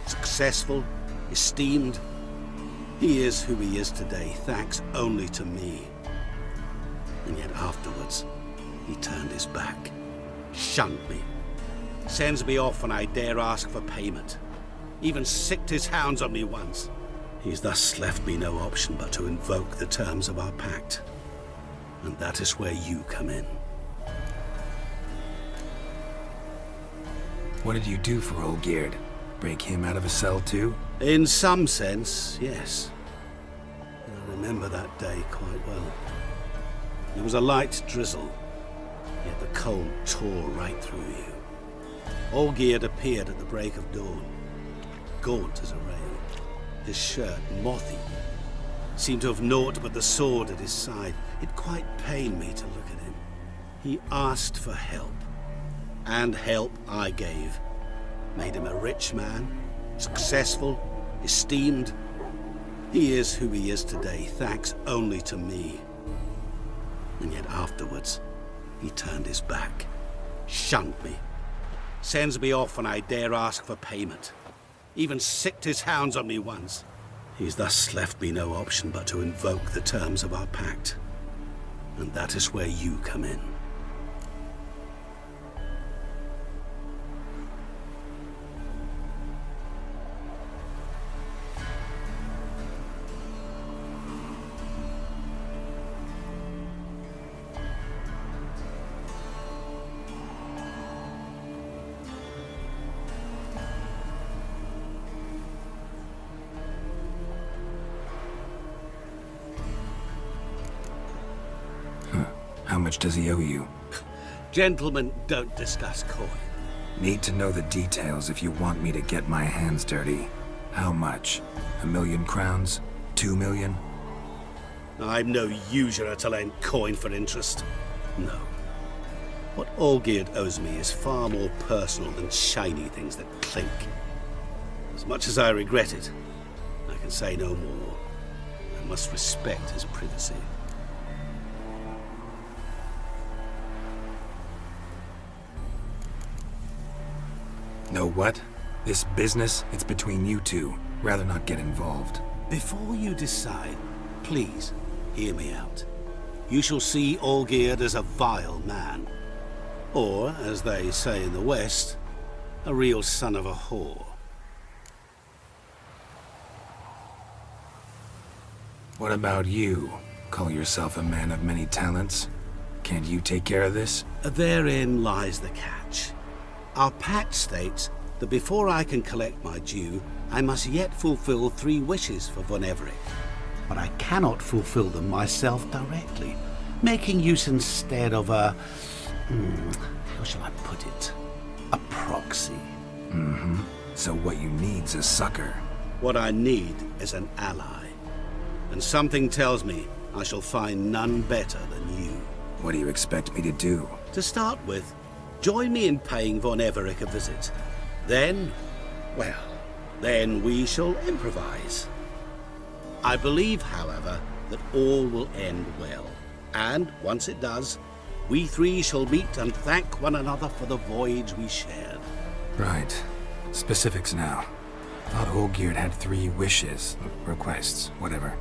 successful, esteemed. He is who he is today, thanks only to me. And yet afterwards, he turned his back, shunned me, sends me off when I dare ask for payment. Even sicked his hounds on me once. He's thus left me no option but to invoke the terms of our pact. And that is where you come in. What did you do for Olgierd? Break him out of a cell too? In some sense, yes. I remember that day quite well. There was a light drizzle, yet the cold tore right through you. Olgierd appeared at the break of dawn, gaunt as a rail, his shirt moth-eaten. Seemed to have naught but the sword at his side. It quite pained me to look at him. He asked for help, and help I gave. Made him a rich man, successful, esteemed. He is who he is today, thanks only to me. And yet afterwards, he turned his back, shunned me, sends me off when I dare ask for payment. Even sicked his hounds on me once. He's thus left me no option but to invoke the terms of our pact. And that is where you come in. How much does he owe you? Gentlemen don't discuss coin. Need to know the details if you want me to get my hands dirty. How much? 1,000,000 crowns? 2 million? I'm no usurer to lend coin for interest. No. What Olgierd owes me is far more personal than shiny things that clink. As much as I regret it, I can say no more. I must respect his privacy. Know what? This business, it's between you two. Rather not get involved. Before you decide, please hear me out. You shall see Olgierd as a vile man. Or, as they say in the West, a real son of a whore. What about you? Call yourself a man of many talents? Can't you take care of this? Therein lies the catch. Our pact states that before I can collect my due, I must yet fulfill 3 wishes for Von Everec. But I cannot fulfill them myself directly, making use instead of a... how shall I put it? A proxy. Mm-hmm. So what you need's a sucker. What I need is an ally. And something tells me I shall find none better than you. What do you expect me to do? To start with, join me in paying Von Everec a visit. Then, well, then we shall improvise. I believe, however, that all will end well. And, once it does, we 3 shall meet and thank one another for the voyage we shared. Right. Specifics now. Thought Olgierd had 3 wishes, requests, whatever.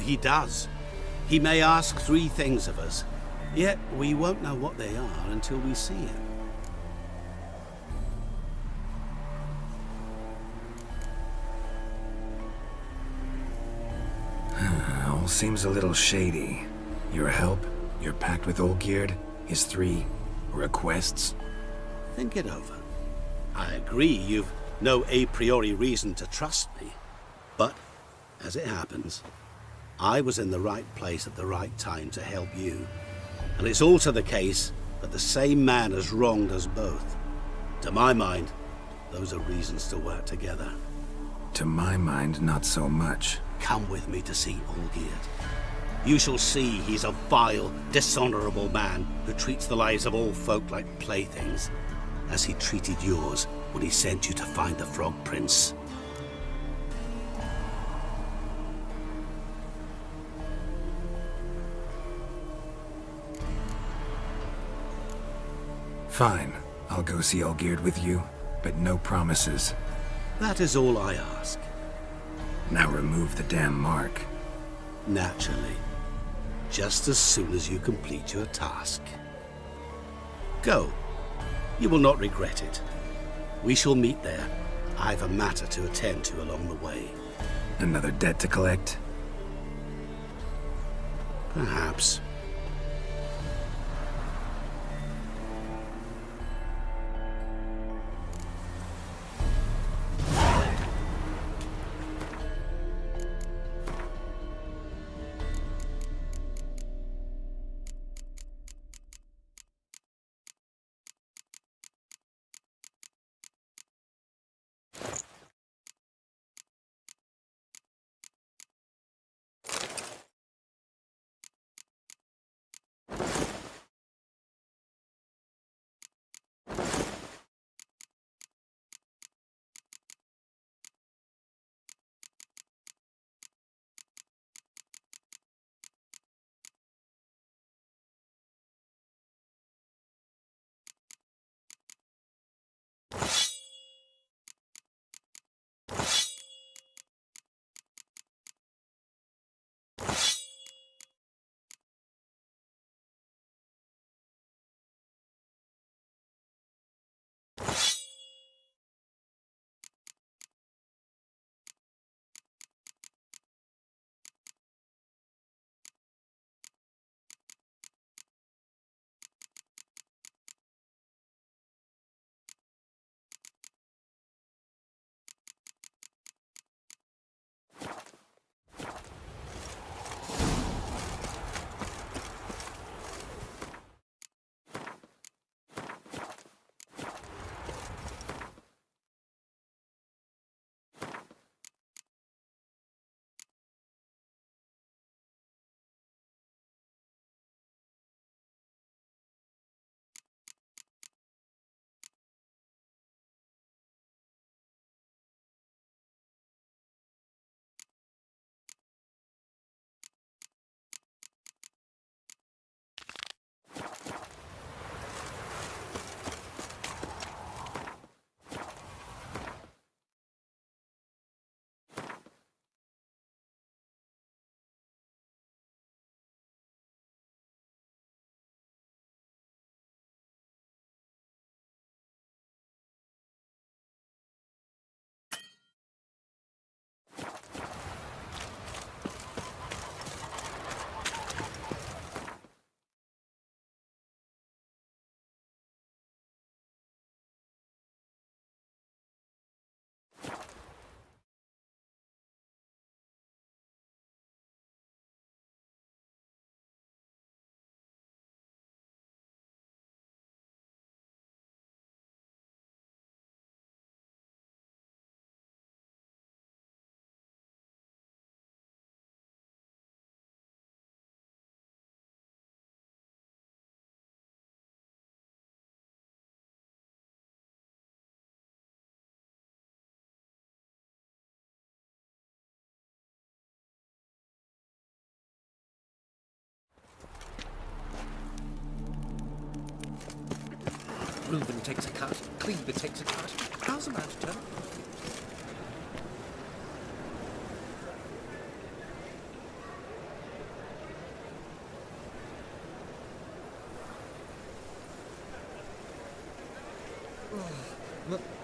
He does. He may ask 3 things of us, yet we won't know what they are until we see him. All seems a little shady. Your help, your pact with Olgierd, his 3 requests. Think it over. I agree you've no a priori reason to trust me. But, as it happens, I was in the right place at the right time to help you. And it's also the case that the same man has wronged us both. To my mind, those are reasons to work together. To my mind, not so much. Come with me to see Olgierd. You shall see he's a vile, dishonorable man who treats the lives of all folk like playthings, as he treated yours when he sent you to find the Frog Prince. Fine. I'll go see Olgierd with you, but no promises. That is all I ask. Now remove the damn mark. Naturally. Just as soon as you complete your task. Go. You will not regret it. We shall meet there. I've a matter to attend to along the way. Another debt to collect? Perhaps. Reuben takes a cut, Cleaver takes a cut. How's about it, Turner?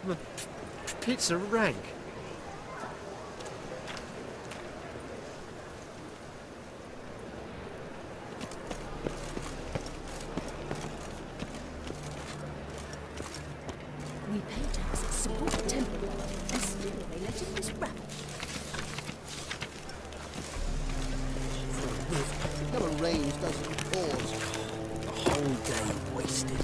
My pizza rank. We pay taxes, support the temple, and still they let it this rabble. Never rains, does it? Pours. A whole day wasted.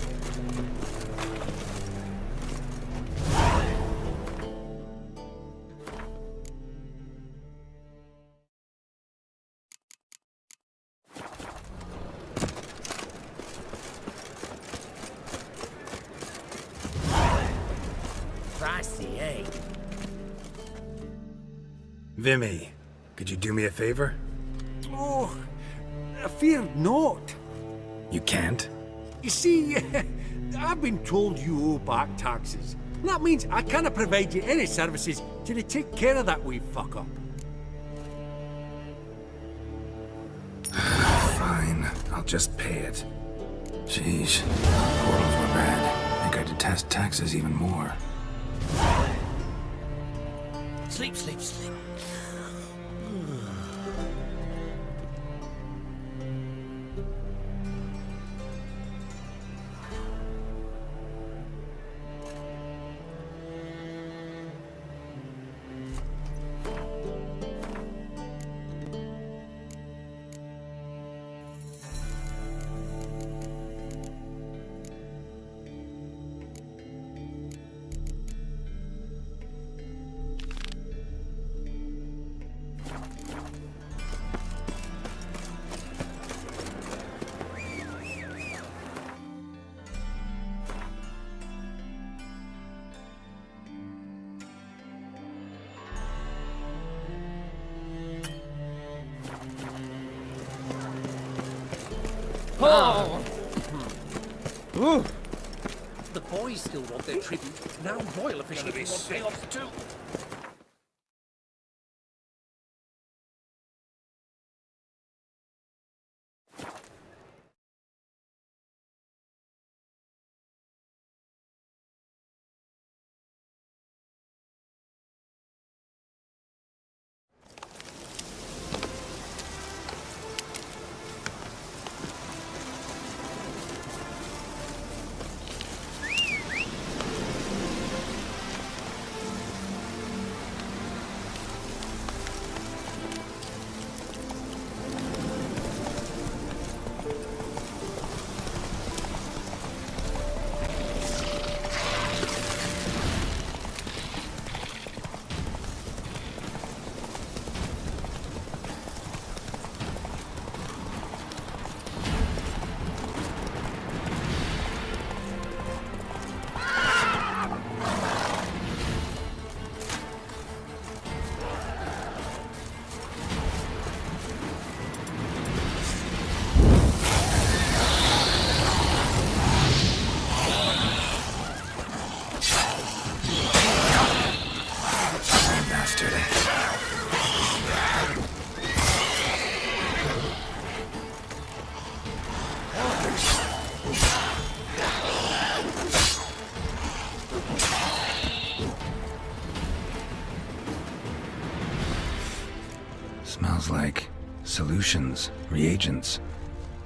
Pricey, eh? Vimy, could you do me a favor? Oh, I fear not. You can't? You see, I've been told you owe back taxes. That means I can't provide you any services till you take care of that wee fuck up. Fine, I'll just pay it. Sheesh, portals were bad. I think I detest taxes even more. Sleep, sleep, sleep. Oh! Ooh. The boys still want their tribute. Now royal officials want payoffs too. Smells like solutions, reagents.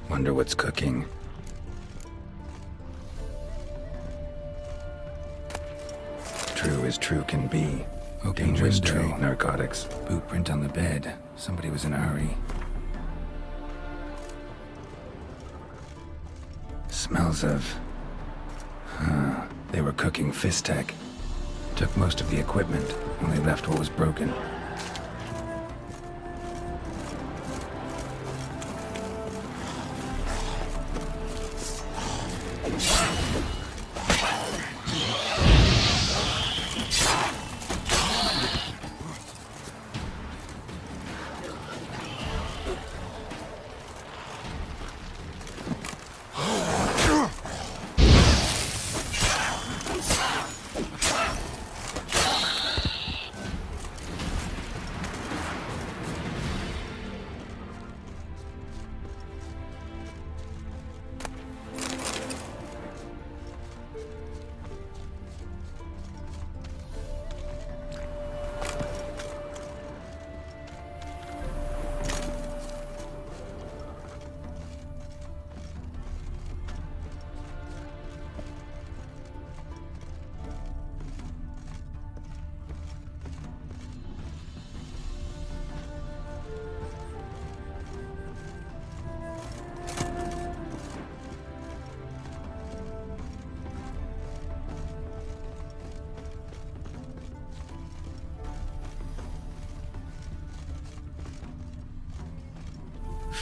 Wonder what's cooking. True as true can be. Dangerous trade, narcotics. Boot print on the bed. Somebody was in a hurry. Smells of... They were cooking Fistech. Took most of the equipment, only left what was broken.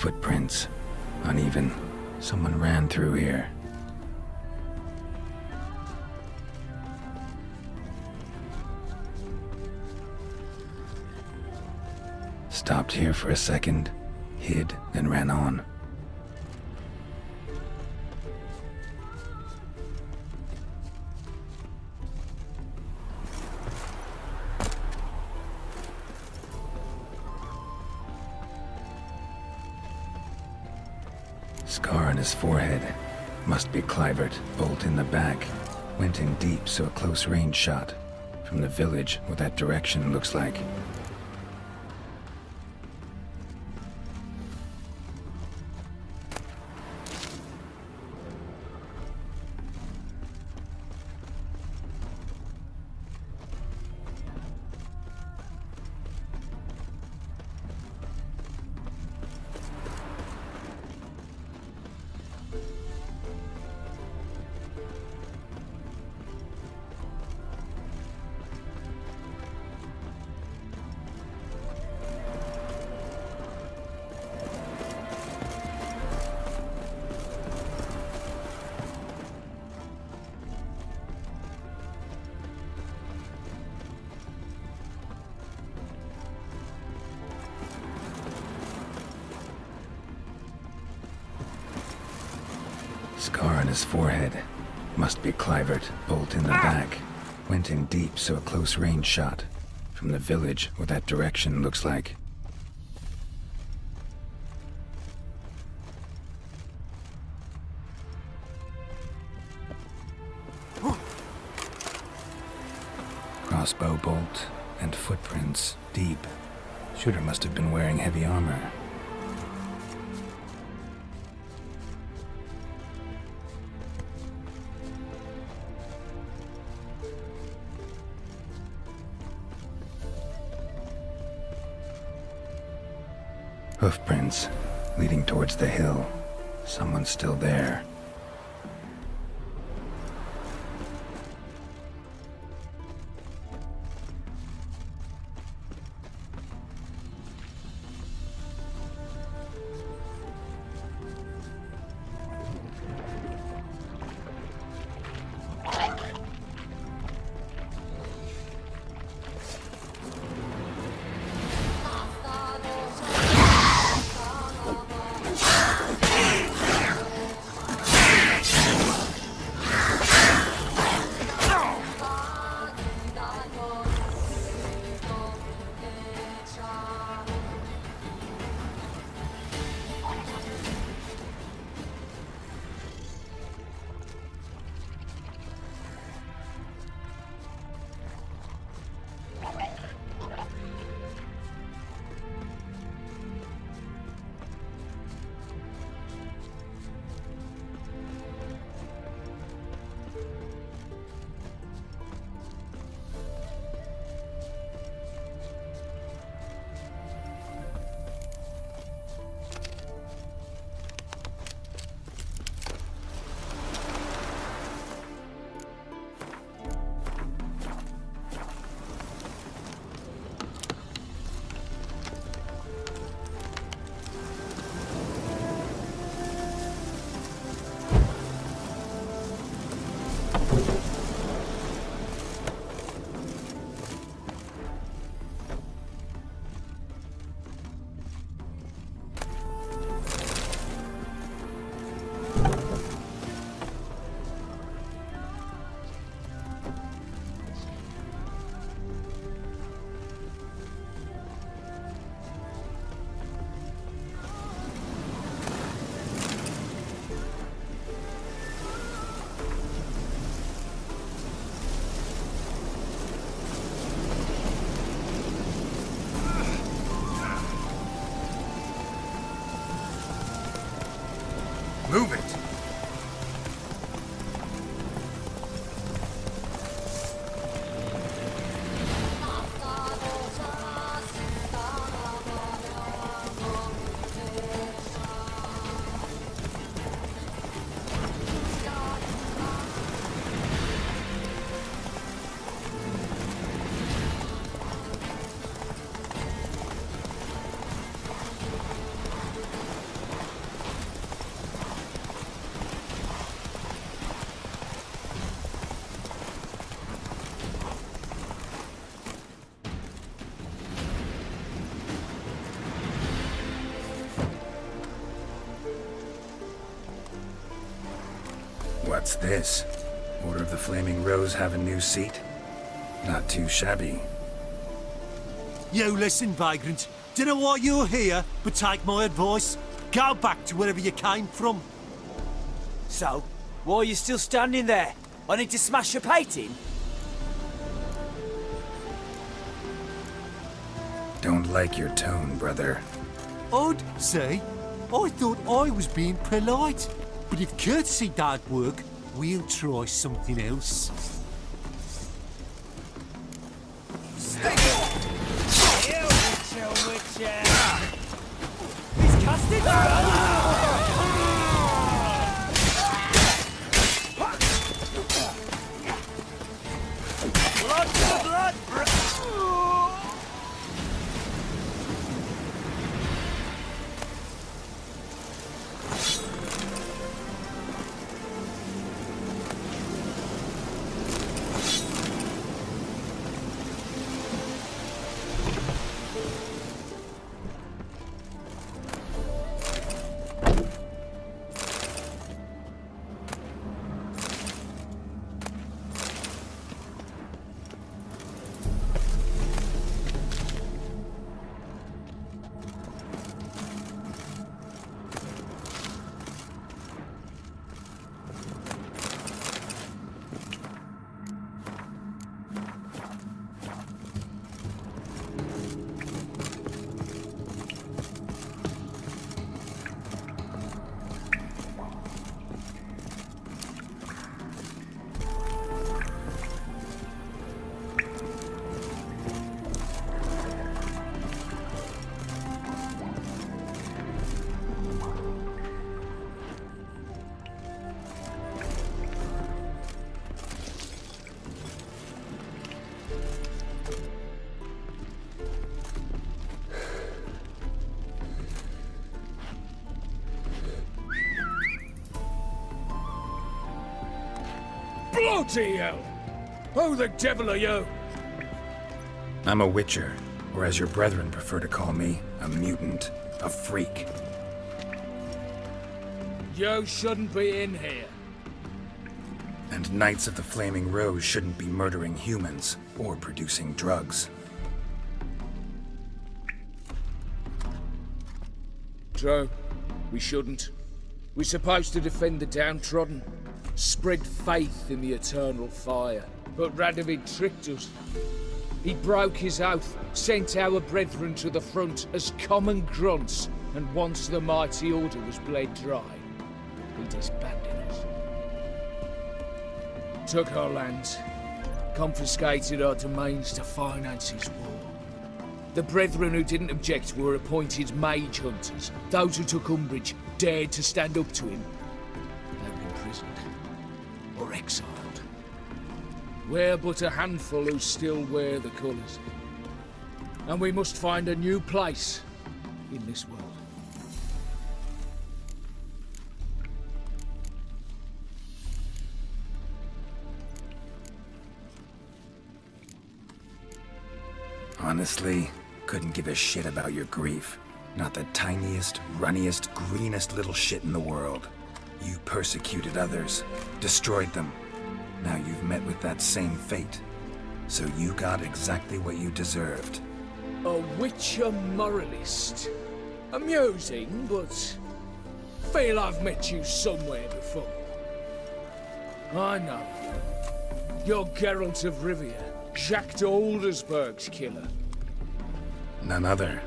footprints. Uneven. Someone ran through here. Stopped here for a second, hid, then ran on. Scar on his forehead. Must be Clivert. Bolt in the back. Went in deep, so a close range shot. From the village, what that direction looks like. Scar on his forehead. Must be Clivert. Bolt in the back. Went in deep, so a close range shot. From the village, what that direction looks like. Crossbow bolt and footprints deep. Shooter must have been wearing heavy armor. Hoofprints leading towards the hill. Someone's still there. Move it! What's this? Order of the Flaming Rose have a new seat? Not too shabby. You listen, vagrant. Dunno why you're here, but take my advice. Go back to wherever you came from. So, why are you still standing there? I need to smash your painting? Don't like your tone, brother. I'd say, I thought I was being polite. But if courtesy don't work, we'll try something else. He's casted! Blood to the blood! Bloody hell! Who the devil are you? I'm a witcher, or as your brethren prefer to call me, a mutant, a freak. You shouldn't be in here. And Knights of the Flaming Rose shouldn't be murdering humans or producing drugs. True. We shouldn't. We're supposed to defend the downtrodden, spread faith in the eternal fire. But Radovid tricked us. He broke his oath, sent our brethren to the front as common grunts, and once the mighty order was bled dry, he disbanded us. Took our lands, confiscated our domains to finance his war. The brethren who didn't object were appointed mage hunters. Those who took umbrage dared to stand up to him. They were imprisoned or exiled. We're but a handful who still wear the colours. And we must find a new place in this world. Honestly, couldn't give a shit about your grief. Not the tiniest, runniest, greenest little shit in the world. You persecuted others, destroyed them. Now you've met with that same fate. So you got exactly what you deserved. A witcher moralist. Amusing, but feel I've met you somewhere before. I know. You're Geralt of Rivia, Jacques de Aldersberg's killer. None other.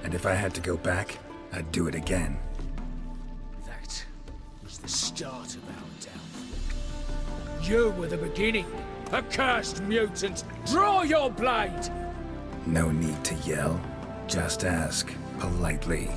And if I had to go back, I'd do it again. That was the start of our downfall. You were the beginning. Accursed mutant! Draw your blade! No need to yell. Just ask, politely.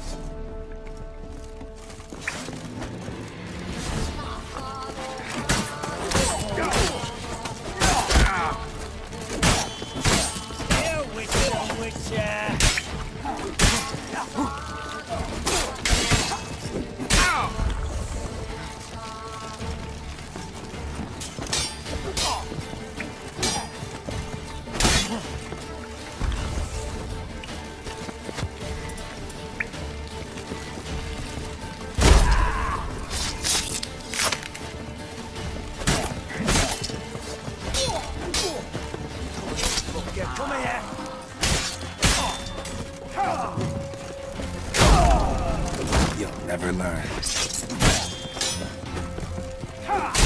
You'll never learn.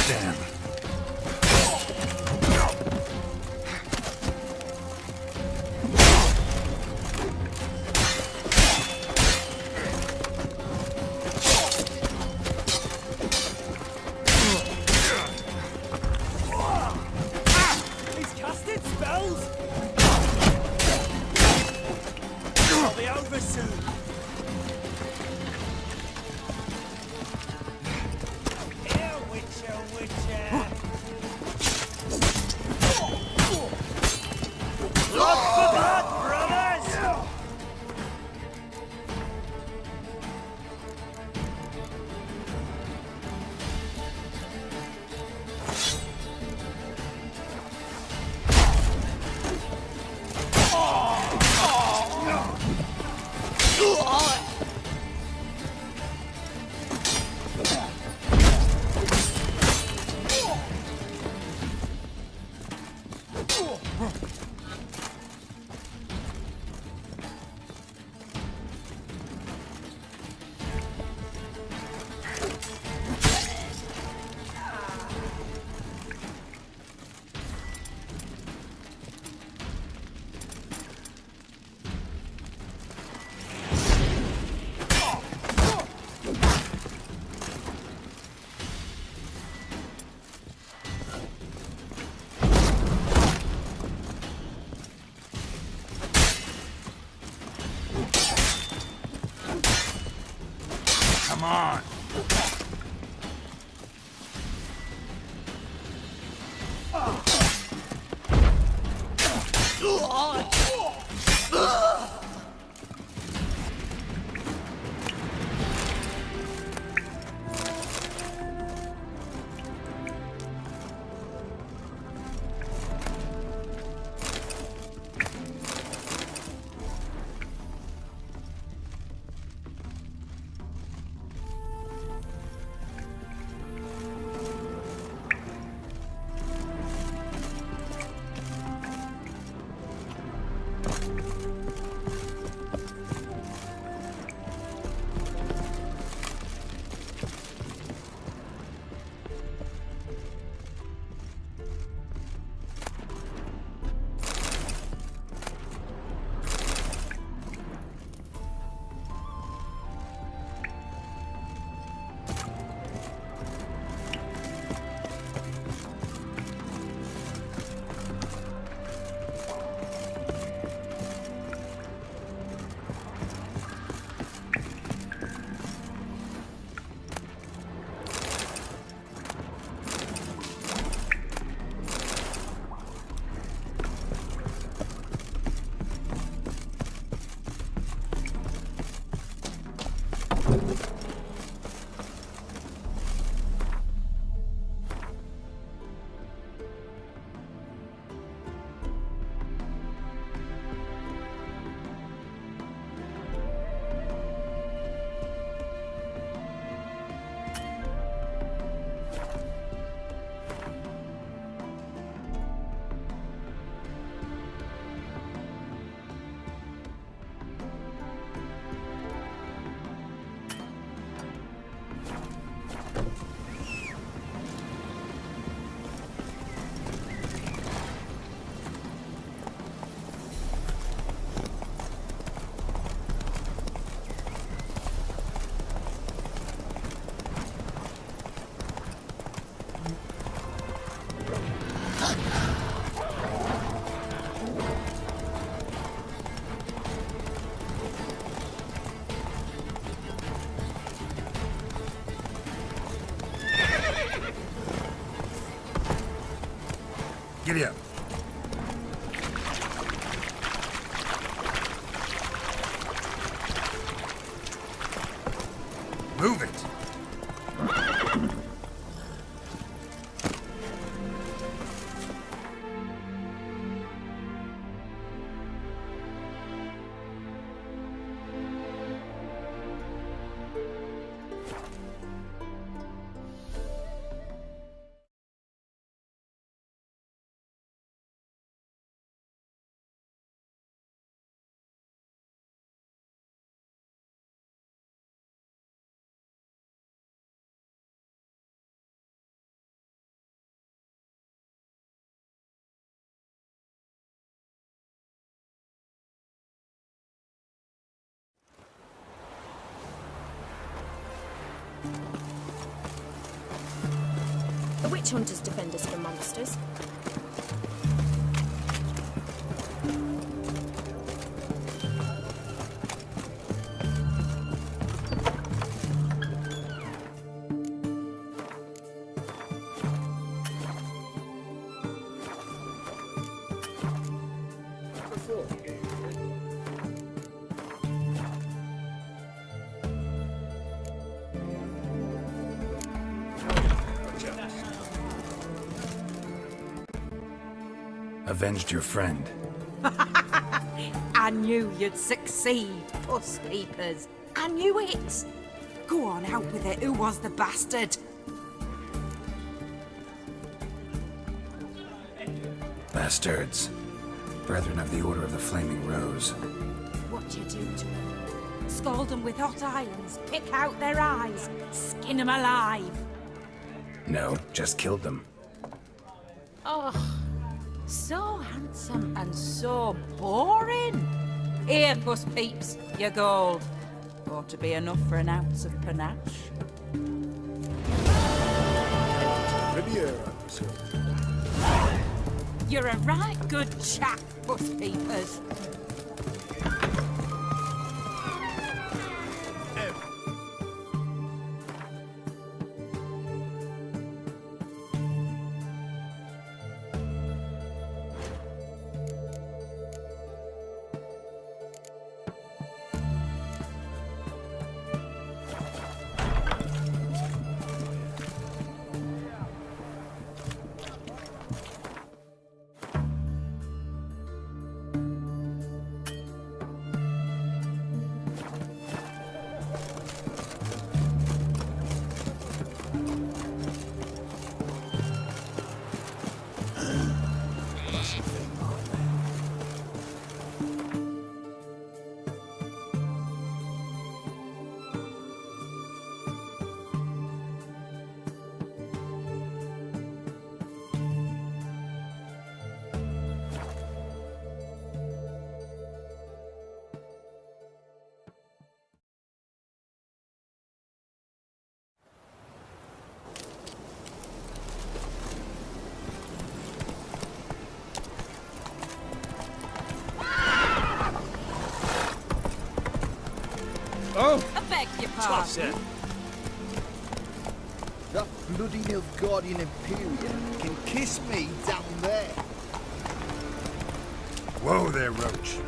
Damn. He's casting spells! I'll be over soon. Here, Witcher, Witcher! Blood for blood, brothers! Come on. Giddy up. Move it. The witch hunters defend us from monsters. Avenged your friend. I knew you'd succeed, puss peepers. I knew it. Go on, out with it. Who was the bastard? Bastards. Brethren of the Order of the Flaming Rose. What you do to them? Scald them with hot irons, pick out their eyes, skin them alive. No, just killed them. Oh, so handsome and so boring. Here, puss peeps, your gold. Ought to be enough for an ounce of panache. You're a right good chap, puss peepers. Oh! I beg your pardon. That bloody Nilfgaardian Imperium can kiss me down there. Whoa there, Roach.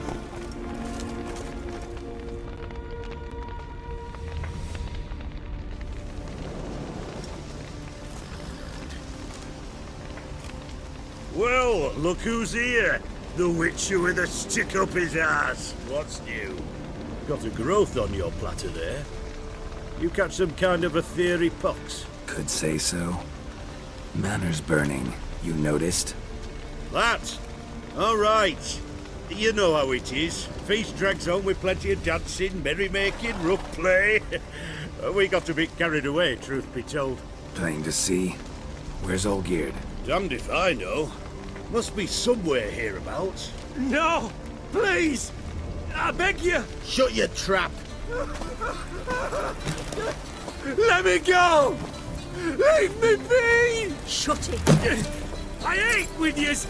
Well, look who's here. The Witcher with a stick up his ass. What's new? Got a growth on your platter there. You catch some kind of a theory pox? Could say so. Manners burning, you noticed? That? All right. You know how it is. Feast drags on with plenty of dancing, merrymaking, rough play. We got a bit carried away, truth be told. Plain to see. Where's Olgierd? Damned if I know. Must be somewhere hereabouts. No! Please! I beg you! Shut your trap! Let me go! Leave me be! Shut it! I ate with yous!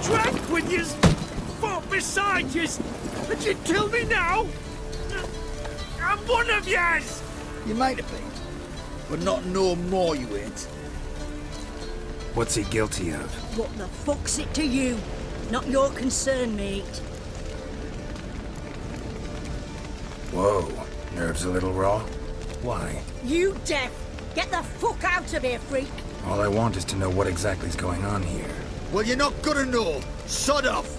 Drank with yous! Fought beside yous! And you kill me now? I'm one of yous! You might have been, but not no more you ain't. What's he guilty of? What the fuck's it to you? Not your concern, mate. Whoa, nerves a little raw? Why? You deaf! Get the fuck out of here, freak! All I want is to know what exactly is going on here. Well, you're not gonna know. Sod off!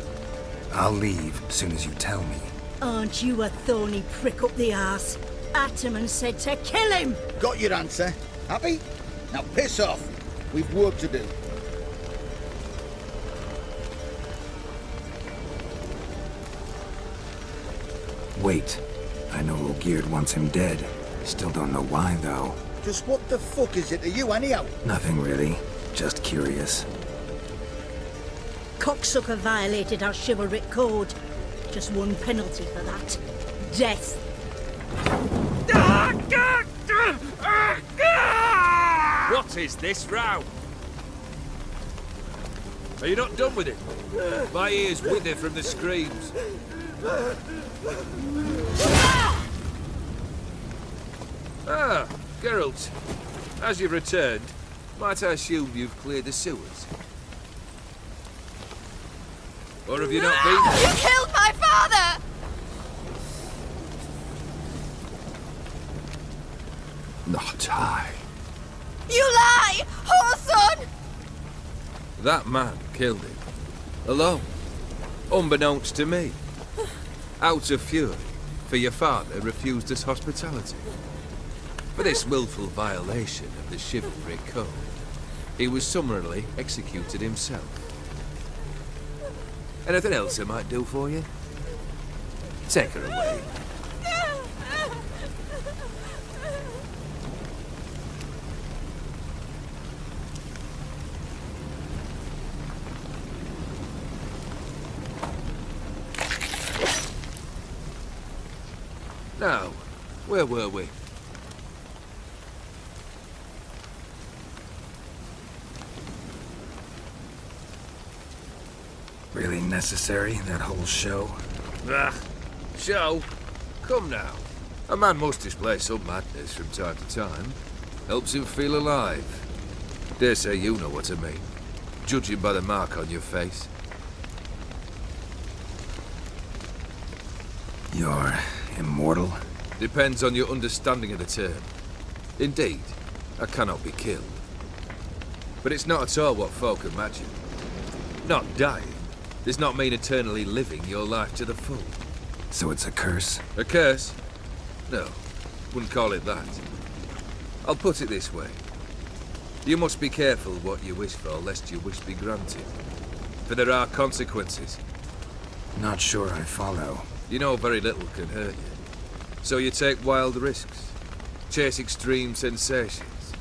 I'll leave as soon as you tell me. Aren't you a thorny prick up the arse? Ataman said to kill him! Got your answer. Happy? Now piss off. We've work to do. Wait. I know Olgierd wants him dead. Still don't know why, though. Just what the fuck is it to you, anyhow? Nothing really. Just curious. Cocksucker violated our chivalric code. Just one penalty for that. Death. What is this row? Are you not done with it? My ears wither from the screams. Ah, Geralt. As you've returned, might I assume you've cleared the sewers? Or have you not been? You killed my father! Not I. You lie! Whoreson! That man killed him. Alone. Unbeknownst to me. Out of fury, for your father refused us hospitality. For this willful violation of the chivalry code, he was summarily executed himself. Anything else I might do for you? Take her away. Now, where were we? Really necessary, that whole show? Ah, show? Come now. A man must display some madness from time to time. Helps him feel alive. Dare say you know what I mean. Judging by the mark on your face. You're immortal? Depends on your understanding of the term. Indeed, I cannot be killed. But it's not at all what folk imagine. Not dying does not mean eternally living your life to the full. So it's a curse? A curse? No, wouldn't call it that. I'll put it this way. You must be careful what you wish for, lest your wish be granted. For there are consequences. Not sure I follow. You know very little can hurt you. So you take wild risks. Chase extreme sensations.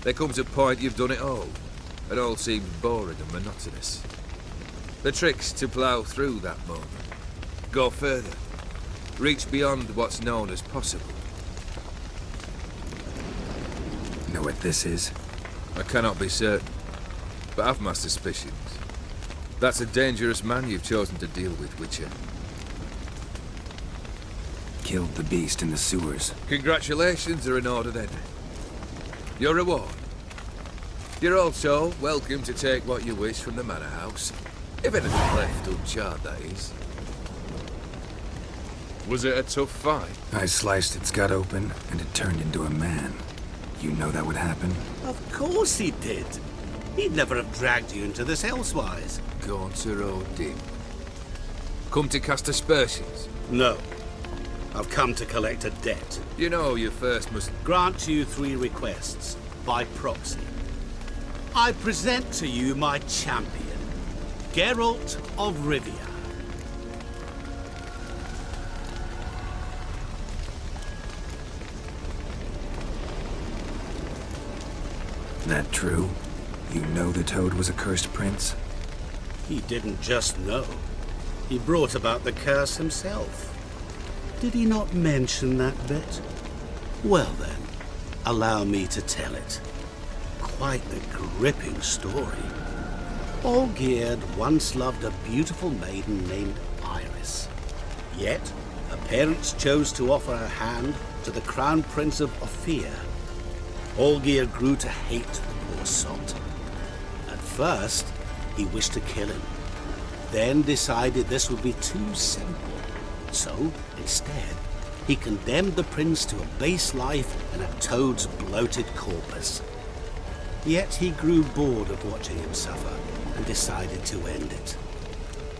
There comes a point you've done it all. It all seems boring and monotonous. The trick's to plough through that moment. Go further. Reach beyond what's known as possible. Know what this is? I cannot be certain, but I've my suspicions. That's a dangerous man you've chosen to deal with, Witcher. Killed the beast in the sewers. Congratulations are in order then. Your reward. You're also welcome to take what you wish from the manor house. If anything left uncharred, that is. Was it a tough fight? I sliced its gut open, and it turned into a man. You know that would happen? Of course he did. He'd never have dragged you into this elsewise. Gaunter O'Dim. Come to cast aspersions? No. I've come to collect a debt. You know you first must... Grant you 3 requests, by proxy. I present to you my champion, Geralt of Rivia. That true? You know the Toad was a cursed prince? He didn't just know. He brought about the curse himself. Did he not mention that bit? Well then, allow me to tell it. Quite the gripping story. Olgierd once loved a beautiful maiden named Iris. Yet, her parents chose to offer her hand to the Crown Prince of Ofier. Olgierd grew to hate the poor sot. At first, he wished to kill him. Then decided this would be too simple. So, instead, he condemned the prince to a base life in a toad's bloated corpus. Yet he grew bored of watching him suffer and decided to end it.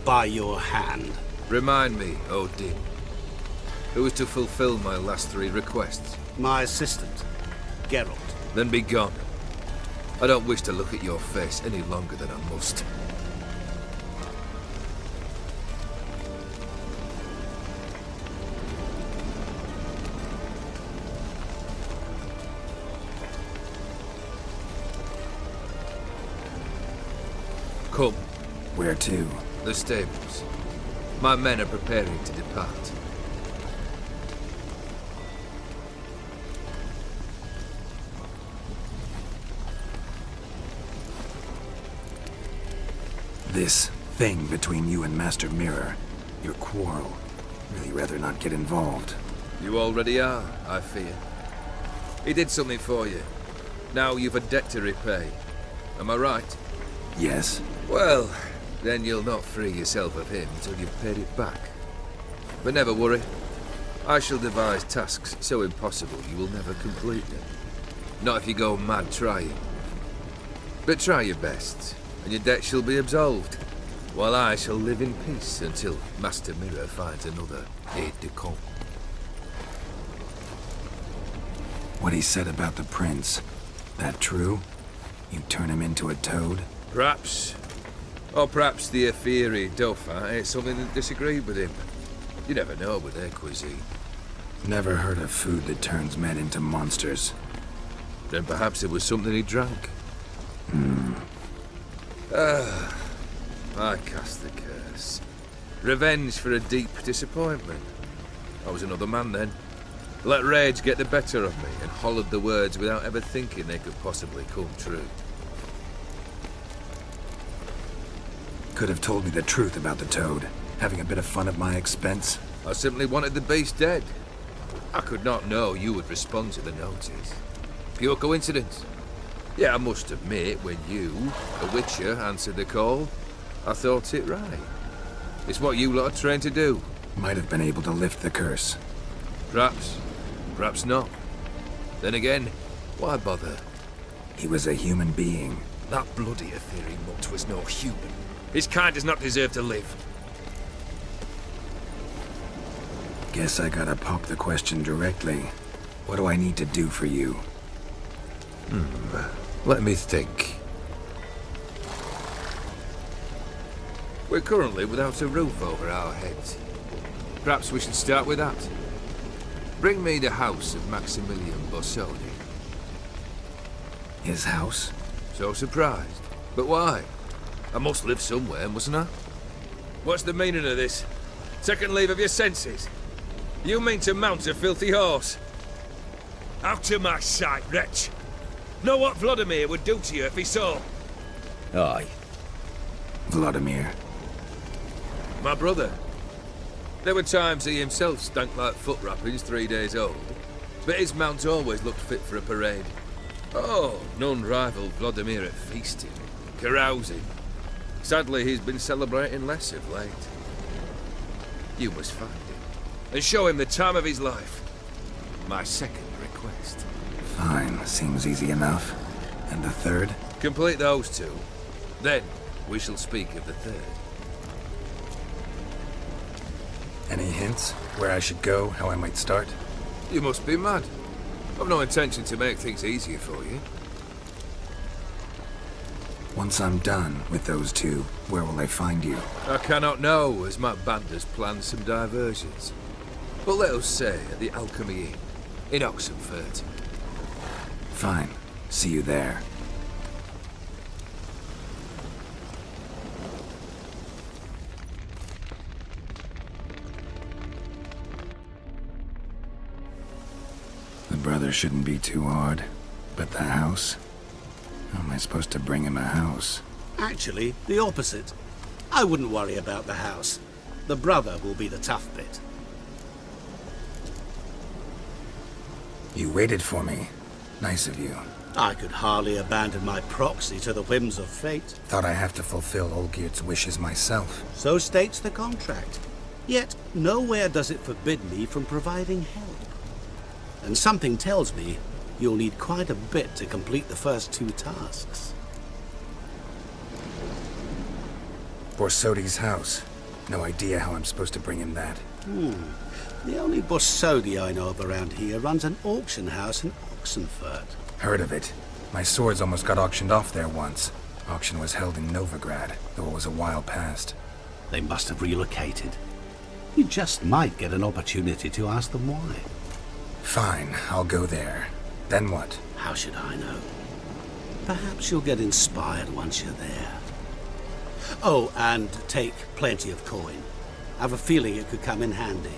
By your hand. Remind me, O'Dim. Who is to fulfill my last 3 requests? My assistant, Geralt. Then be gone. I don't wish to look at your face any longer than I must. Come. Where to? The stables. My men are preparing to depart. This thing between you and Master Mirror, your quarrel, really rather not get involved. You already are, I fear. He did something for you. Now you've a debt to repay. Am I right? Yes. Well, then you'll not free yourself of him until you've paid it back. But never worry. I shall devise tasks so impossible you will never complete them. Not if you go mad trying. But try your best, and your debt shall be absolved, while I shall live in peace until Master Mirror finds another aide-de-camp. What he said about the prince, that true? You turn him into a toad? Perhaps. Or perhaps the Ofier Dauphin ate something that disagreed with him. You never know with their cuisine. Never heard of food that turns men into monsters. Then perhaps it was something he drank. I cast the curse. Revenge for a deep disappointment. I was another man then. Let rage get the better of me and hollered the words without ever thinking they could possibly come true. Could have told me the truth about the toad, having a bit of fun at my expense. I simply wanted the beast dead. I could not know you would respond to the notice. Pure coincidence. Yeah, I must admit, when you, a witcher, answered the call, I thought it right. It's what you lot are trained to do. Might have been able to lift the curse. Perhaps. Perhaps not. Then again, why bother? He was a human being. That bloody Ofier mutt was no human. His kind does not deserve to live. Guess I gotta pop the question directly. What do I need to do for you? Let me think. We're currently without a roof over our heads. Perhaps we should start with that. Bring me the house of Maximilian Bossoni. His house? So surprised. But why? I must live somewhere, mustn't I? What's the meaning of this? Second leave of your senses? You mean to mount a filthy horse? Out of my sight, wretch! Know what Vladimir would do to you if he saw? Aye. Vladimir. My brother. There were times he himself stank like foot wrappings 3 days old, but his mount always looked fit for a parade. Oh, none rivaled Vladimir at feasting, carousing. Sadly, he's been celebrating less of late. You must find him, and show him the time of his life. My second request. Fine, seems easy enough. And the third? Complete those two. Then, we shall speak of the third. Any hints? Where I should go? How I might start? You must be mad. I've no intention to make things easier for you. Once I'm done with those two, where will I find you? I cannot know, as my band has planned some diversions. But let us say at the Alchemy Inn, in Oxenfurt. Fine. See you there. The brother shouldn't be too hard. But the house? How am I supposed to bring him a house? Actually, the opposite. I wouldn't worry about the house. The brother will be the tough bit. You waited for me. Nice of you. I could hardly abandon my proxy to the whims of fate. Thought I have to fulfill Olgierd's wishes myself. So states the contract. Yet, nowhere does it forbid me from providing help. And something tells me you'll need quite a bit to complete the first two tasks. Borsodi's house. No idea how I'm supposed to bring him that. The only Borsodi I know of around here runs an auction house in Oxenfurt. Heard of it. My swords almost got auctioned off there once. Auction was held in Novigrad, though it was a while past. They must have relocated. You just might get an opportunity to ask them why. Fine, I'll go there. Then what? How should I know? Perhaps you'll get inspired once you're there. Oh, and take plenty of coin. I have a feeling it could come in handy.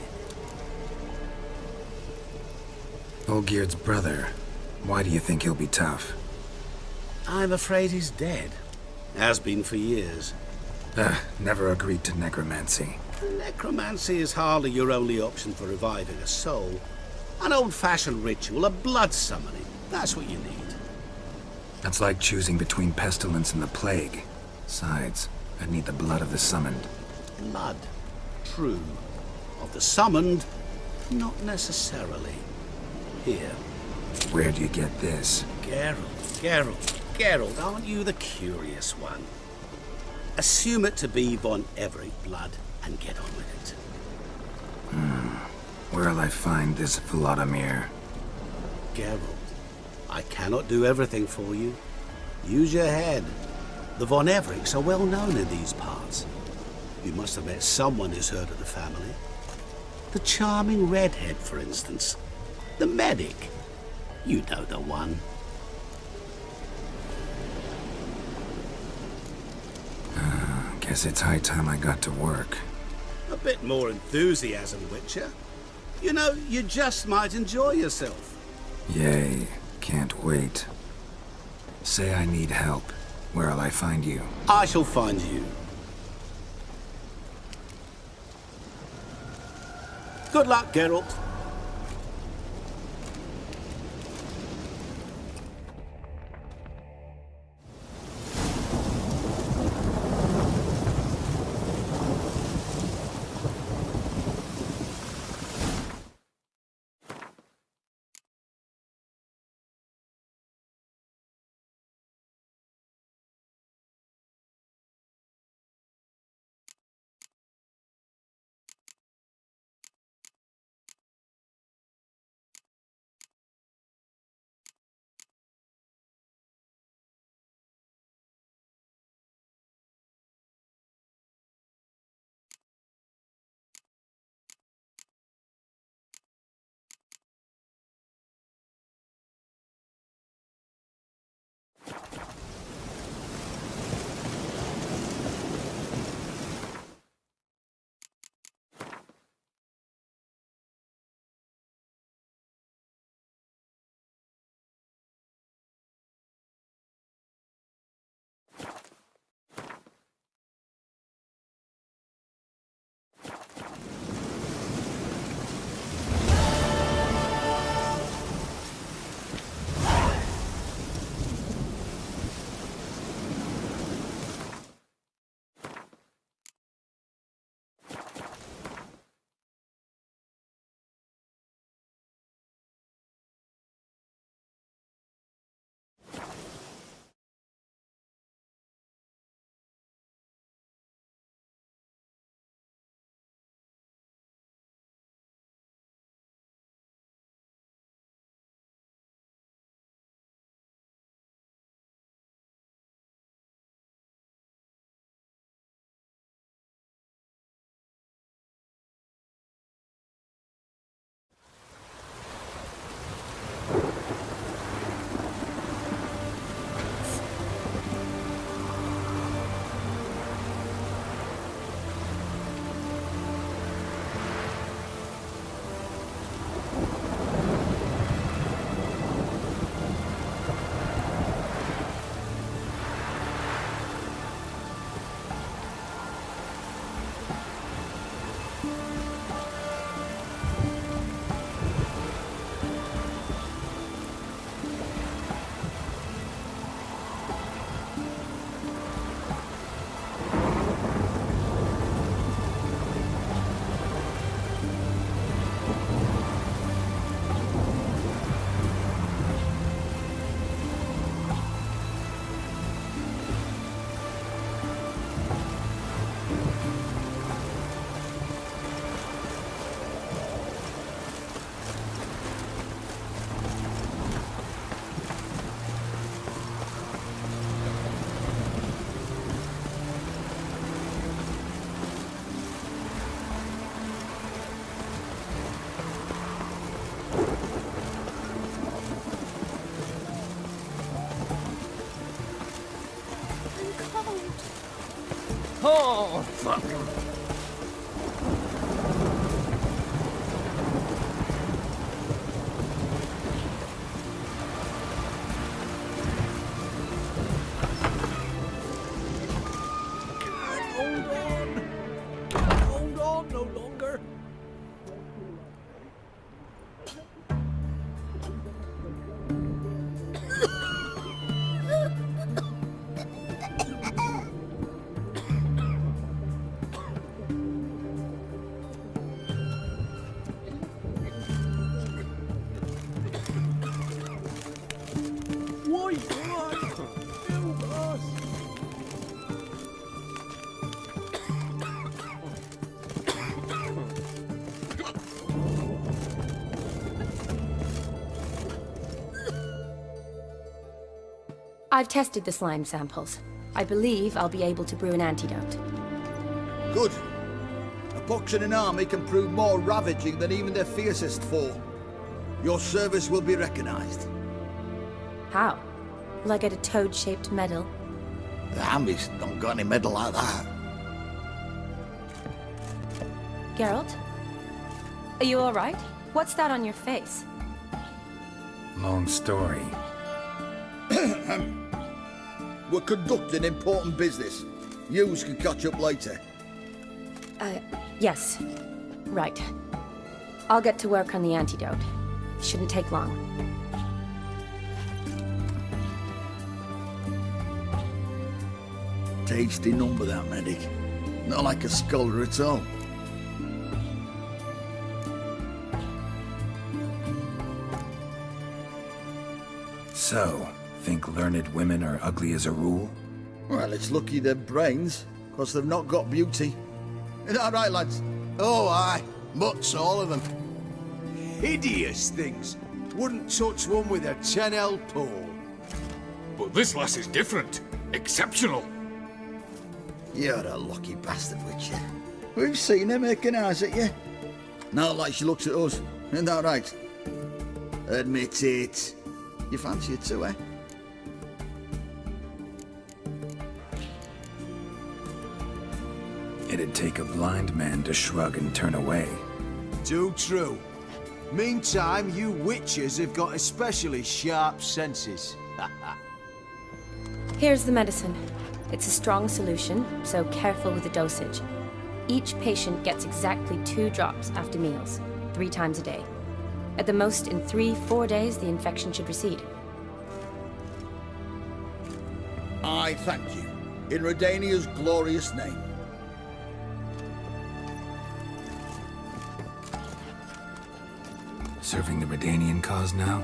Olgierd's brother. Why do you think he'll be tough? I'm afraid he's dead. Has been for years. Never agreed to necromancy. Necromancy is hardly your only option for reviving a soul. An old-fashioned ritual, a blood summoning. That's what you need. That's like choosing between pestilence and the plague. Besides, I'd need the blood of the summoned. Blood. True. Of the summoned, not necessarily. Here. Where do you get this? Geralt, aren't you the curious one? Assume it to be Von Everett blood and get on with it. Where'll I find this Vladimir? Geralt, I cannot do everything for you. Use your head. The Von Evericks are well known in these parts. You must have met someone who's heard of the family. The charming redhead, for instance. The medic. You know the one. Guess it's high time I got to work. A bit more enthusiasm, Witcher. You know, you just might enjoy yourself. Yay. Can't wait. Say I need help. Where'll I find you? I shall find you. Good luck, Geralt. Oh, fuck. I've tested the slime samples. I believe I'll be able to brew an antidote. Good. A pox in an army can prove more ravaging than even their fiercest foe. Your service will be recognized. How? Will I get a toad-shaped medal? The army's not got any medal like that. Geralt? Are you alright? What's that on your face? Long story. We're conducting important business. Yous can catch up later. Yes. Right. I'll get to work on the antidote. Shouldn't take long. Tasty number, that medic. Not like a scholar at all. So, think learned women are ugly as a rule? Well, it's lucky they're brains, because they've not got beauty. Is that right, lads? Oh, aye. Mutts, all of them. Hideous things. Wouldn't touch one with a 10L pole. But this lass is different. Exceptional. You're a lucky bastard, Witcher. We've seen her making eyes at you. Not like she looks at us. Isn't that right? Admit it. You fancy it too, eh? It'd take a blind man to shrug and turn away. Too true. Meantime, you witches have got especially sharp senses. Here's the medicine. It's a strong solution, so careful with the dosage. Each patient gets exactly 2 drops after meals, 3 times a day. At the most, in 3-4 days, the infection should recede. I thank you. In Redania's glorious name. Serving the Redanian cause now?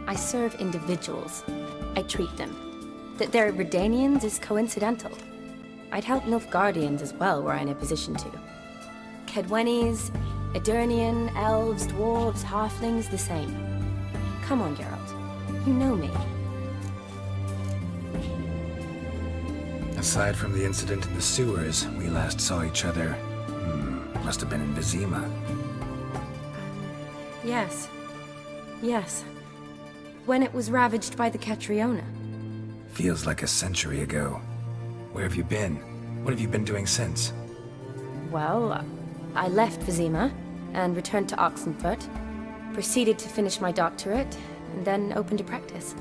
I serve individuals. I treat them. That they're Redanians is coincidental. I'd help Nilfgaardians as well were I in a position to. Kedwenis, Edirnian, elves, dwarves, halflings, the same. Come on, Geralt. You know me. Aside from the incident in the sewers, we last saw each other. Must have been in Vizima. Yes. Yes. When it was ravaged by the Catriona. Feels like a century ago. Where have you been? What have you been doing since? Well, I left Vizima and returned to Oxenfurt, proceeded to finish my doctorate, and then opened a practice.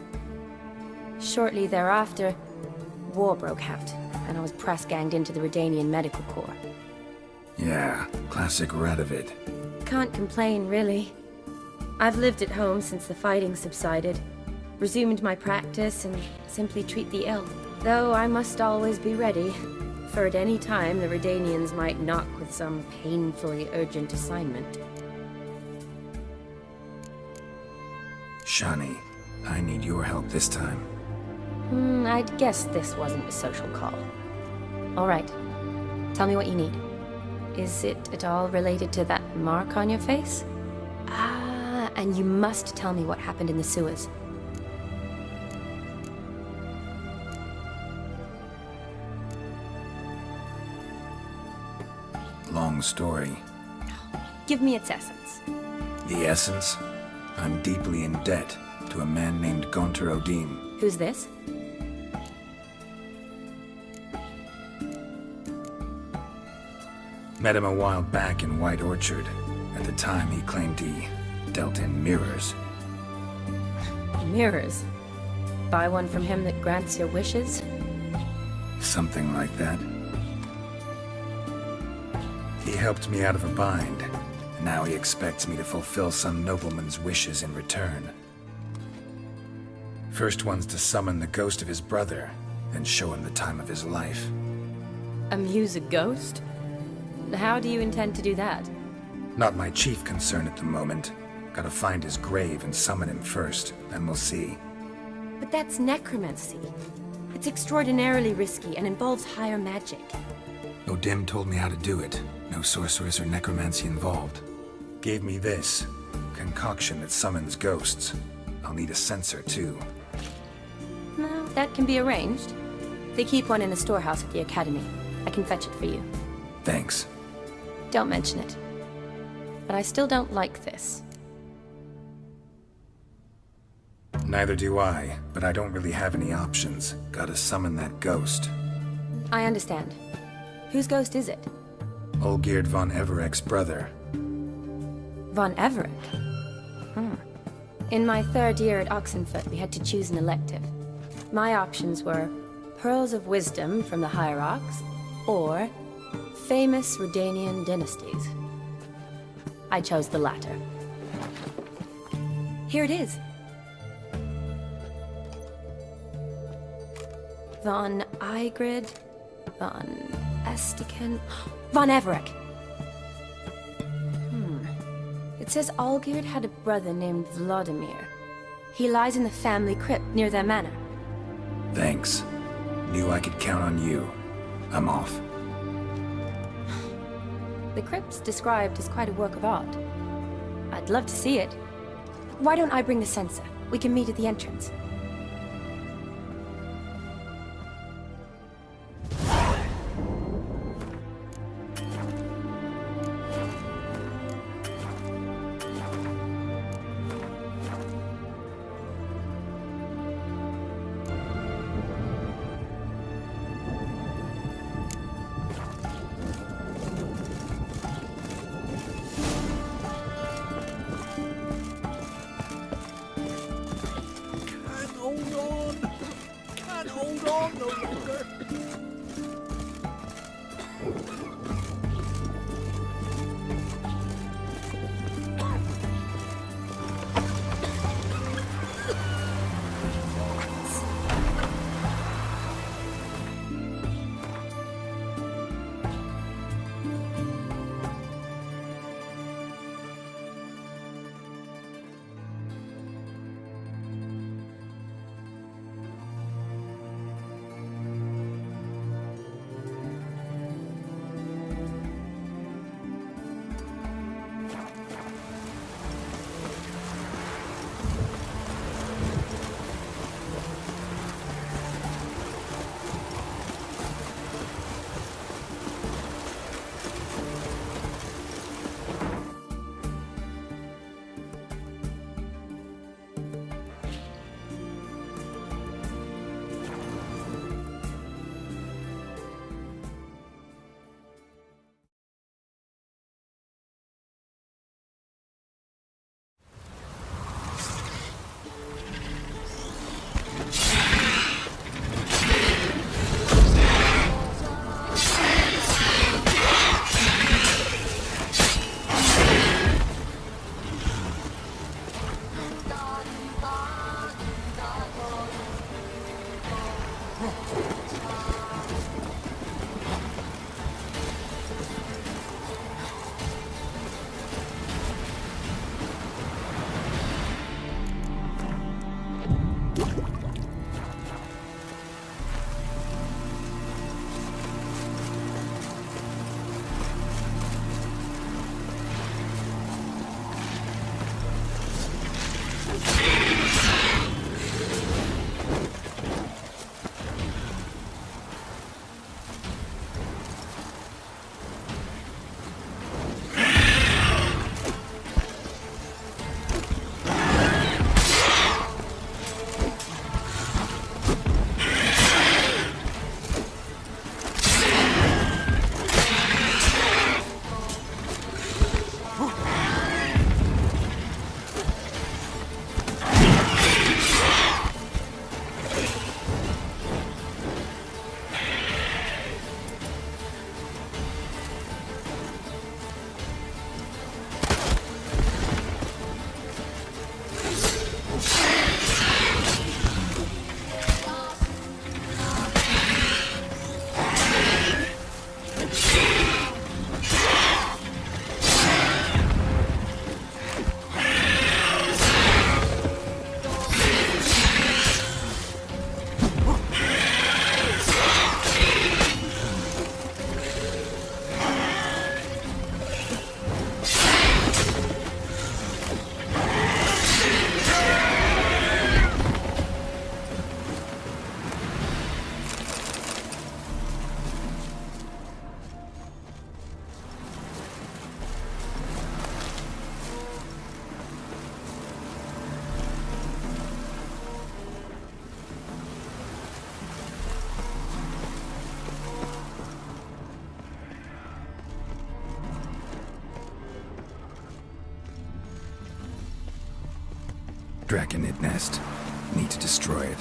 Shortly thereafter, war broke out, and I was press-ganged into the Redanian Medical Corps. Yeah, classic Radovid. Can't complain, really. I've lived at home since the fighting subsided, resumed my practice, and simply treat the ill. Though I must always be ready, for at any time the Redanians might knock with some painfully urgent assignment. Shani, I need your help this time. I'd guess this wasn't a social call. All right. Tell me what you need. Is it at all related to that mark on your face? Ah, and you must tell me what happened in the sewers. Long story. Give me its essence. The essence? I'm deeply in debt to a man named Gaunter Odin. Who's this? Met him a while back in White Orchard. At the time, he claimed he dealt in mirrors. Mirrors? Buy one from him that grants your wishes? Something like that. He helped me out of a bind. Now he expects me to fulfill some nobleman's wishes in return. First one's to summon the ghost of his brother, then show him the time of his life. Amuse a ghost? How do you intend to do that? Not my chief concern at the moment. Gotta find his grave and summon him first, then we'll see. But that's necromancy. It's extraordinarily risky and involves higher magic. Odin told me how to do it. No sorceress or necromancy involved. Gave me this concoction that summons ghosts. I'll need a censer too. That can be arranged. They keep one in the storehouse at the academy. I can fetch it for you. Thanks. Don't mention it. But I still don't like this. Neither do I, but I don't really have any options. Gotta summon that ghost. I understand. Whose ghost is it? Olgierd von Everek's brother. Von Everek? In my 3rd year at Oxenfoot, we had to choose an elective. My options were Pearls of Wisdom from the Hierarchs, or famous Redanian dynasties. I chose the latter. Here it is. Von Igrid, Von Estiken, Von Everek. It says Olgierd had a brother named Vladimir. He lies in the family crypt near their manor. Thanks. Knew I could count on you. I'm off. The crypt's described as quite a work of art. I'd love to see it. Why don't I bring the censer? We can meet at the entrance. Draconid nest. Need to destroy it.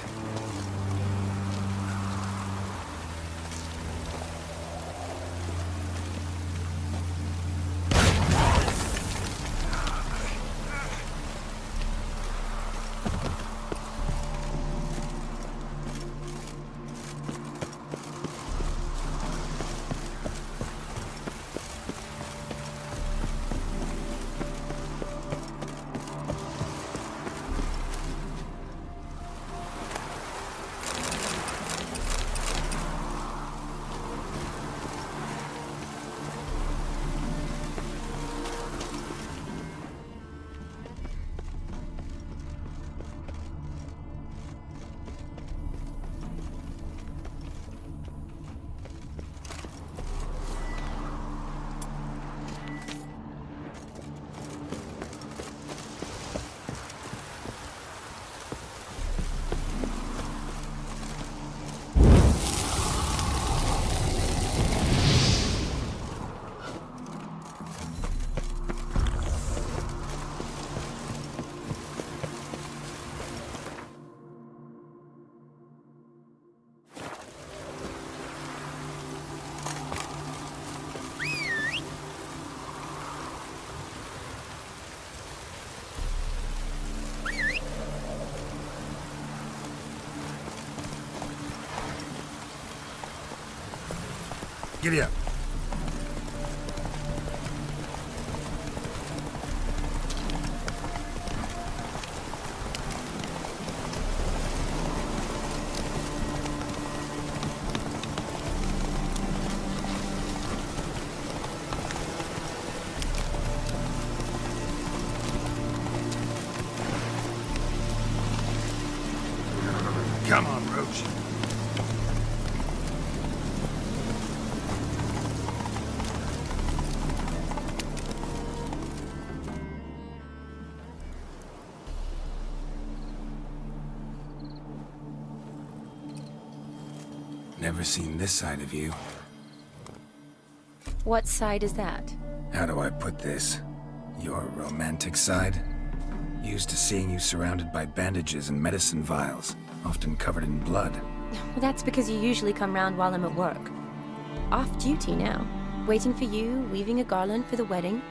Giddy up. Come on, Roach. Never seen this side of you. What side is that? How do I put this? Your romantic side? Used to seeing you surrounded by bandages and medicine vials, often covered in blood. Well, that's because you usually come round while I'm at work. Off duty now. Waiting for you, weaving a garland for the wedding.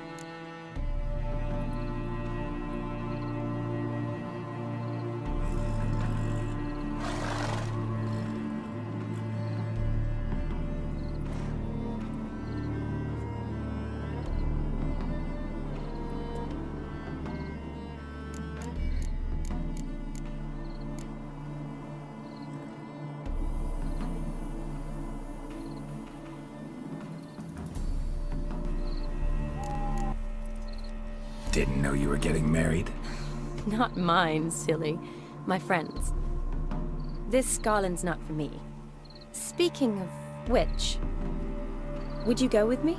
Didn't know you were getting married. Not mine, silly. My friend's. This garland's not for me. Speaking of which, would you go with me?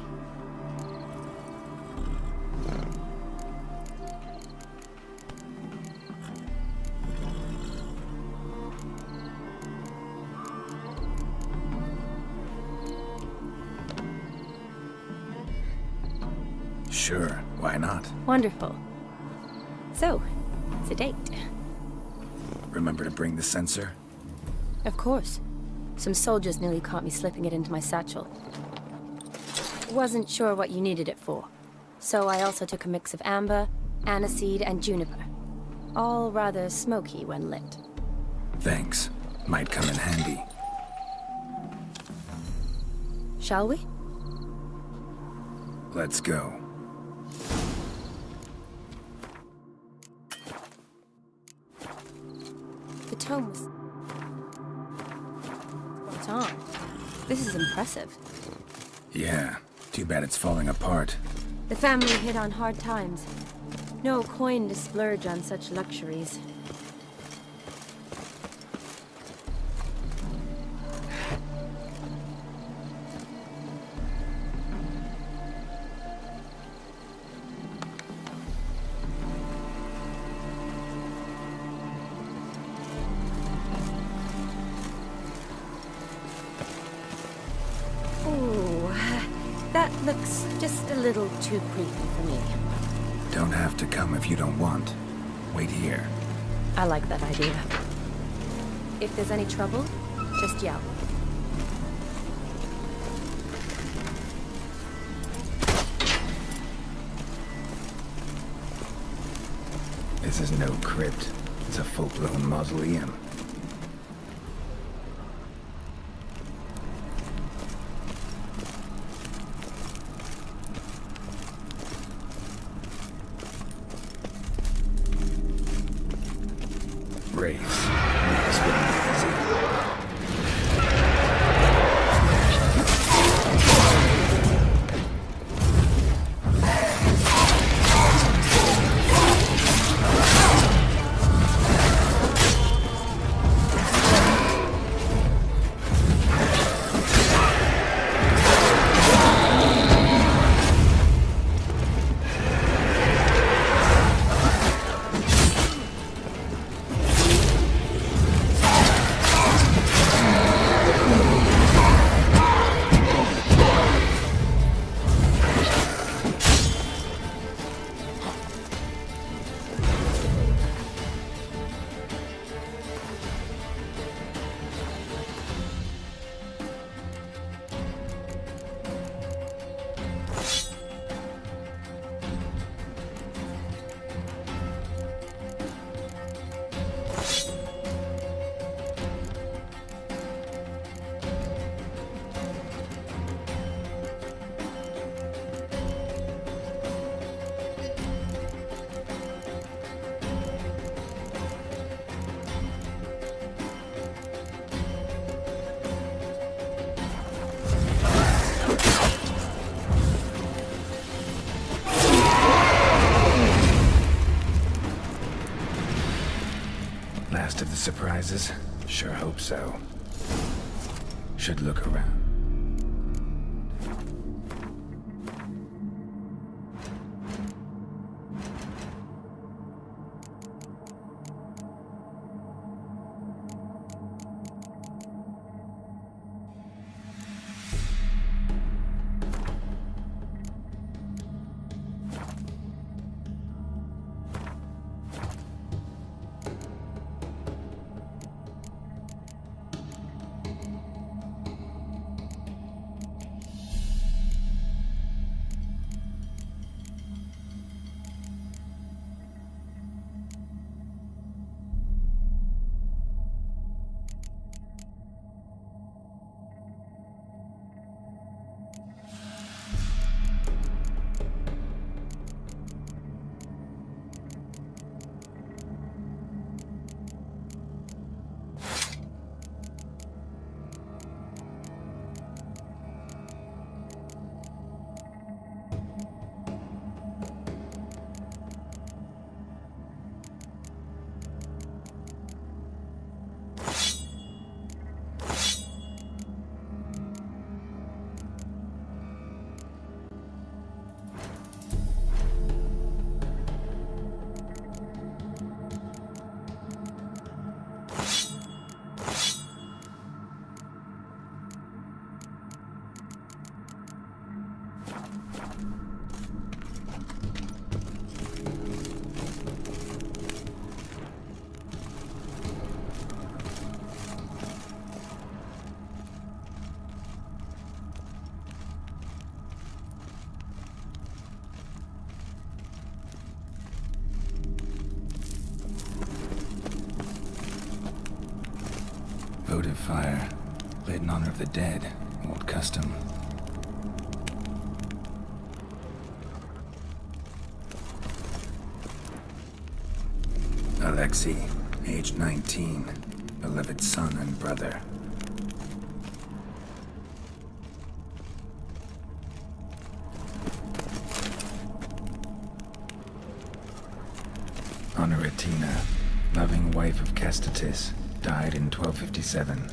Sure, why not? Wonderful. So, it's a date. Remember to bring the sensor? Of course. Some soldiers nearly caught me slipping it into my satchel. Wasn't sure what you needed it for, so I also took a mix of amber, aniseed, and juniper. All rather smoky when lit. Thanks. Might come in handy. Shall we? Let's go. The tome was... What's on? This is impressive. Yeah, too bad it's falling apart. The family hit on hard times. No coin to splurge on such luxuries. That looks just a little too creepy for me. Don't have to come if you don't want. Wait here. I like that idea. If there's any trouble, just yell. This is no crypt. It's a full-blown mausoleum. Wraiths. It's been easy. Last of the surprises? Sure hope so. Should look around. Votive fire, lit in honor of the dead. Old custom. Alexei, age 19, beloved son and brother. Honoratina, loving wife of Kestatis, died in 1257.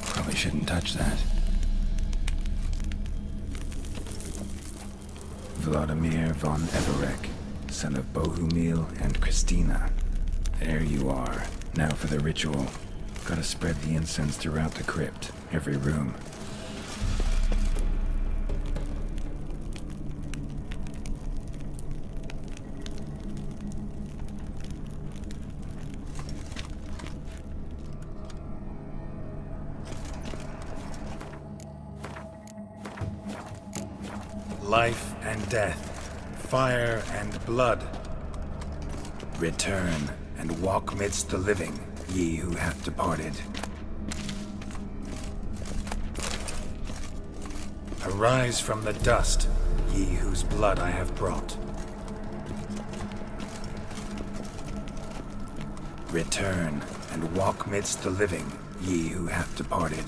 Probably shouldn't touch that. Vladimir von Everek, son of Bohumil and Christina. There you are. Now for the ritual. Gotta spread the incense throughout the crypt, every room. Life and death, fire and blood. Return and walk midst the living, ye who have departed. Arise from the dust, ye whose blood I have brought. Return and walk midst the living, ye who have departed.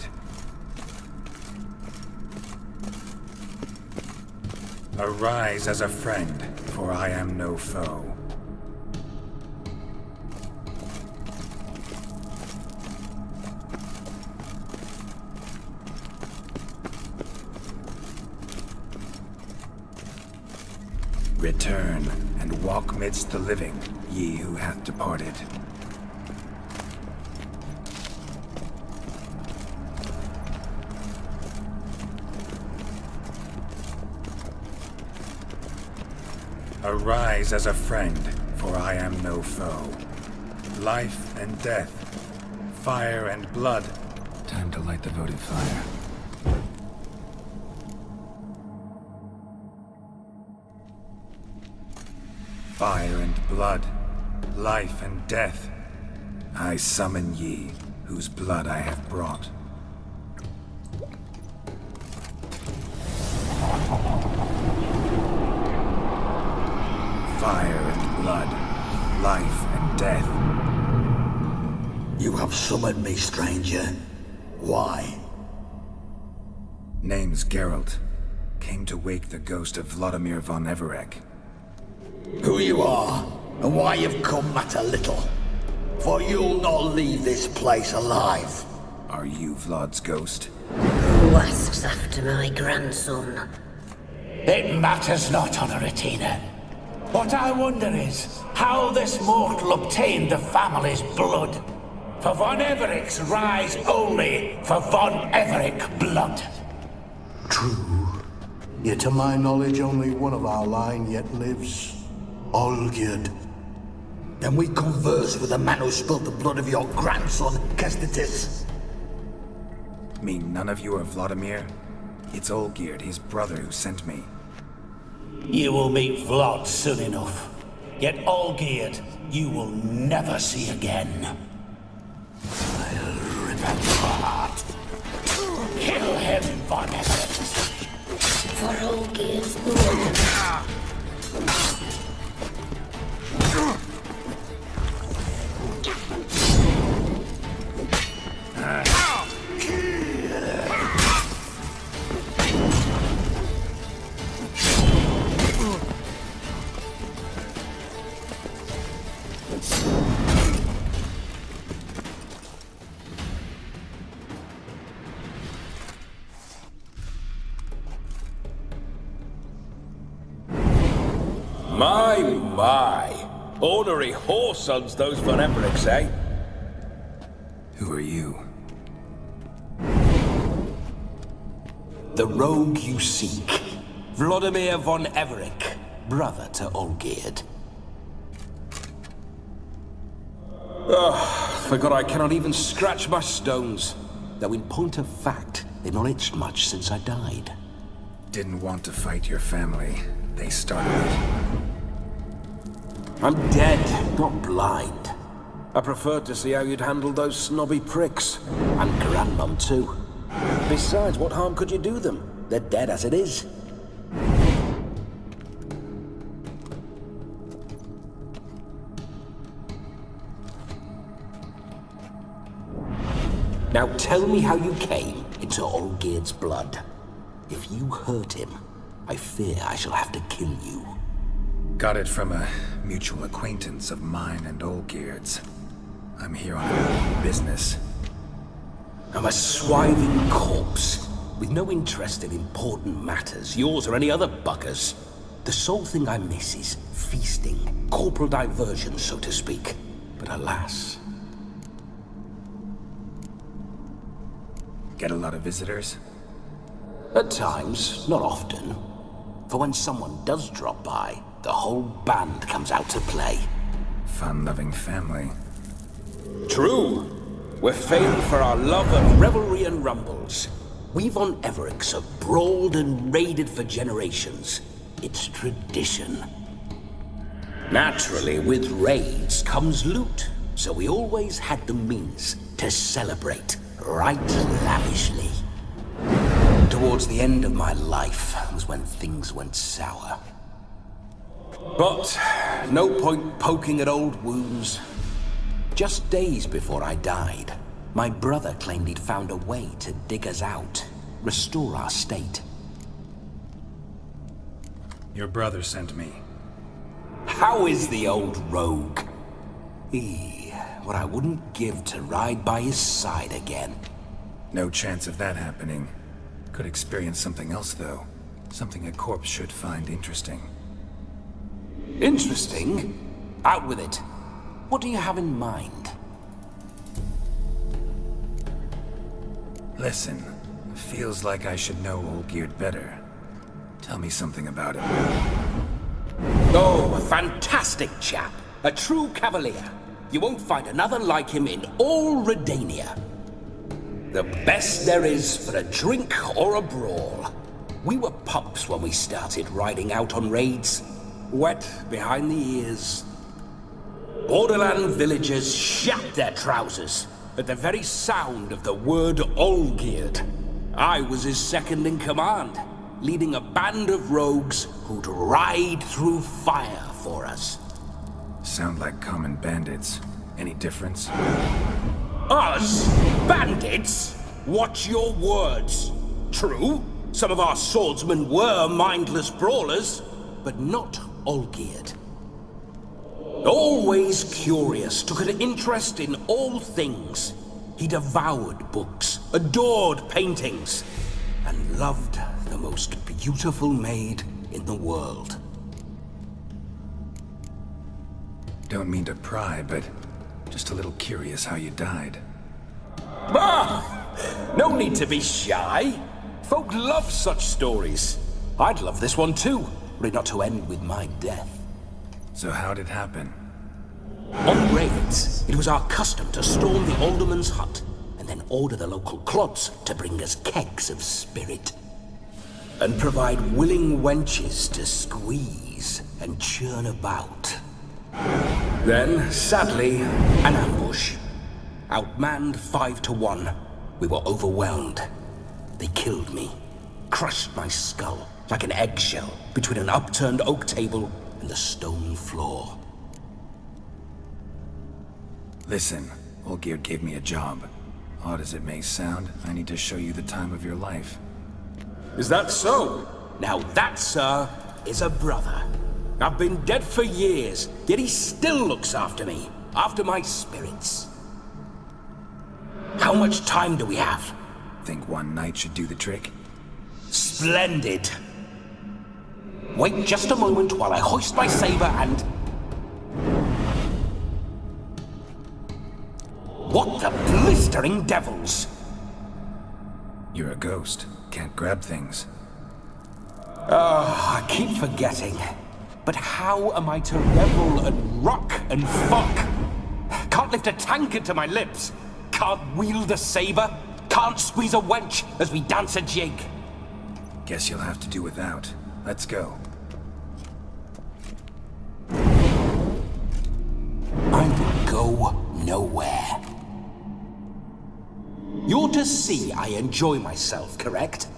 Arise as a friend, for I am no foe. Return and walk midst the living, ye who hath departed. Arise as a friend, for I am no foe. Life and death, fire and blood. Time to light the votive fire. Fire and blood, life and death. I summon ye, whose blood I have brought. Fire and blood, life and death. You have summoned me, stranger. Why? Name's Geralt. Came to wake the ghost of Vladimir von Everec. Who you are, and why you've come matter little. For you'll not leave this place alive. Are you Vlad's ghost? Who asks after my grandson? It matters not, Honoratina. What I wonder is how this mortal obtained the family's blood. For von Everec's rise only for von Everec blood. True. Yet to my knowledge, only one of our line yet lives. Olgierd. Then we converse with the man who spilled the blood of your grandson, Kestitis. Mean none of you are Vladimir? It's Olgierd, his brother, who sent me. You will meet Vlad soon enough. Yet Olgierd, you will never see again. I'll rip out your heart. Kill him, von Everett. For Olgierd's blood. My. Ornery whoresons those von Everecks, eh? Who are you? The rogue you seek. Vladimir von Everec, brother to Olgierd. Forgot I cannot even scratch my stones. Though in point of fact, they've not itched much since I died. Didn't want to fight your family. They started it. I'm dead, not blind. I preferred to see how you'd handle those snobby pricks. And Grandmum, too. Besides, what harm could you do them? They're dead as it is. Now tell me how you came into Olgierd's blood. If you hurt him, I fear I shall have to kill you. Got it from a mutual acquaintance of mine and Olgierd's. I'm here on business. I'm a swiving corpse, with no interest in important matters, yours or any other buggers. The sole thing I miss is feasting, corporal diversion, so to speak. But alas... Get a lot of visitors? At times, not often. For when someone does drop by, the whole band comes out to play. Fun-loving family. True. We're famed for our love of revelry and rumbles. We've on Everix have brawled and raided for generations. It's tradition. Naturally, with raids comes loot, so we always had the means to celebrate right lavishly. Towards the end of my life was when things went sour. But no point poking at old wounds. Just days before I died, my brother claimed he'd found a way to dig us out, restore our state. Your brother sent me. How is the old rogue? What I wouldn't give to ride by his side again. No chance of that happening. Could experience something else, though. Something a corpse should find interesting. Interesting? Out with it. What do you have in mind? Listen, feels like I should know Olgierd better. Tell me something about him. Oh, a fantastic chap. A true cavalier. You won't find another like him in all Redania. The best there is for a drink or a brawl. We were pups when we started riding out on raids. Wet behind the ears. Borderland villagers shat their trousers at the very sound of the word Olgierd. I was his second in command, leading a band of rogues who'd ride through fire for us. Sound like common bandits. Any difference? Us? Bandits? Watch your words. True, some of our swordsmen were mindless brawlers, but not Olgierd. Always curious, took an interest in all things. He devoured books, adored paintings, and loved the most beautiful maid in the world. Don't mean to pry, but just a little curious how you died. No need to be shy. Folk love such stories. I'd love this one too, were it not to end with my death. So how'd it happen? On raids, it was our custom to storm the alderman's hut, and then order the local clods to bring us kegs of spirit. And provide willing wenches to squeeze and churn about. Then, sadly, an ambush. Outmanned 5 to 1, we were overwhelmed. They killed me, crushed my skull like an eggshell between an upturned oak table and the stone floor. Listen, Olgierd gave me a job. Odd as it may sound, I need to show you the time of your life. Is that so? Now that, sir, is a brother. I've been dead for years, yet he still looks after me, after my spirits. How much time do we have? Think one night should do the trick? Splendid. Wait just a moment while I hoist my saber and... What the blistering devils? You're a ghost. Can't grab things. I keep forgetting. But how am I to revel and rock and fuck? Can't lift a tankard to my lips. Can't wield a saber. Can't squeeze a wench as we dance a jig. Guess you'll have to do without. Let's go. I will go nowhere. You're to see I enjoy myself, correct?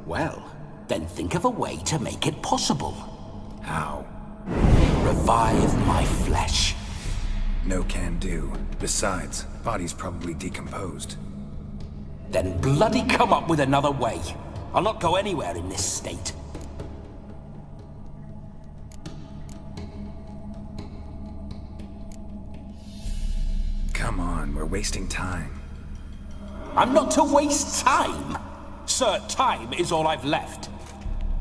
Well, then think of a way to make it possible. How? Revive my flesh. No can do. Besides, body's probably decomposed. Then bloody come up with another way. I'll not go anywhere in this state. Come on, we're wasting time. I'm not to waste time. Sir, time is all I've left.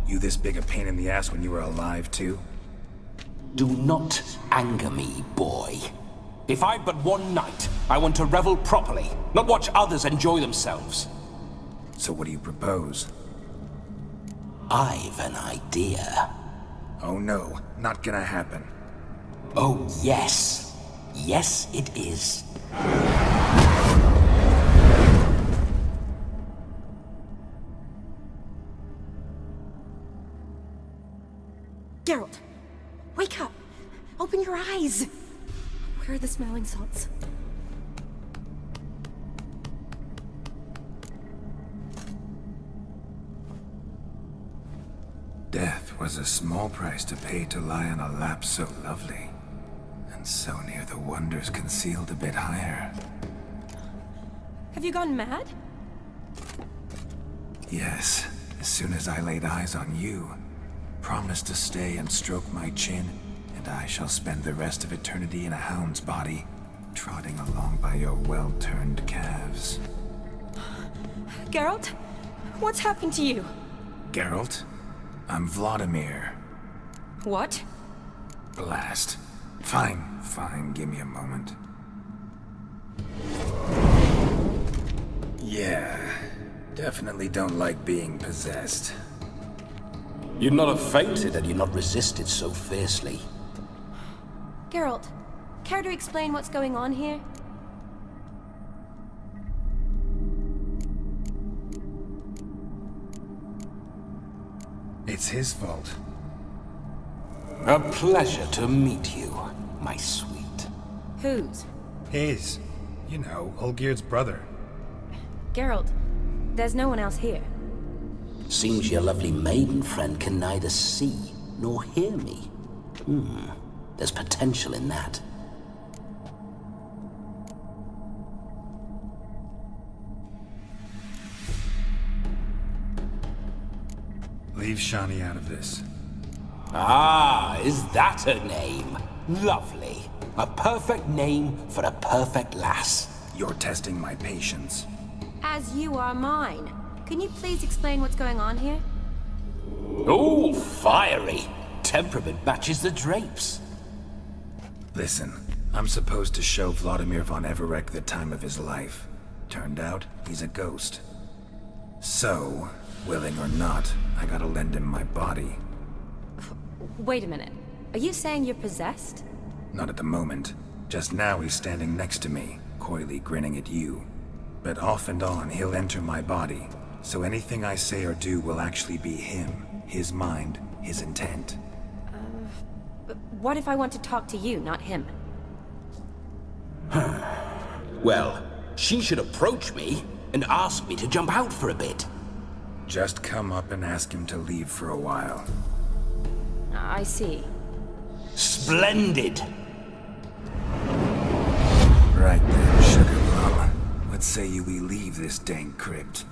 You this big a pain in the ass when you were alive, too? Do not anger me, boy. If I've but one night, I want to revel properly, not watch others enjoy themselves. So what do you propose? I've an idea. Oh no, not gonna happen. Oh, yes. Yes, it is. Geralt, wake up! Open your eyes! Where are the smelling salts? Death was a small price to pay to lie on a lap so lovely, and so near the wonders concealed a bit higher. Have you gone mad? Yes, as soon as I laid eyes on you, promise to stay and stroke my chin, and I shall spend the rest of eternity in a hound's body, trotting along by your well-turned calves. Geralt? What's happened to you? Geralt? I'm Vladimir. What? Blast. Fine, give me a moment. Yeah, definitely don't like being possessed. You'd not have fainted had you not resisted so fiercely. Geralt, care to explain what's going on here? It's his fault. A pleasure to meet you, my sweet. Whose? His. You know, Olgerd's brother. Geralt, there's no one else here. Seems your lovely maiden friend can neither see nor hear me. There's potential in that. Leave Shani out of this. Ah, is that her name? Lovely. A perfect name for a perfect lass. You're testing my patience. As you are mine. Can you please explain what's going on here? Oh, fiery. Temperament matches the drapes. Listen, I'm supposed to show Vladimir von Everec the time of his life. Turned out, he's a ghost. So, willing or not, I gotta lend him my body. Wait a minute. Are you saying you're possessed? Not at the moment. Just now he's standing next to me, coyly grinning at you. But off and on, he'll enter my body. So anything I say or do will actually be him. His mind, his intent. What if I want to talk to you, not him? Well, she should approach me and ask me to jump out for a bit. Just come up and ask him to leave for a while. I see. Splendid! Right then, Sugar Plum. What say you we leave this dank crypt?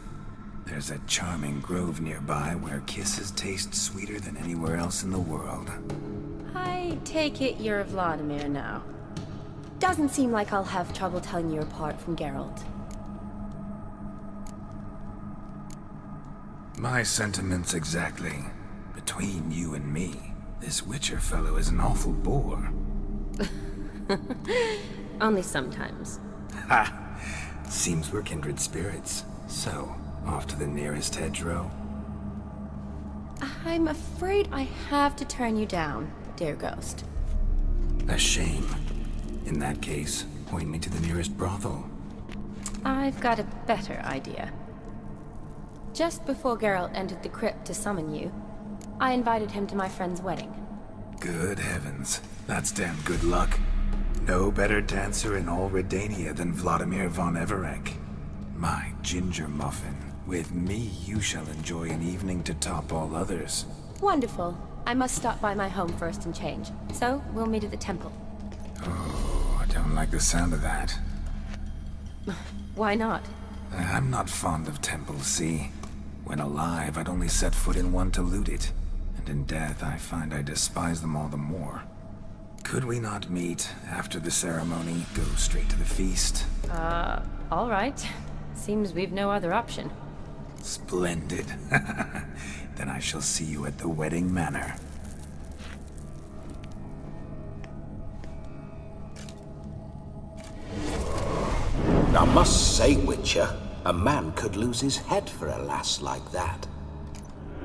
There's a charming grove nearby where kisses taste sweeter than anywhere else in the world. I take it you're Vladimir now. Doesn't seem like I'll have trouble telling you apart from Geralt. My sentiments exactly. Between you and me, this Witcher fellow is an awful bore. Only sometimes. Ha! Seems we're kindred spirits. So, off to the nearest hedgerow? I'm afraid I have to turn you down, dear ghost. A shame. In that case, point me to the nearest brothel. I've got a better idea. Just before Geralt entered the crypt to summon you, I invited him to my friend's wedding. Good heavens. That's damn good luck. No better dancer in all Redania than Vladimir von Everec. My ginger muffin. With me, you shall enjoy an evening to top all others. Wonderful. I must stop by my home first and change. So, we'll meet at the temple. Oh, I don't like the sound of that. Why not? I'm not fond of temples, see? When alive, I'd only set foot in one to loot it. And in death, I find I despise them all the more. Could we not meet after the ceremony, go straight to the feast? All right. Seems we've no other option. Splendid. Then I shall see you at the wedding manor. I must say, Witcher, A man could lose his head for a lass like that.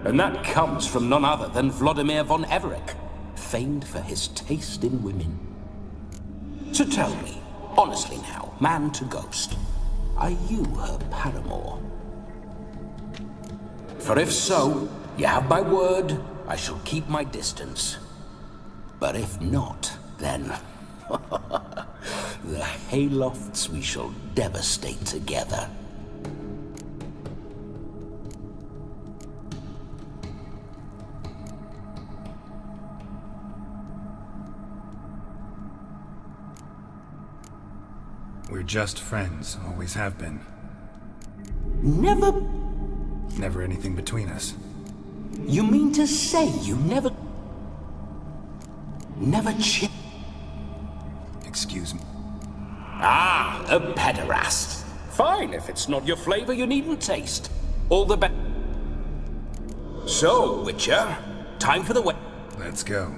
And that comes from none other than Vladimir von Everec, famed for his taste in women. So tell me, honestly now, man to ghost, are you her paramour? For if so, you have my word, I shall keep my distance. But if not, then the haylofts we shall devastate together. We're just friends, always have been. Never anything between us. You mean to say you never Excuse me. Ah, a pederast. Fine, if it's not your flavor, you needn't taste. All the better. So, Witcher, time for the way. Let's go.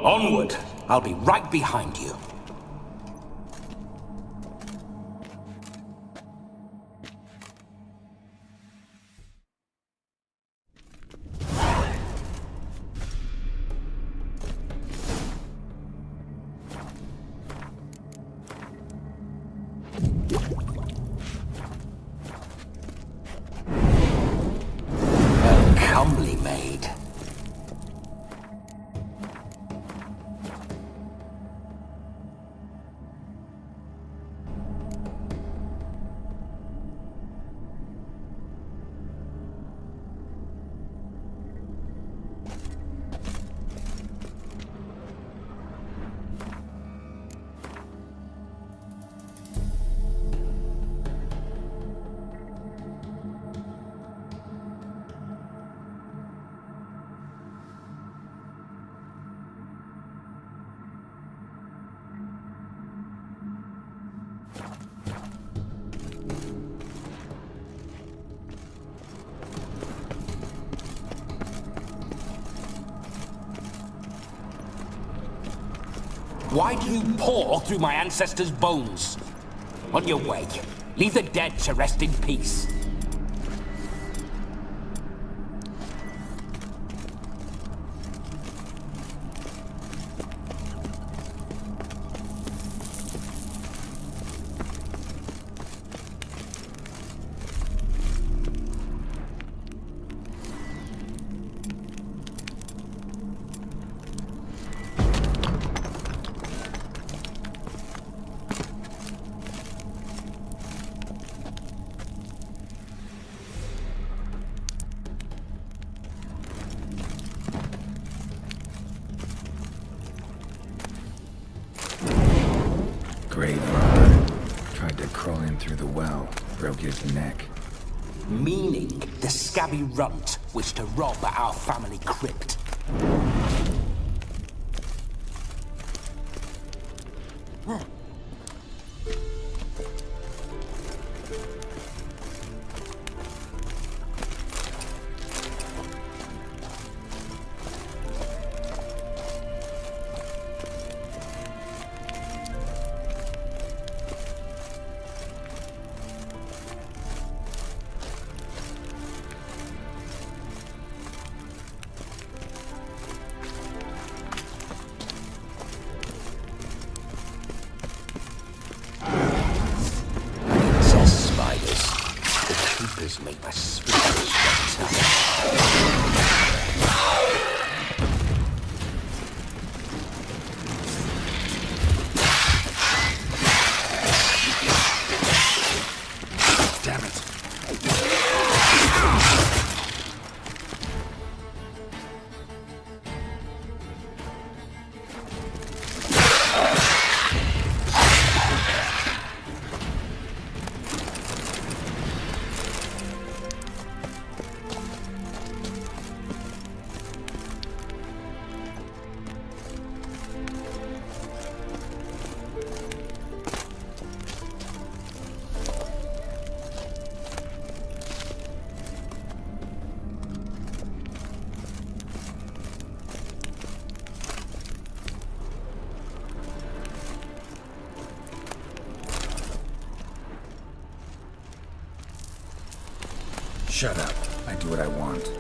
Onward. I'll be right behind you. Comely maid. Why do you pour through my ancestors' bones? On your way, leave the dead to rest in peace. Grave robber. Tried to crawl in through the well. Broke his neck. Meaning the scabby runt wished to rob our family crypt. Make my spirit Damn it. Shut up. I do what I want.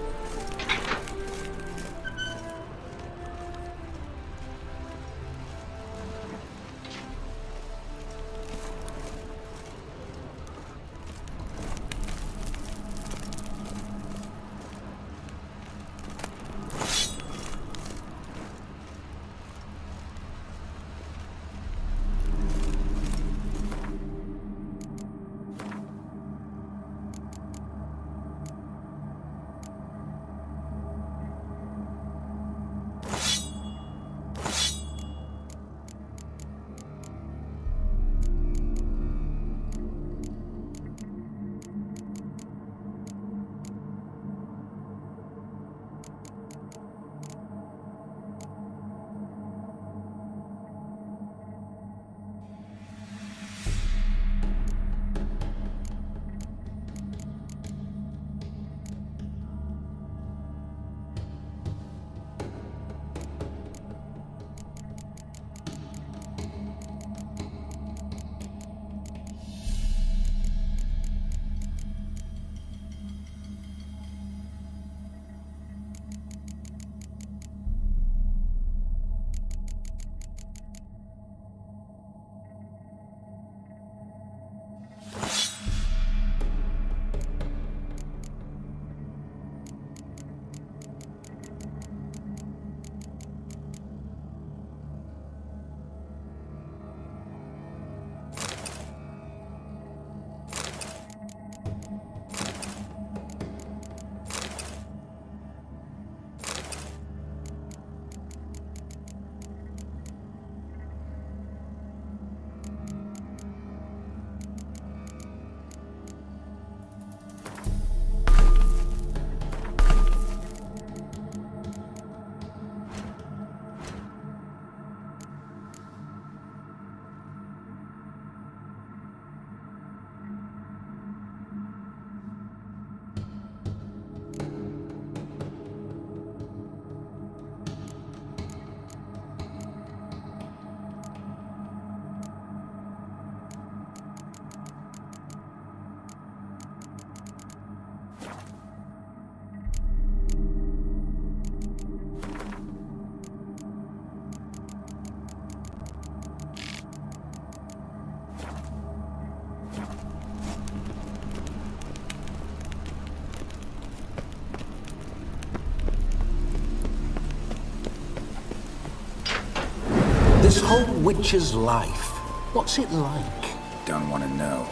This whole witcher's life, what's it like? Don't want to know.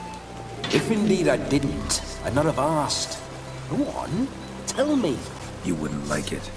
If indeed I didn't, I'd not have asked. Go on, tell me. You wouldn't like it.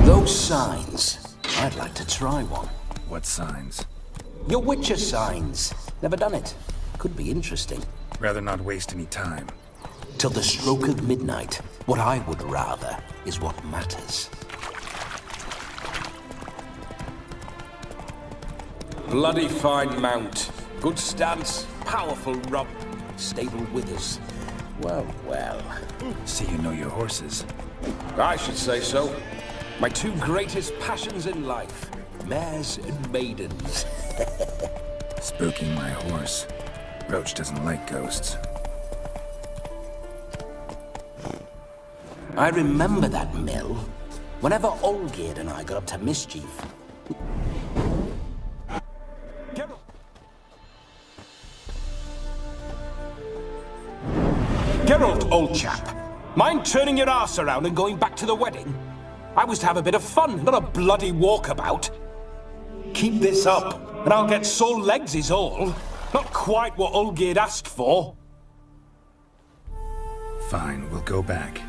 Those signs. I'd like to try one. What signs? Your Witcher signs. Never done it. Could be interesting. Rather not waste any time. Till the stroke of midnight. What I would rather is what matters. Bloody fine mount. Good stance, powerful rump, stable withers. Well, well. See you know your horses. I should say so. My two greatest passions in life. Mares and maidens. Spooking my horse. Roach doesn't like ghosts. I remember that mill. Whenever Olgierd and I got up to mischief. Geralt, old chap. Mind turning your ass around and going back to the wedding? I was to have a bit of fun, not a bloody walkabout. Keep this up, and I'll get sore legs is all. Not quite what Olgierd asked for. Fine, we'll go back.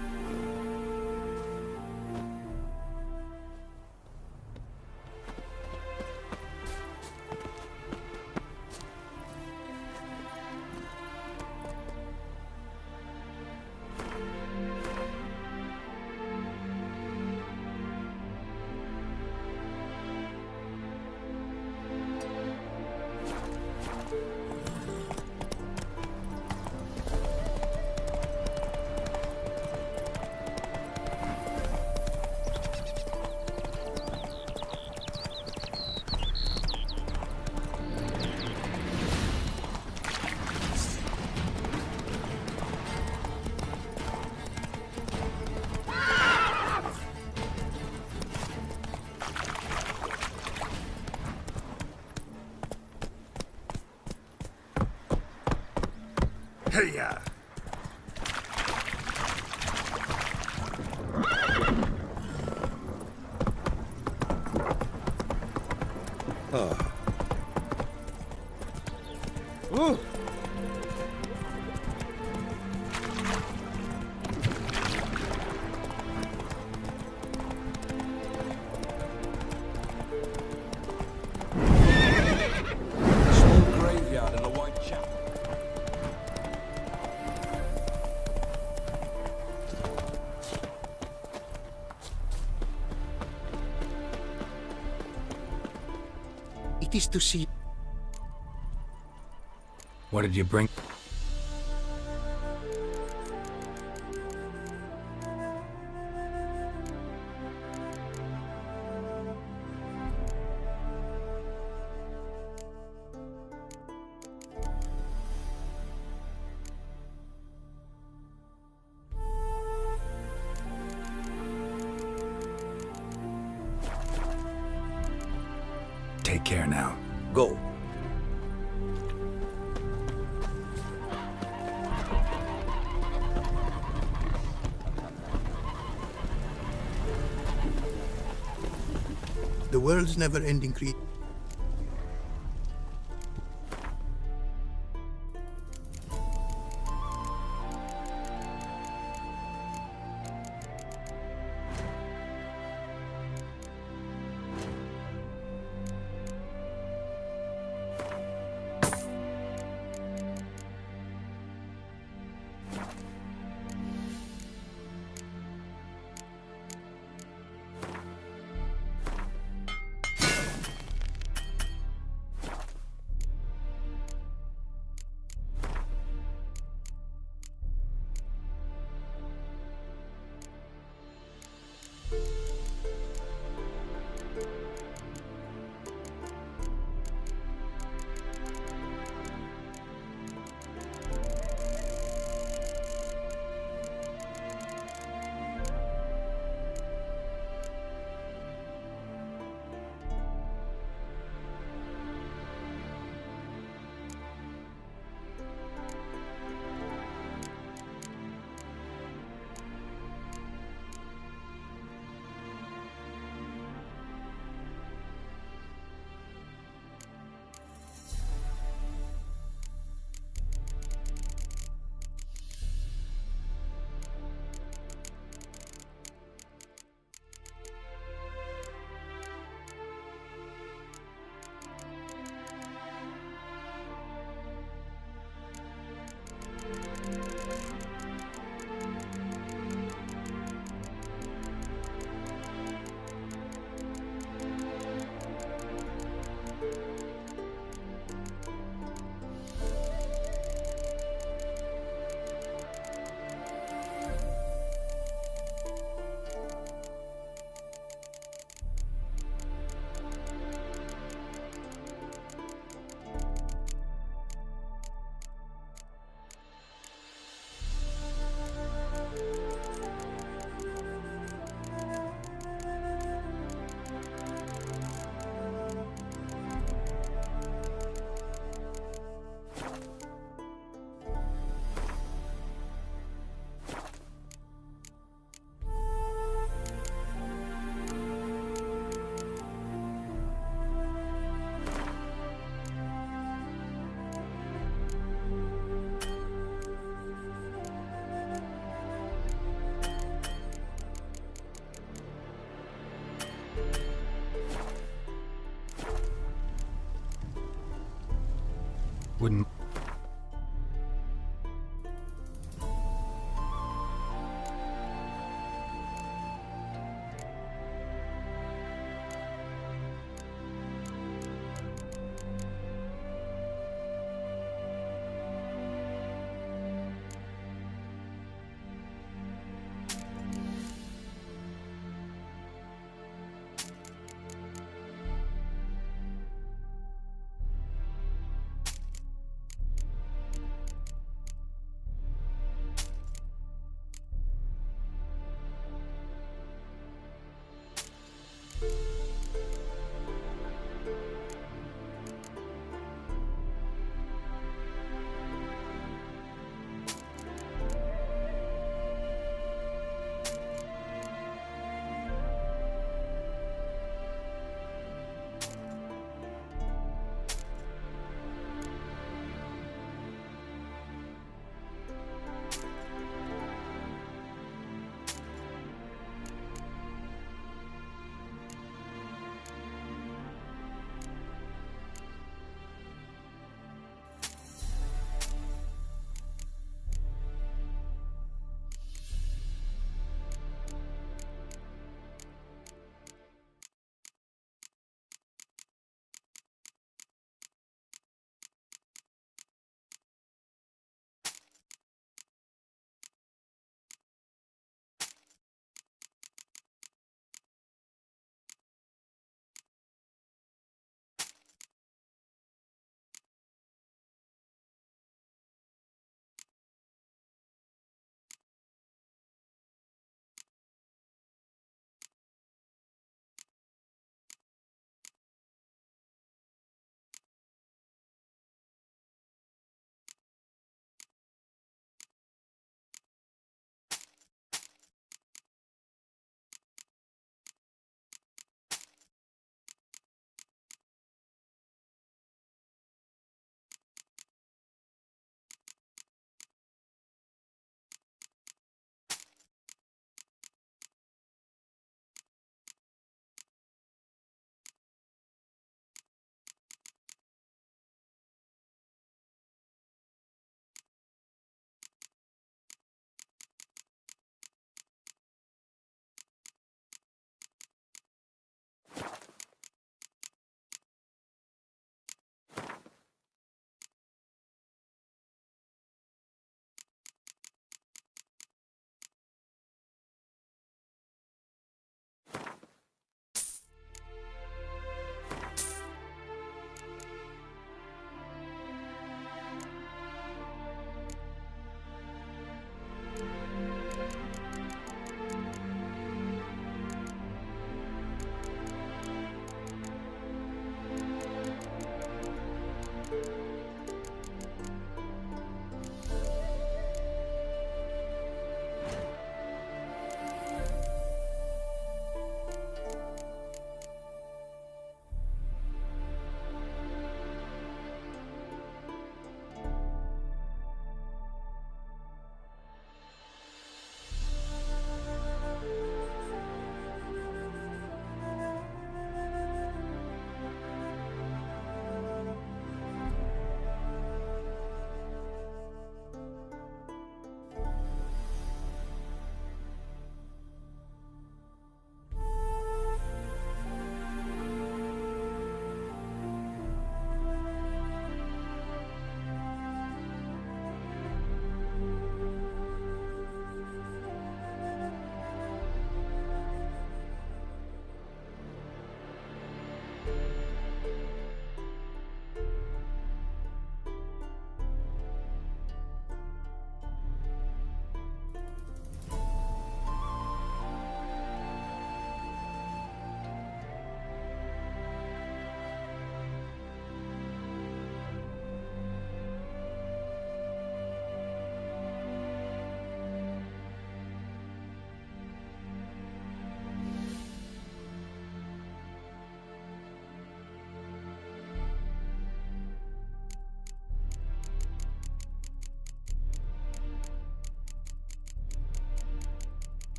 Hey-ya! Oh. Ooh. Small graveyard and a white chapel. It is to see. What did you bring? Take care now. Go. The world's never-ending creation.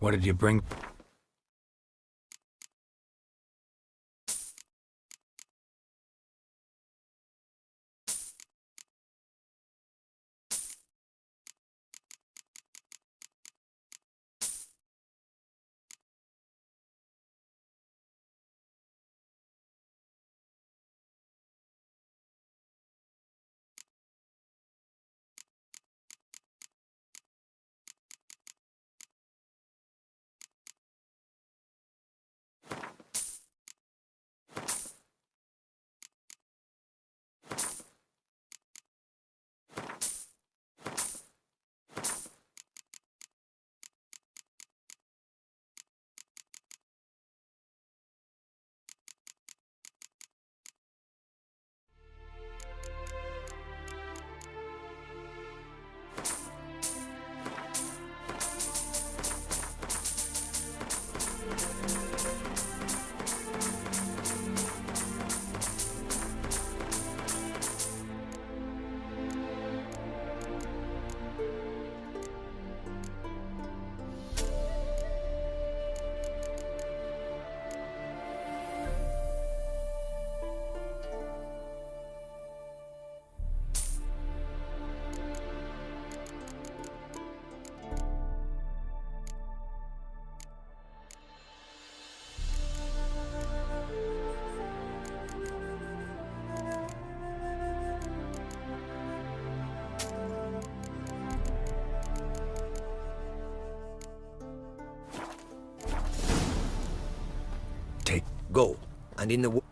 What did you bring? Go, and in the...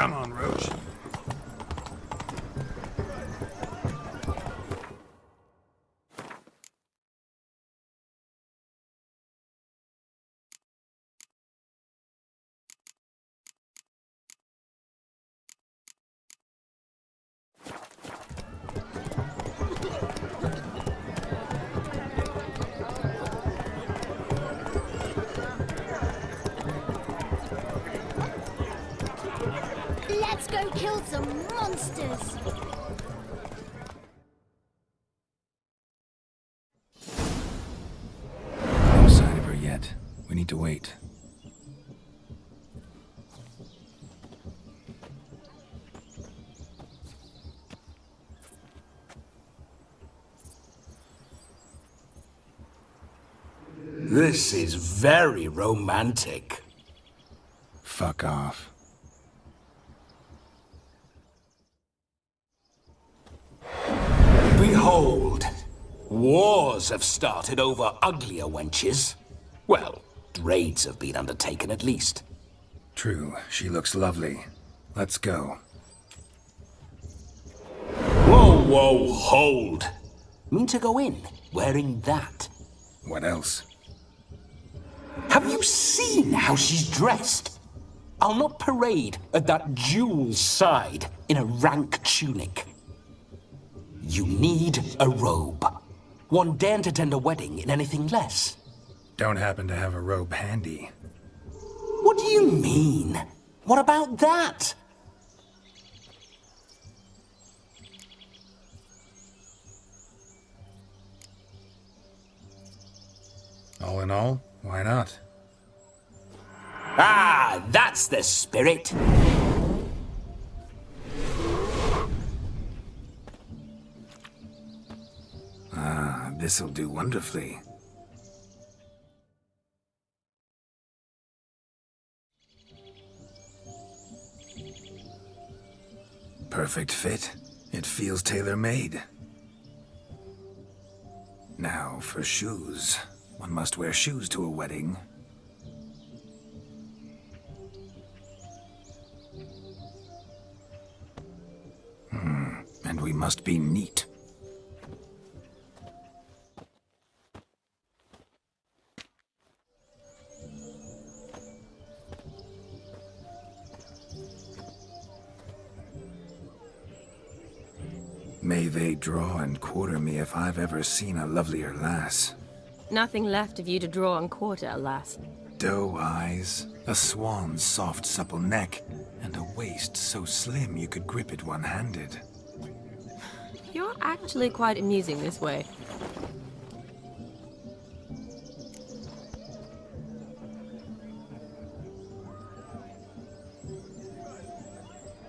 Come on, Roach. Let's go kill some monsters! No sign of her yet. We need to wait. This is very romantic. Fuck off. Behold, wars have started over uglier wenches. Well, raids have been undertaken at least. True, she looks lovely. Let's go. Whoa, whoa, hold. Mean to go in wearing that? What else? Have you seen how she's dressed? I'll not parade at that jewel's side in a rank tunic. You need a robe. One daren't attend a wedding in anything less. Don't happen to have a robe handy. What do you mean? What about that? All in all, why not? Ah, that's the spirit. Ah, this'll do wonderfully. Perfect fit. It feels tailor-made. Now for shoes. One must wear shoes to a wedding. And we must be neat. May they draw and quarter me if I've ever seen a lovelier lass. Nothing left of you to draw and quarter, alas. Doe eyes, a swan's soft supple neck, and a waist so slim you could grip it one-handed. You're actually quite amusing this way.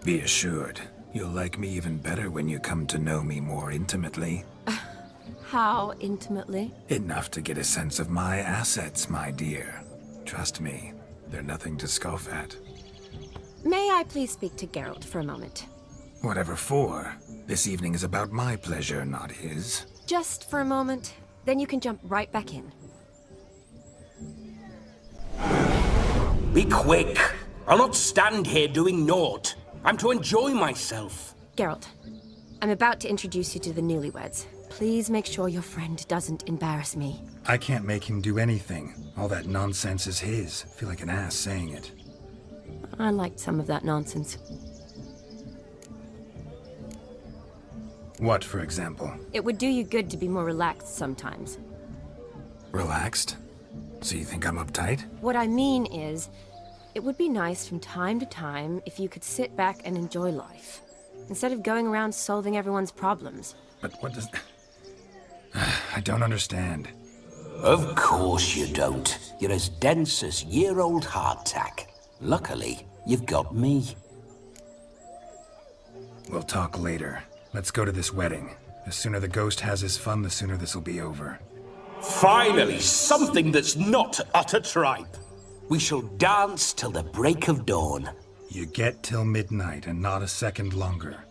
Be assured, you'll like me even better when you come to know me more intimately. How intimately? Enough to get a sense of my assets, my dear. Trust me, they're nothing to scoff at. May I please speak to Geralt for a moment? Whatever for. This evening is about my pleasure, not his. Just for a moment, then you can jump right back in. Be quick. I'll not stand here doing naught. I'm to enjoy myself. Geralt, I'm about to introduce you to the newlyweds. Please make sure your friend doesn't embarrass me. I can't make him do anything. All that nonsense is his. I feel like an ass saying it. I liked some of that nonsense. What, for example? It would do you good to be more relaxed sometimes. Relaxed? So you think I'm uptight? What I mean is, it would be nice from time to time if you could sit back and enjoy life, instead of going around solving everyone's problems. But what does... I don't understand. Of course you don't. You're as dense as year-old hardtack. Luckily, you've got me. We'll talk later. Let's go to this wedding. The sooner the ghost has his fun, the sooner this'll be over. Finally, something that's not utter tripe. We shall dance till the break of dawn. You get till midnight and not a second longer.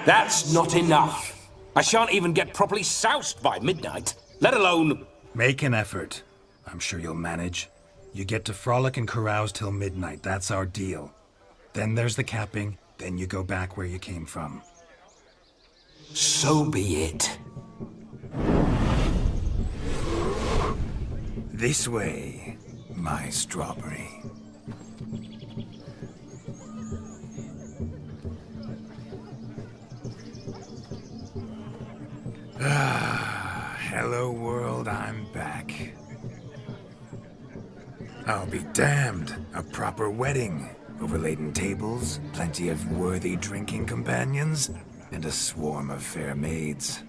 That's not enough. I shan't even get properly soused by midnight, let alone... Make an effort. I'm sure you'll manage. You get to frolic and carouse till midnight. That's our deal. Then there's the capping. Then you go back where you came from. So be it. This way, my strawberry. Ah, hello world, I'm back. I'll be damned. A proper wedding. Overladen tables, plenty of worthy drinking companions, and a swarm of fair maids.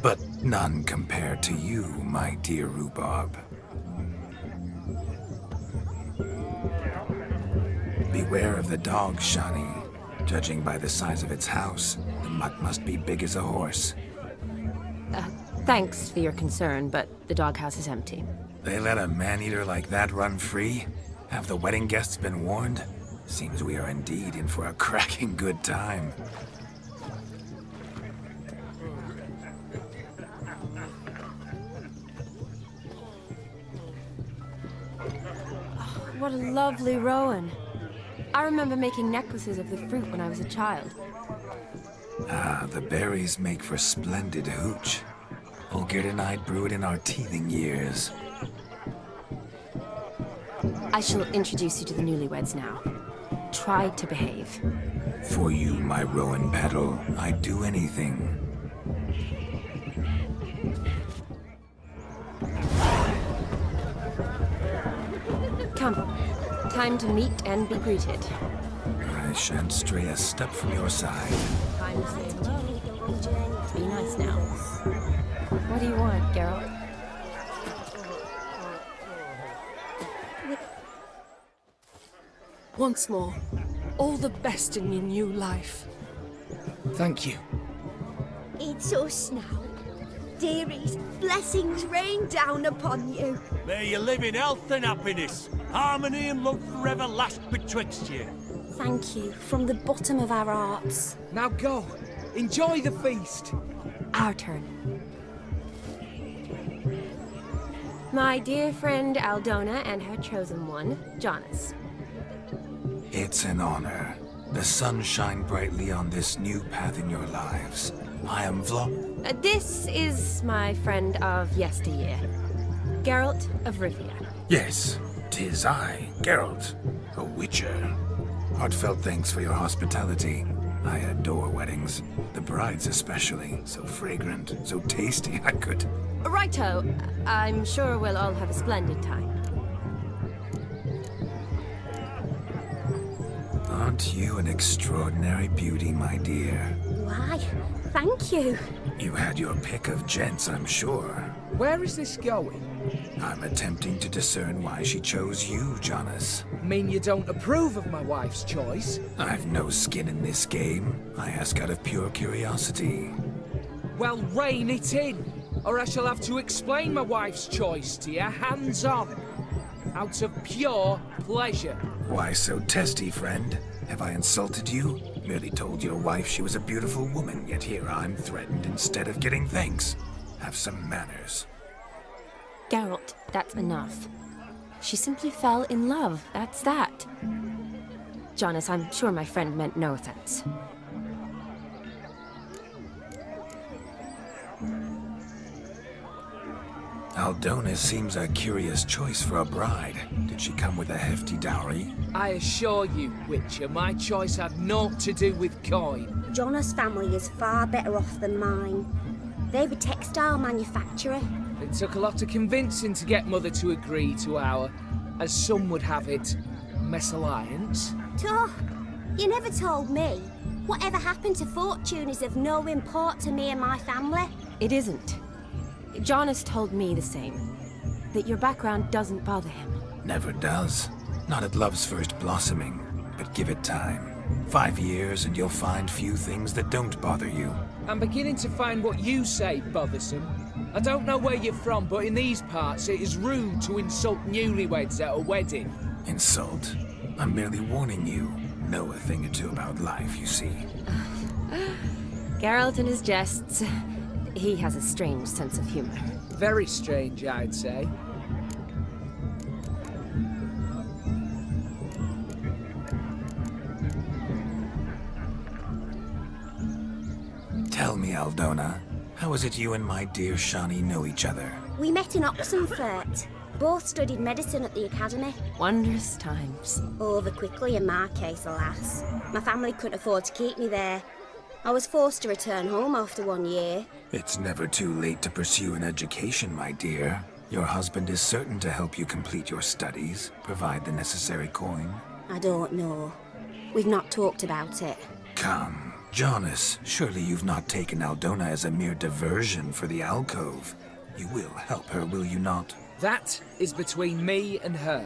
But none compared to you, my dear rhubarb. Beware of the dog, Shani. Judging by the size of its house, the mutt must be big as a horse. Thanks for your concern, but the doghouse is empty. They let a man-eater like that run free? Have the wedding guests been warned? Seems we are indeed in for a cracking good time. What a lovely rowan. I remember making necklaces of the fruit when I was a child. Ah, the berries make for splendid hooch. Olgerd and I brewed in our teething years. I shall introduce you to the newlyweds now. Try to behave. For you, my rowan petal, I'd do anything. Come. Time to meet and be greeted. I shan't stray a step from your side. Time to say hello. Be nice now. What do you want, Geralt? Once more, all the best in your new life. Thank you. It's us now. Dearies, blessings rain down upon you. May you live in health and happiness. Harmony and love forever last betwixt you. Thank you from the bottom of our hearts. Now go. Enjoy the feast. Our turn. My dear friend Aldona and her chosen one, Jonas. It's an honor. The sun shine brightly on this new path in your lives. I am This is my friend of yesteryear, Geralt of Rivia. Yes, 'tis I, Geralt, a witcher. Heartfelt thanks for your hospitality. I adore weddings. The brides especially. So fragrant, so tasty, I could... Righto. I'm sure we'll all have a splendid time. Aren't you an extraordinary beauty, my dear? Why, thank you. You had your pick of gents, I'm sure. Where is this going? I'm attempting to discern why she chose you, Jonas. Mean you don't approve of my wife's choice? I've no skin in this game. I ask out of pure curiosity. Well, rein it in, or I shall have to explain my wife's choice to you hands-on. Out of pure pleasure. Why so testy, friend? Have I insulted you? Merely told your wife she was a beautiful woman, yet here I'm threatened instead of getting thanks. Have some manners. Geralt, that's enough. She simply fell in love, that's that. Jonas, I'm sure my friend meant no offense. Aldona seems a curious choice for a bride. Did she come with a hefty dowry? I assure you, Witcher, my choice had naught to do with coin. Jonas' family is far better off than mine. They're a textile manufacturer. It took a lot of convincing to get Mother to agree to our, as some would have it, mesalliance. Tuh, you never told me. Whatever happened to fortune is of no import to me and my family. It isn't. Jonas told me the same. That your background doesn't bother him. Never does. Not at love's first blossoming. But give it time. 5 years and you'll find few things that don't bother you. I'm beginning to find what you say bothersome. I don't know where you're from, but in these parts it is rude to insult newlyweds at a wedding. Insult? I'm merely warning you. Know a thing or two about life, you see. Geralt and his jests. He has a strange sense of humor. Very strange, I'd say. Tell me, Aldona, how is it you and my dear Shani know each other? We met in Oxenfurt. Both studied medicine at the academy. Wondrous times. Over quickly in my case, alas. My family couldn't afford to keep me there. I was forced to return home after 1 year. It's never too late to pursue an education, my dear. Your husband is certain to help you complete your studies, provide the necessary coin. I don't know. We've not talked about it. Come, Jonas, surely you've not taken Aldona as a mere diversion for the alcove. You will help her, will you not? That is between me and her.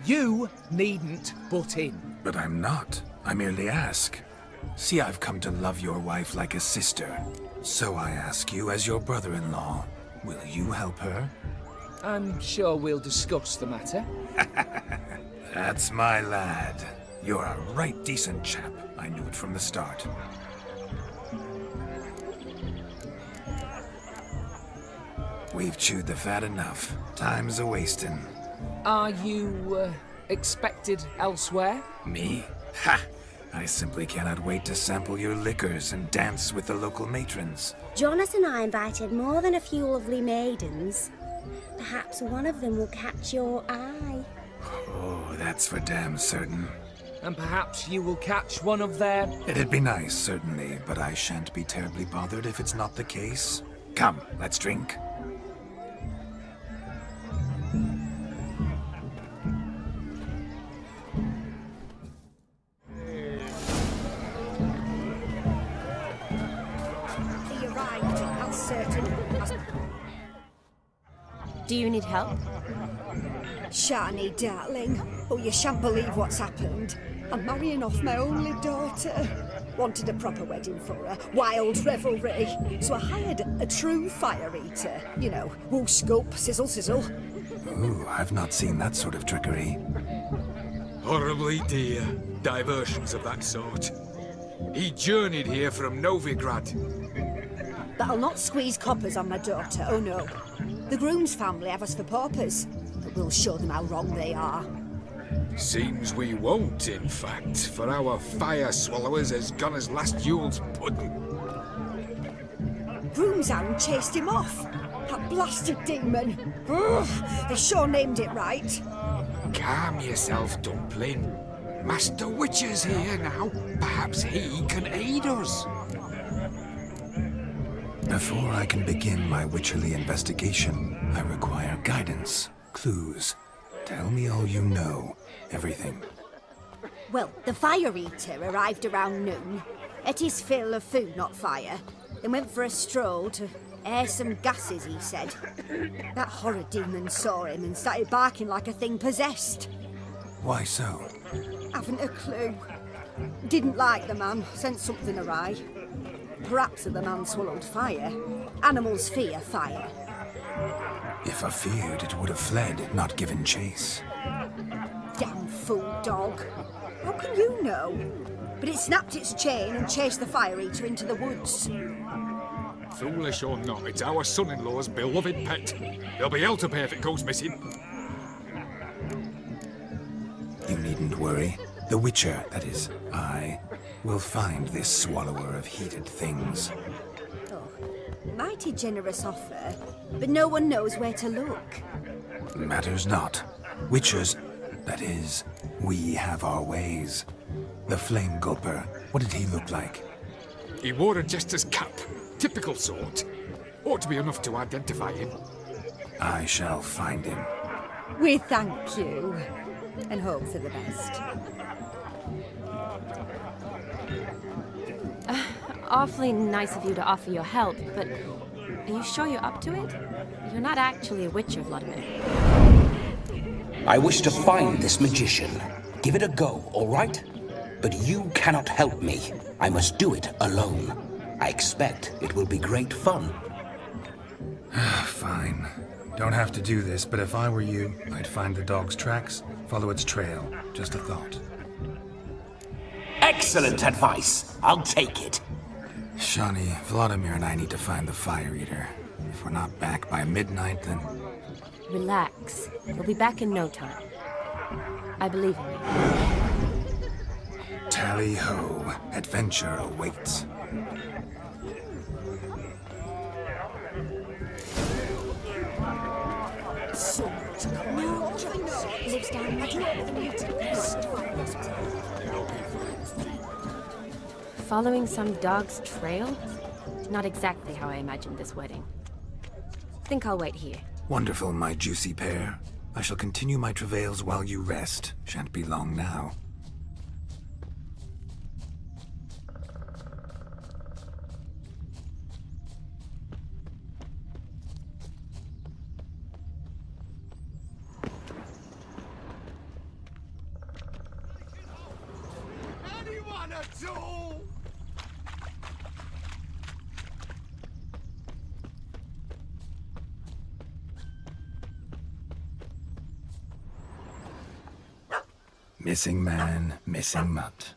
You needn't butt in. But I'm not. I merely ask. See, I've come to love your wife like a sister. So I ask you, as your brother-in-law, will you help her? I'm sure we'll discuss the matter. That's my lad. You're a right decent chap. I knew it from the start. We've chewed the fat enough. Time's a-wasting. Are you, expected elsewhere? Me? Ha! I simply cannot wait to sample your liquors and dance with the local matrons. Jonas and I invited more than a few lovely maidens. Perhaps one of them will catch your eye. Oh, that's for damn certain. And perhaps you will catch one of their... It'd be nice, certainly, but I shan't be terribly bothered if it's not the case. Come, let's drink. Do you need help? Shani, darling. Oh, you shan't believe what's happened. I'm marrying off my only daughter. Wanted a proper wedding for her. Wild revelry. So I hired a true fire eater. You know, woo scoop, sizzle, sizzle. Ooh, I've not seen that sort of trickery. Horribly dear diversions of that sort. He journeyed here from Novigrad. But I'll not squeeze coppers on my daughter, oh no. The groom's family have us for paupers, but we'll show them how wrong they are. Seems we won't, in fact, for our fire swallowers has gone as last Yule's pudding. Groom's hand chased him off. That blasted demon. Ugh, they sure named it right. Calm yourself, Dumpling. Master Witcher's here now. Perhaps he can aid us. Before I can begin my witcherly investigation, I require guidance, clues. Tell me all you know, everything. Well, the fire eater arrived around noon, ate his fill of food, not fire, then went for a stroll to air some gases, he said. That horror demon saw him and started barking like a thing possessed. Why so? Haven't a clue. Didn't like the man, sent something awry. Perhaps the man swallowed fire. Animals fear fire. If I feared, it would have fled, not given chase. Damn fool dog. How can you know? But it snapped its chain and chased the fire eater into the woods. Foolish or not, it's our son-in-law's beloved pet. There'll be hell to pay if it goes missing. You needn't worry. The Witcher, that is, I, will find this swallower of heated things. Oh, mighty generous offer, but no one knows where to look. Matters not. Witchers, that is, we have our ways. The Flame Gulper, what did he look like? He wore a jester's cap. Typical sort. Ought to be enough to identify him. I shall find him. We thank you, and hope for the best. Awfully nice of you to offer your help, but are you sure you're up to it? You're not actually a witcher, Vladimir. I wish to find this magician. Give it a go, all right? But you cannot help me. I must do it alone. I expect it will be great fun. Fine. Don't have to do this, but if I were you, I'd find the dog's tracks, follow its trail. Just a thought. Excellent advice. I'll take it. Shani, Vladimir and I need to find the fire eater. If we're not back by midnight, then... Relax. We'll be back in no time. I believe in you. Tally-ho. Adventure awaits. Lives down Following some dog's trail? Not exactly how I imagined this wedding. Think I'll wait here. Wonderful, my juicy pair. I shall continue my travails while you rest. Shan't be long now. at all! Missing man, missing mutt.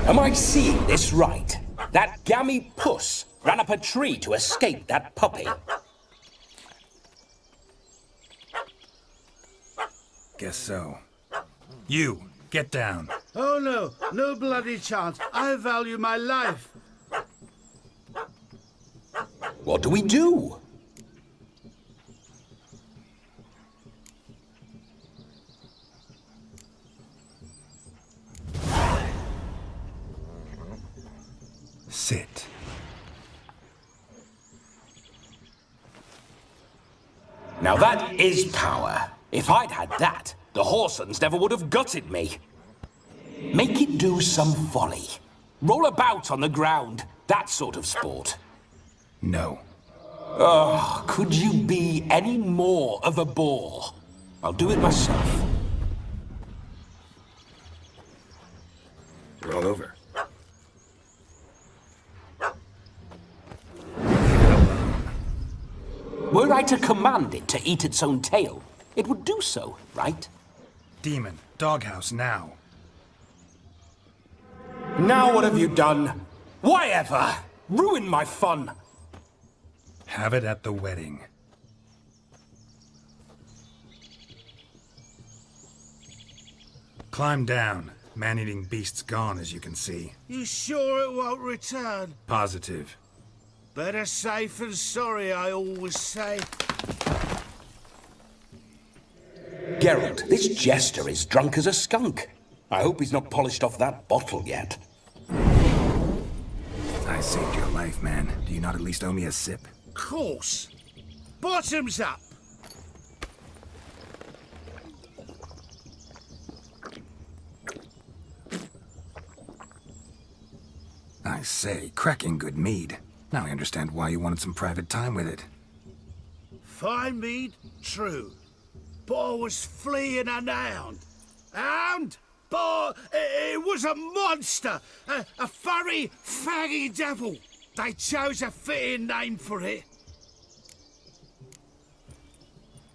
Am I seeing this right? That gammy puss ran up a tree to escape that puppy. Guess so. You, get down. Oh no, no bloody chance. I value my life. What do we do? Sit. Now that is power. If I'd had that, the Horsons never would have gutted me. Make it do some folly. Roll about on the ground. That sort of sport. No. Oh, could you be any more of a bore? I'll do it myself. Roll over. Were I to command it to eat its own tail, it would do so, right? Demon, doghouse now. Now what have you done? Why ever? Ruin my fun. Have it at the wedding. Climb down. Man-eating beast's gone, as you can see. You sure it won't return? Positive. Better safe than sorry, I always say. Geralt, this jester is drunk as a skunk. I hope he's not polished off that bottle yet. I saved your life, man. Do you not at least owe me a sip? Course. Bottoms up. I say, cracking good mead. Now I understand why you wanted some private time with it. Fine mead, true. But I was fleeing a hound. Hound? But it was a monster. A furry, faggy devil. They chose a fitting name for it.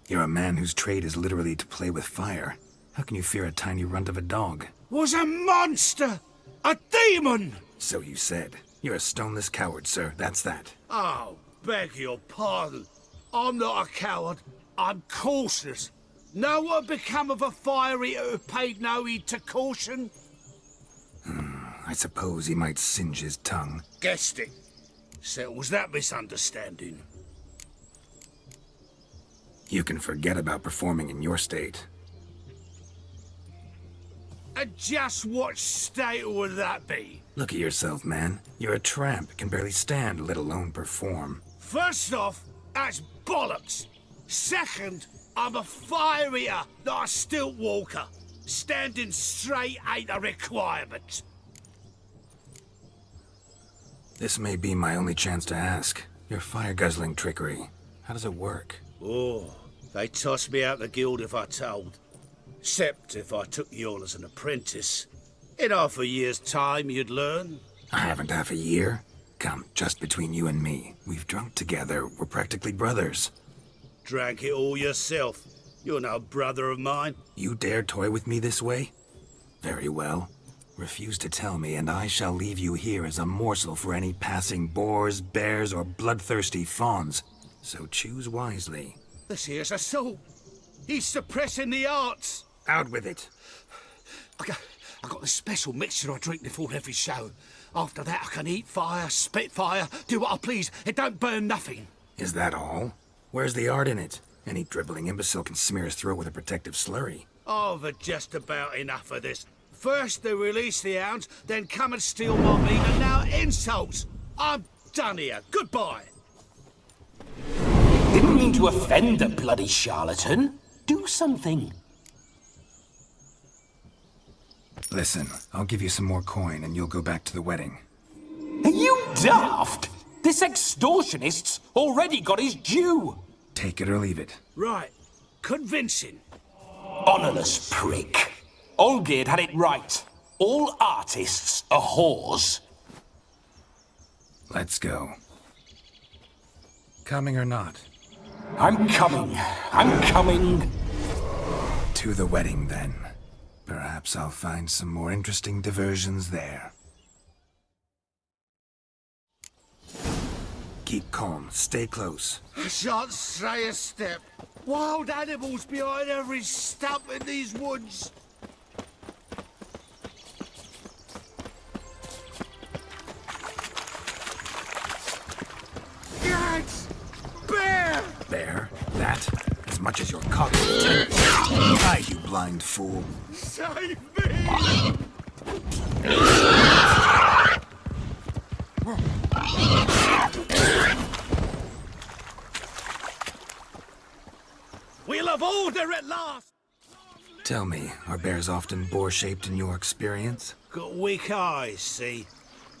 You're a man whose trade is literally to play with fire. How can you fear a tiny runt of a dog? Was a monster. A demon. So you said. You're a stoneless coward, sir. That's that. Oh, beg your pardon. I'm not a coward. I'm cautious. Know what become of a fire eater who paid no heed to caution? I suppose he might singe his tongue. Guessed it. Settles that misunderstanding. You can forget about performing in your state. And just what state would that be? Look at yourself, man. You're a tramp, can barely stand, let alone perform. First off, that's bollocks. Second, I'm a fire eater, not a stilt walker. Standing straight ain't a requirement. This may be my only chance to ask. Your fire-guzzling trickery. How does it work? Oh, they toss me out the guild if I told. Except if I took you on as an apprentice. In half a year's time, you'd learn. I haven't half a year. Come, just between you and me. We've drunk together. We're practically brothers. Drank it all yourself. You're no brother of mine. You dare toy with me this way? Very well. Refuse to tell me, and I shall leave you here as a morsel for any passing boars, bears, or bloodthirsty fawns. So choose wisely. This here's assault. He's suppressing the arts. Out with it. I got this special mixture I drink before every show. After that, I can eat fire, spit fire, do what I please. It don't burn nothing. Is that all? Where's the art in it? Any dribbling imbecile can smear his throat with a protective slurry. I've had just about enough of this. First they release the hounds, then come and steal my meat, and now insults. I'm done here. Goodbye. Didn't mean to offend the bloody charlatan. Do something. Listen, I'll give you some more coin and you'll go back to the wedding. Are you daft? This extortionist's already got his due. Take it or leave it. Right. Convincing. Honourless prick. Olgierd had it right. All artists are whores. Let's go. Coming or not? I'm coming. I'm coming. To the wedding, then. Perhaps I'll find some more interesting diversions there. Keep calm. Stay close. I shan't stray a step. Wild animals behind every stump in these woods. Gags! Bear! Bear? That? As much as your cock is 10. Hide, you blind fool. Save me! We'll have order at last! Tell me, are bears often boar-shaped in your experience? Got weak eyes, see?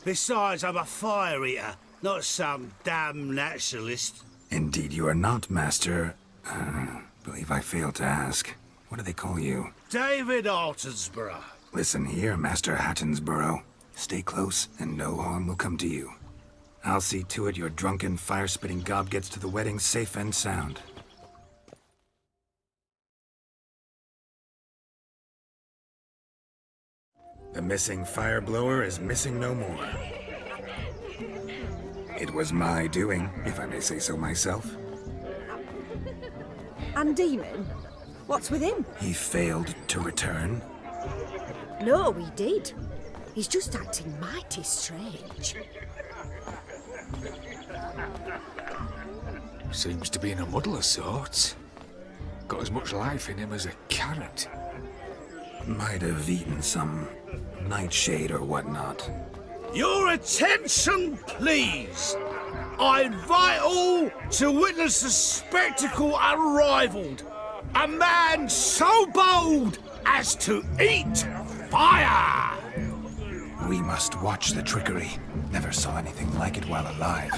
Besides, I'm a fire eater, not some damn naturalist. Indeed you are not, Master... believe I failed to ask. What do they call you? David Altonsborough. Listen here, Master Hattonsborough. Stay close, and no harm will come to you. I'll see to it your drunken, fire-spitting gob gets to the wedding safe and sound. The missing fire blower is missing no more. It was my doing, if I may say so myself. And Demon? What's with him? He failed to return. No, he did. He's just acting mighty strange. Seems to be in a muddle of sorts. Got as much life in him as a carrot. Might have eaten some nightshade or whatnot. Your attention, please! I invite all to witness a spectacle unrivaled. A man so bold as to eat fire! We must watch the trickery. Never saw anything like it while alive.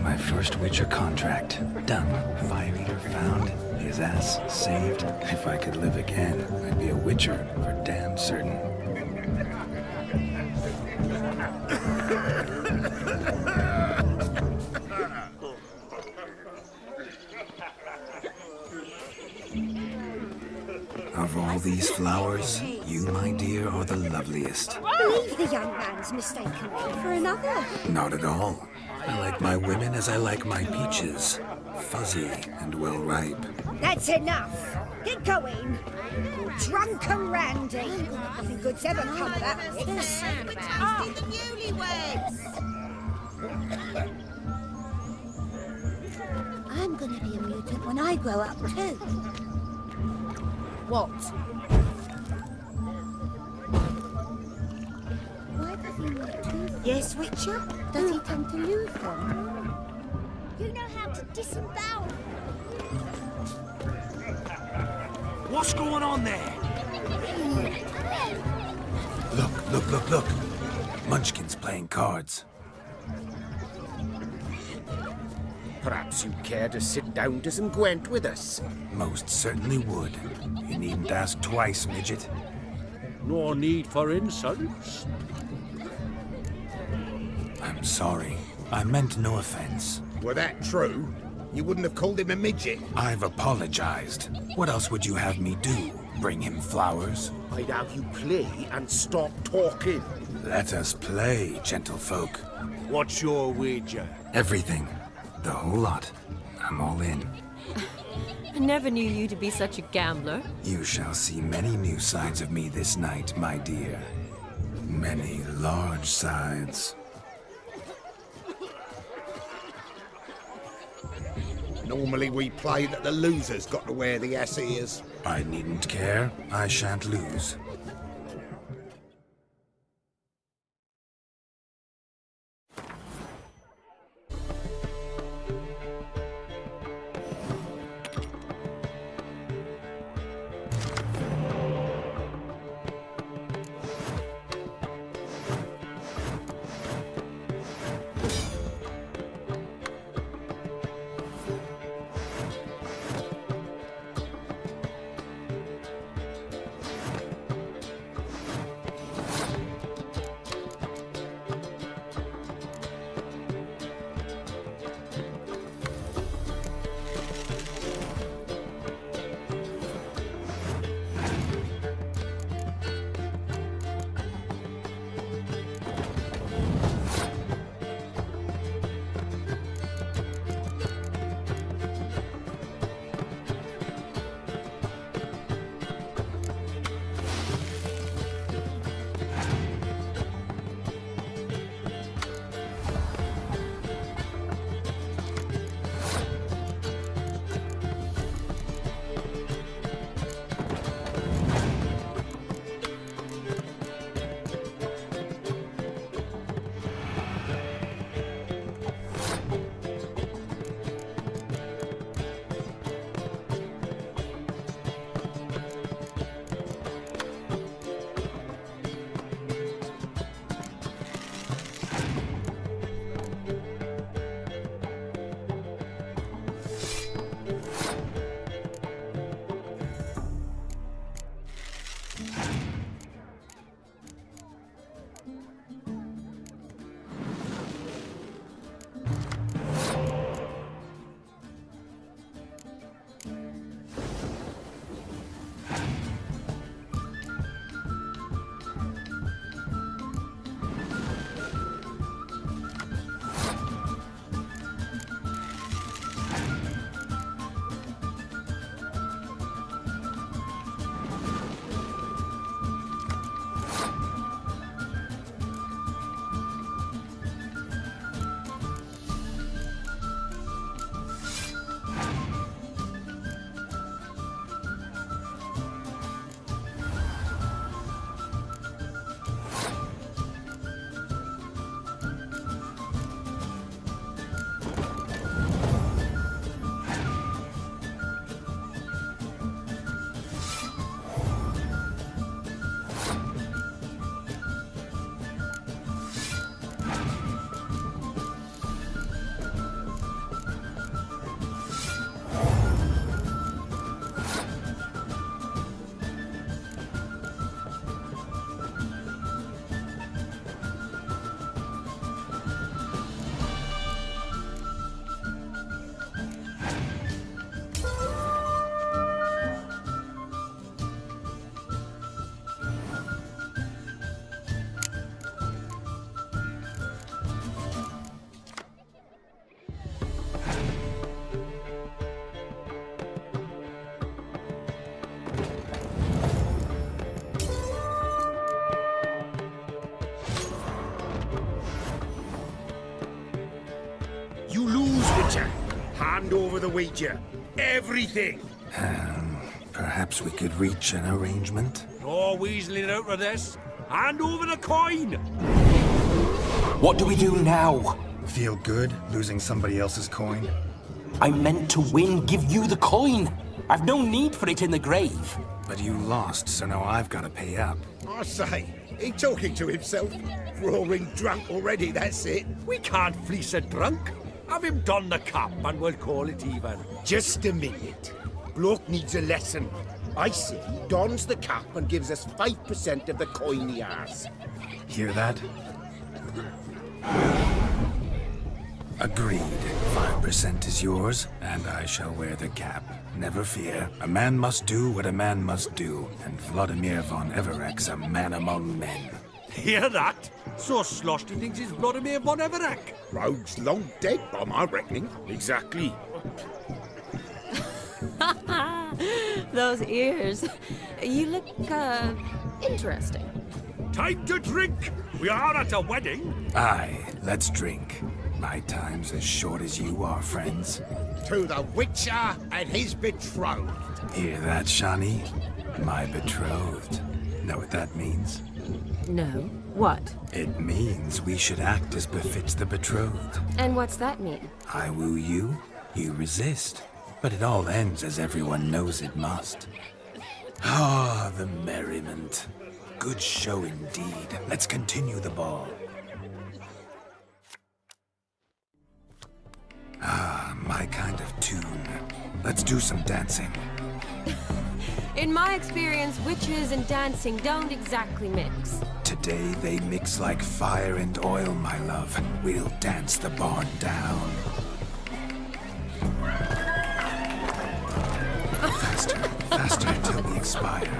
My first Witcher contract. Done. Fire Eater found. His ass saved. If I could live again, I'd be a Witcher for damn certain. Of all these flowers, you, my dear, are the loveliest. Believe the young man's mistaken me for another. Not at all. I like my women as I like my peaches. Fuzzy and well ripe. That's enough. Get going. You drunken randy. Nothing good's ever come of that. I'm gonna be a mutant when I grow up too. What? Why does he need two? Yes, Witcher? Does he tend to lose them? You know how to disembowel. What's going on there? Look. Munchkin's playing cards. Perhaps you'd care to sit down to some Gwent with us. Most certainly would. You needn't ask twice, midget. No need for insults. I'm sorry. I meant no offense. Were that true, you wouldn't have called him a midget. I've apologized. What else would you have me do? Bring him flowers? I'd have you play and stop talking. Let us play, gentlefolk. What's your wager? Everything. The whole lot. I'm all in. I never knew you to be such a gambler. You shall see many new sides of me this night, my dear. Many large sides. Normally we play that the loser's got to wear the ass ears. I needn't care. I shan't lose. Hand over the wager. Everything. Perhaps we could reach an arrangement? No weaseling out of this. Hand over the coin. What do we do now? Feel good losing somebody else's coin? I meant to win, give you the coin. I've no need for it in the grave. But you lost, so now I've got to pay up. I say, he talking to himself. Roaring drunk already, that's it. We can't fleece a drunk. Have him don the cap and we'll call it even. Just a minute. Bloke needs a lesson. I say he dons the cap and gives us 5% of the coin he has. Hear that? Agreed. 5% is yours, and I shall wear the cap. Never fear. A man must do what a man must do, and Vladimir von Everek's a man among men. Hear that? So sloshed he thinks his blood may have won Everack. Rogue's long dead, by my reckoning. Exactly. Those ears. You look, interesting. Time to drink! We are at a wedding. Aye, let's drink. My time's as short as you are, friends. To the Witcher and his betrothed. Hear that, Shawnee? My betrothed. Know what that means? No. What? It means we should act as befits the betrothed. And what's that mean? I woo you, you resist. But it all ends as everyone knows it must. Ah, the merriment. Good show indeed. Let's continue the ball. Ah, my kind of tune. Let's do some dancing. In my experience, witches and dancing don't exactly mix. Today they mix like fire and oil, my love. We'll dance the barn down. Faster, faster till we expire.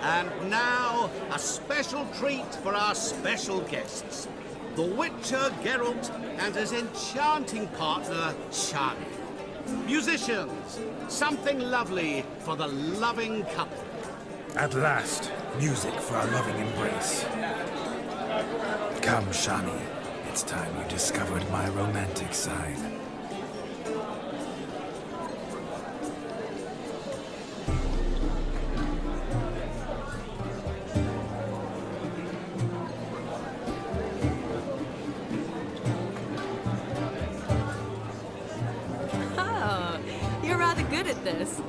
And now, a special treat for our special guests. The Witcher Geralt and his enchanting partner, Shani. Musicians, something lovely for the loving couple. At last, music for our loving embrace. Come, Shani. It's time you discovered my romantic side. Oh, you're rather good at this.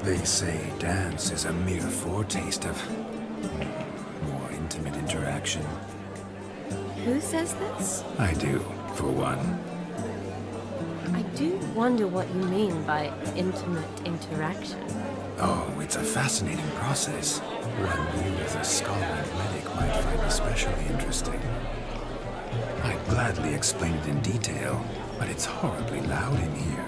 They say dance is a mere foretaste of more intimate interaction. Who says this? I do, for one. I do wonder what you mean by intimate interaction. Oh, it's a fascinating process. One you as a scholar and medic might find especially interesting. I'd gladly explain it in detail, but it's horribly loud in here.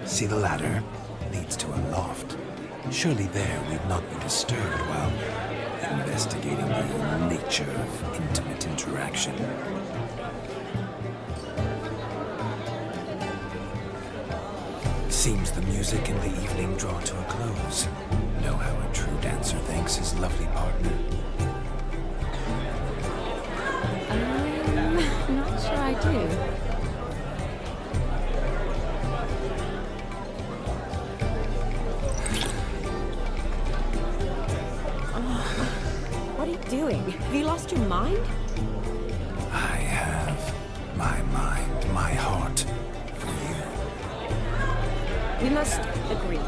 See the ladder? Leads to a loft. Surely there we'd not be disturbed while investigating the nature of intimate interaction. Seems the music and the evening draw to a close. Know how a true dancer thanks his lovely partner. Not sure I do. What are you doing? Have you lost your mind? I have my mind, my heart for you. We must agree.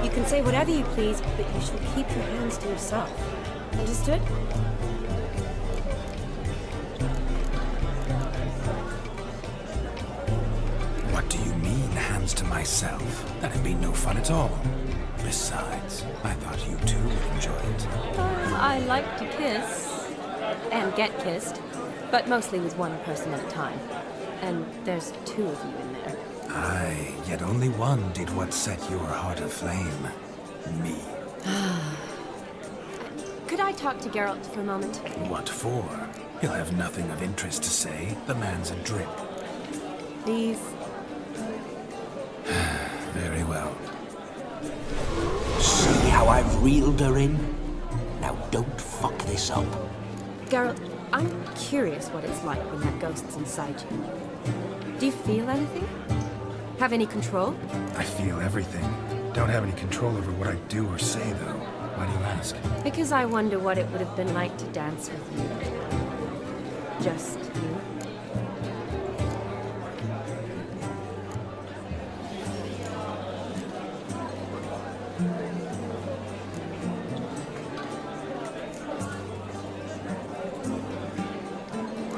You can say whatever you please, but you shall keep your hands to yourself. Understood? What do you mean, hands to myself? That'd be no fun at all. Besides, I thought you two would enjoy it. I like to kiss. And get kissed. But mostly with one person at a time. And there's two of you in there. Aye, yet only one did what set your heart aflame. Me. Could I talk to Geralt for a moment? What for? He'll have nothing of interest to say. The man's a drip. Please. Very well. See how I've reeled her in? Now don't fuck this up. Geralt, I'm curious what it's like when that ghost's inside you. Do you feel anything? Have any control? I feel everything. Don't have any control over what I do or say, though. Why do you ask? Because I wonder what it would have been like to dance with you. Just you.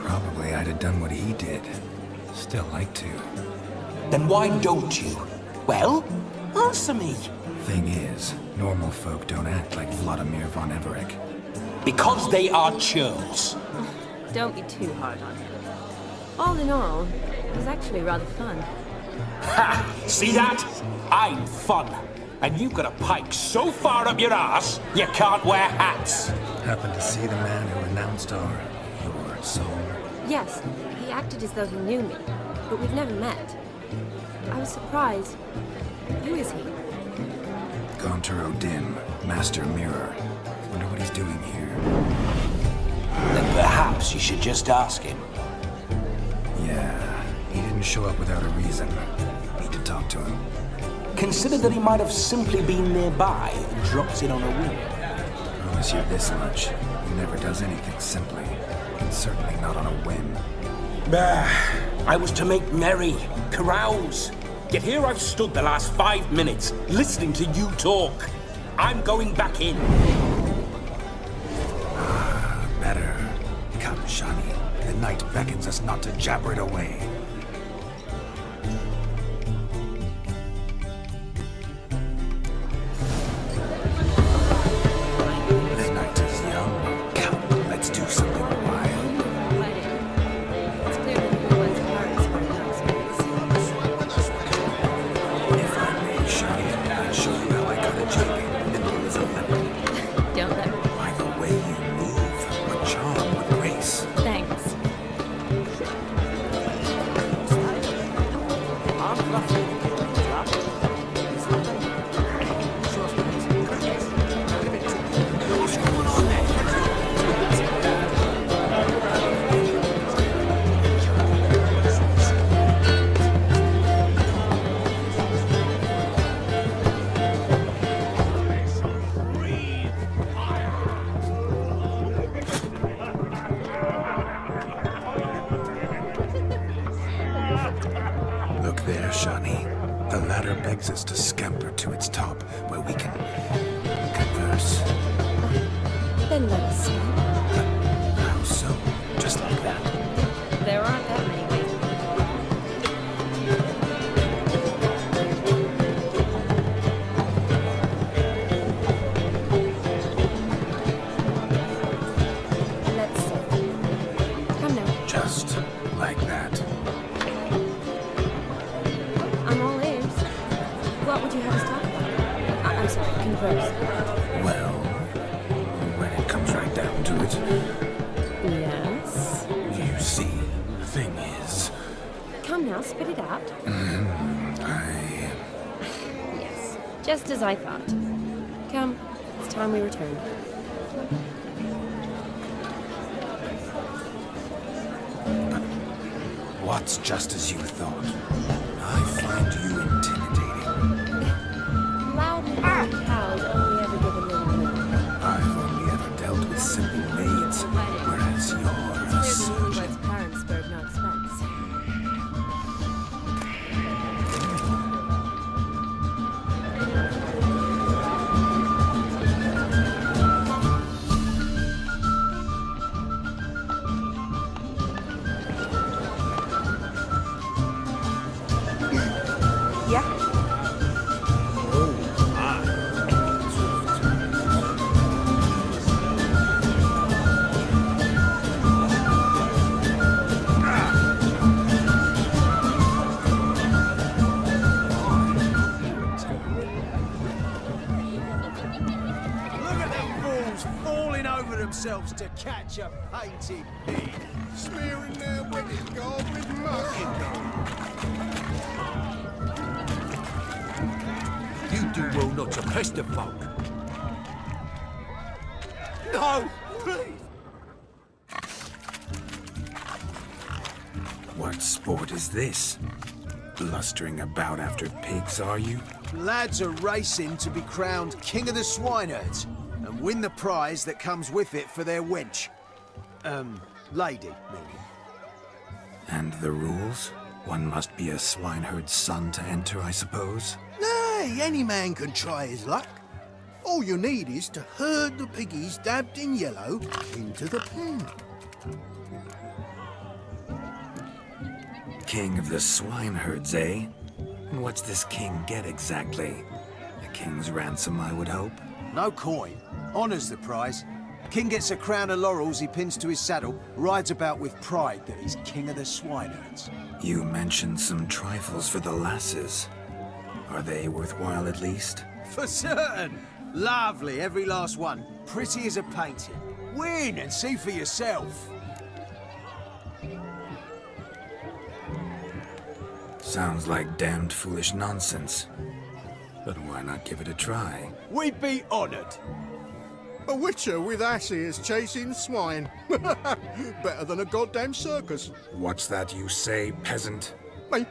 Probably I'd have done what he did. Still like to. Then why don't you? Well, answer me. Thing is, normal folk don't act like Vladimir von Everett. Because they are churls. Don't be too hard on him. All in all, it was actually rather fun. Ha! See that? I'm fun. And you've got a pike so far up your ass, you can't wear hats. Happened to see the man who announced your soul? Yes, he acted as though he knew me, but we've never met. I was surprised. Who is he? Gaunter O'Dim, Master Mirror. Wonder what he's doing here. Then perhaps you should just ask him. Yeah, he didn't show up without a reason. Need to talk to him. Consider that he might have simply been nearby and dropped in on a whim. Promise you this much. He never does anything simply. And certainly not on a whim. I was to make merry, carouse. Yet here I've stood the last 5 minutes, listening to you talk. I'm going back in. Better. Come, Shani. The night beckons us not to jabber it away. The night is young. Come, let's do something wild. It's clear that everyone's parents were announcements. If I may, Shani, I'd show you how I cut a jig. Nimble as a leopard. Don't let me. By the way you move, what charm, what grace. Thanks. Look there, Shani. The ladder begs us to scamper to its top, where we can converse. Then let us go. How so? Just like that? There aren't that many ways. Let's see. Come now. Just like that. I'm all ears. What would you have us talk about? I'm sorry, converse. Well, when it comes right down to it, Yes? you see, the thing is, Come now, spit it out. Yes, just as I thought. Come, it's time we return. What's just as you thought? I find you intimidating. Loud and cows only ever give a little milk. I've only ever dealt with simple maids, whereas you're a surgeon. It's parents spared no expense. themselves to catch a painted pig, smearing their wedding garb with muck. You do well not to pester folk. No, please. What sport is this? Blustering about after pigs, are you? Lads are racing to be crowned King of the Swineherds and win the prize that comes with it for their wench. Lady, meaning. And the rules? One must be a swineherd's son to enter, I suppose? Nay, any man can try his luck. All you need is to herd the piggies dabbed in yellow into the pen. King of the swineherds, eh? And what's this king get exactly? A king's ransom, I would hope. No coin. Honours the prize. King gets a crown of laurels he pins to his saddle, rides about with pride that he's King of the Swineherds. You mentioned some trifles for the lasses. Are they worthwhile at least? For certain! Lovely, every last one. Pretty as a painting. Win and see for yourself. Sounds like damned foolish nonsense. But why not give it a try? We'd be honoured. A witcher with asses chasing swine. Better than a goddamn circus. What's that you say, peasant? Mate,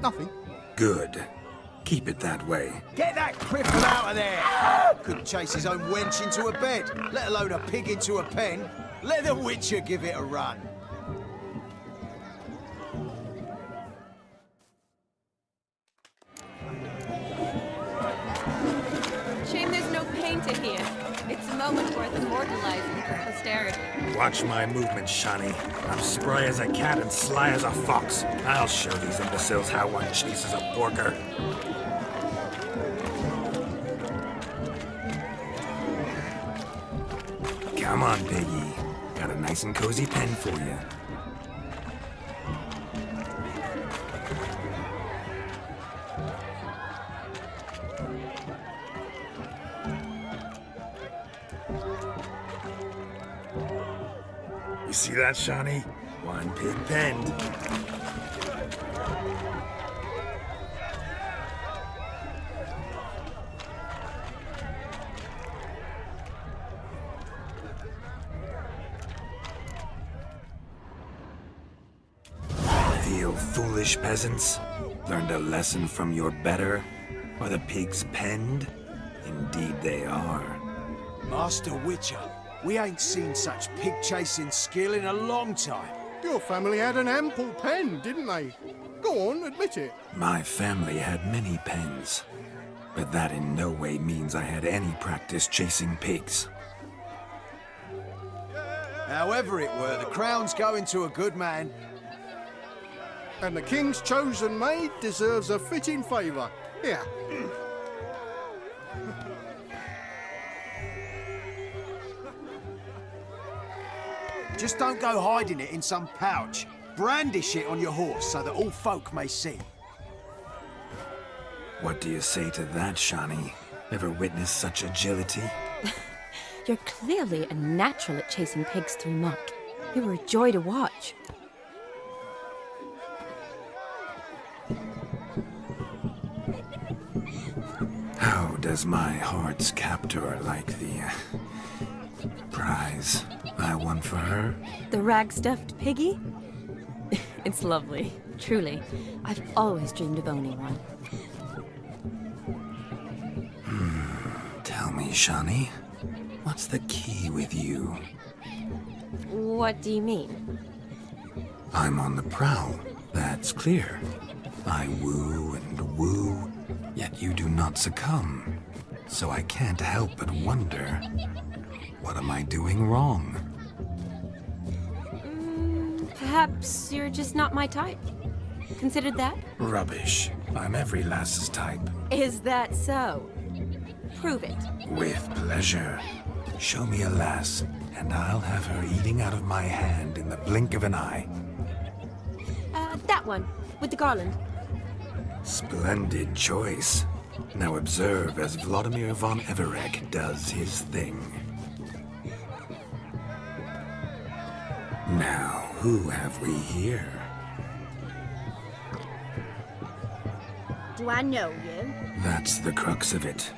nothing. Good. Keep it that way. Get that cripple out of there! Couldn't chase his own wench into a bed, let alone a pig into a pen. Let the witcher give it a run. Shame there's no painter here. It's a moment worth immortalizing for posterity. Watch my movements, Shani. I'm spry as a cat and sly as a fox. I'll show these imbeciles how one chases a porker. Come on, Piggy. Got a nice and cozy pen for you. You see that, Shani? One pig penned. Feel foolish, peasants? Learned a lesson from your better? Are the pigs penned? Indeed they are. Master Witcher, we ain't seen such pig-chasing skill in a long time. Your family had an ample pen, didn't they? Go on, admit it. My family had many pens, but that in no way means I had any practice chasing pigs. However it were, the crown's going to a good man. And the king's chosen maid deserves a fitting favour. Here. Just don't go hiding it in some pouch. Brandish it on your horse so that all folk may see. What do you say to that, Shani? Ever witnessed such agility? You're clearly a natural at chasing pigs through muck. You were a joy to watch. How does my heart's captor like the prize I won for her? The rag-stuffed piggy? It's lovely, truly. I've always dreamed of owning one. Tell me, Shani, what's the key with you? What do you mean? I'm on the prowl, that's clear. I woo and woo, yet you do not succumb. So I can't help but wonder, what am I doing wrong? Perhaps you're just not my type. Considered that? Rubbish. I'm every lass's type. Is that so? Prove it. With pleasure. Show me a lass, and I'll have her eating out of my hand in the blink of an eye. That one, with the garland. Splendid choice. Now observe as Vladimir von Everek does his thing. Now, who have we here? Do Do I know you? That's the crux of it.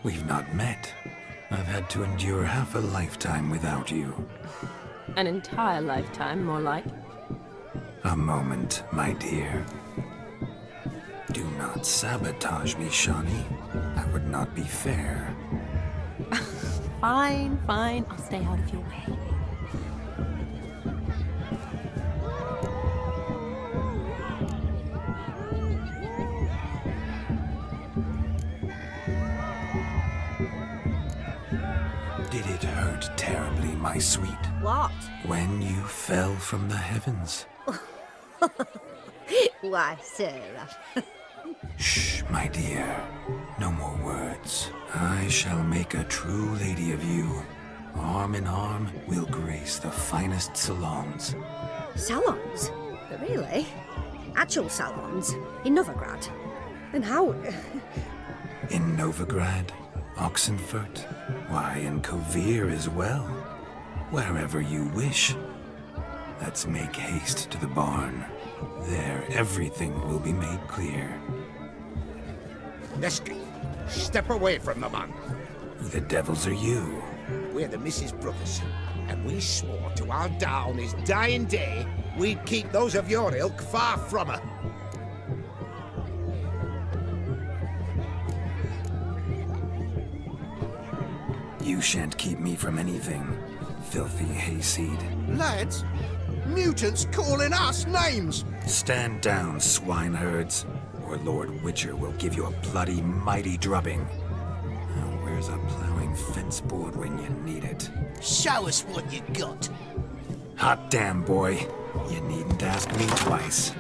We've not met. I've had to endure half a lifetime without you. An entire lifetime, more like. A moment, my dear. Do not sabotage me, Shawnee. That would not be fair. Fine, fine. I'll stay out of your way. Did it hurt terribly, my sweet? What? When you fell from the heavens? Why, Sarah. Shh, my dear. No more words. I shall make a true lady of you. Arm in arm, we'll grace the finest salons. Salons? Really? Actual salons? In Novigrad? And how... In Novigrad, Oxenfurt, why, in Ofier as well. Wherever you wish. Let's make haste to the barn. There, everything will be made clear. Nesky, step away from the man. Who the devils are you? We're the Mrs. Brothers, and we swore to our down his dying day we'd keep those of your ilk far from her. You shan't keep me from anything, filthy hayseed. Lads, mutants calling us names. Stand down, swineherds, or Lord Witcher will give you a bloody mighty drubbing. Now, where's a plowing fence board when you need it? Show us what you got. Hot damn, boy. You needn't ask me twice.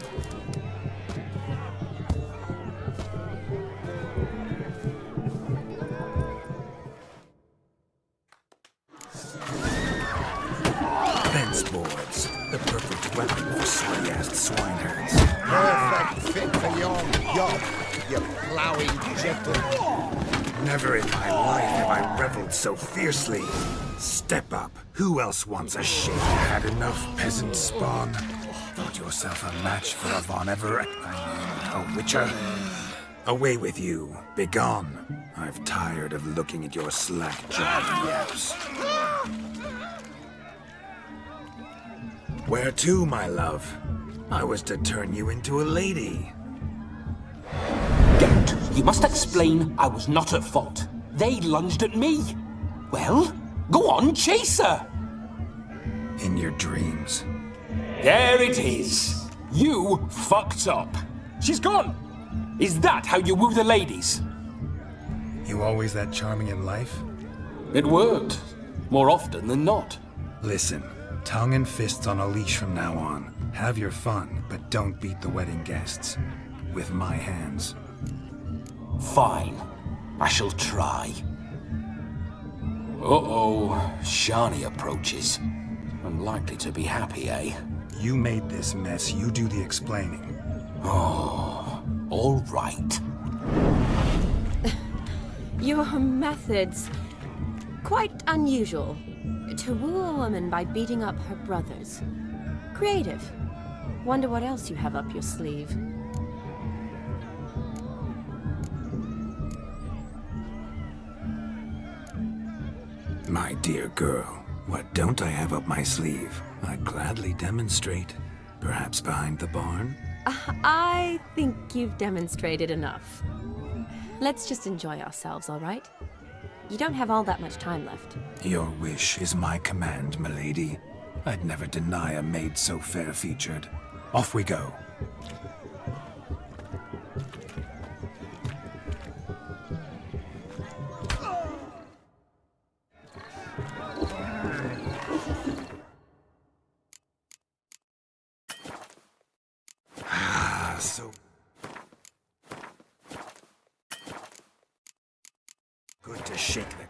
Fence boards. The perfect weapon for sly-assed swineherds. Perfect fit for your job, you ploughing gentleman. Never in my life have I reveled so fiercely. Step up. Who else wants a shake? Had enough, peasant spawn? Thought yourself a match for a Von Everett? A Witcher? Away with you. Begone. I've tired of looking at your slack-jawed yaps. Where to, my love? I was to turn you into a lady. Geralt, you must explain I was not at fault. They lunged at me. Well, go on, chase her. In your dreams. There it is. You fucked up. She's gone. Is that how you woo the ladies? You always that charming in life? It worked. More often than not. Listen, tongue and fists on a leash from now on. Have your fun, but don't beat the wedding guests. With my hands. Fine. I shall try. Uh-oh. Shani approaches. Unlikely to be happy, eh? You made this mess. You do the explaining. Oh, all right. Your methods... quite unusual. To woo a woman by beating up her brothers. Creative. Wonder what else you have up your sleeve. My dear girl, what don't I have up my sleeve? I'd gladly demonstrate. Perhaps behind the barn? I think you've demonstrated enough. Let's just enjoy ourselves, all right? You don't have all that much time left. Your wish is my command, milady. I'd never deny a maid so fair-featured. Off we go. So good to shake the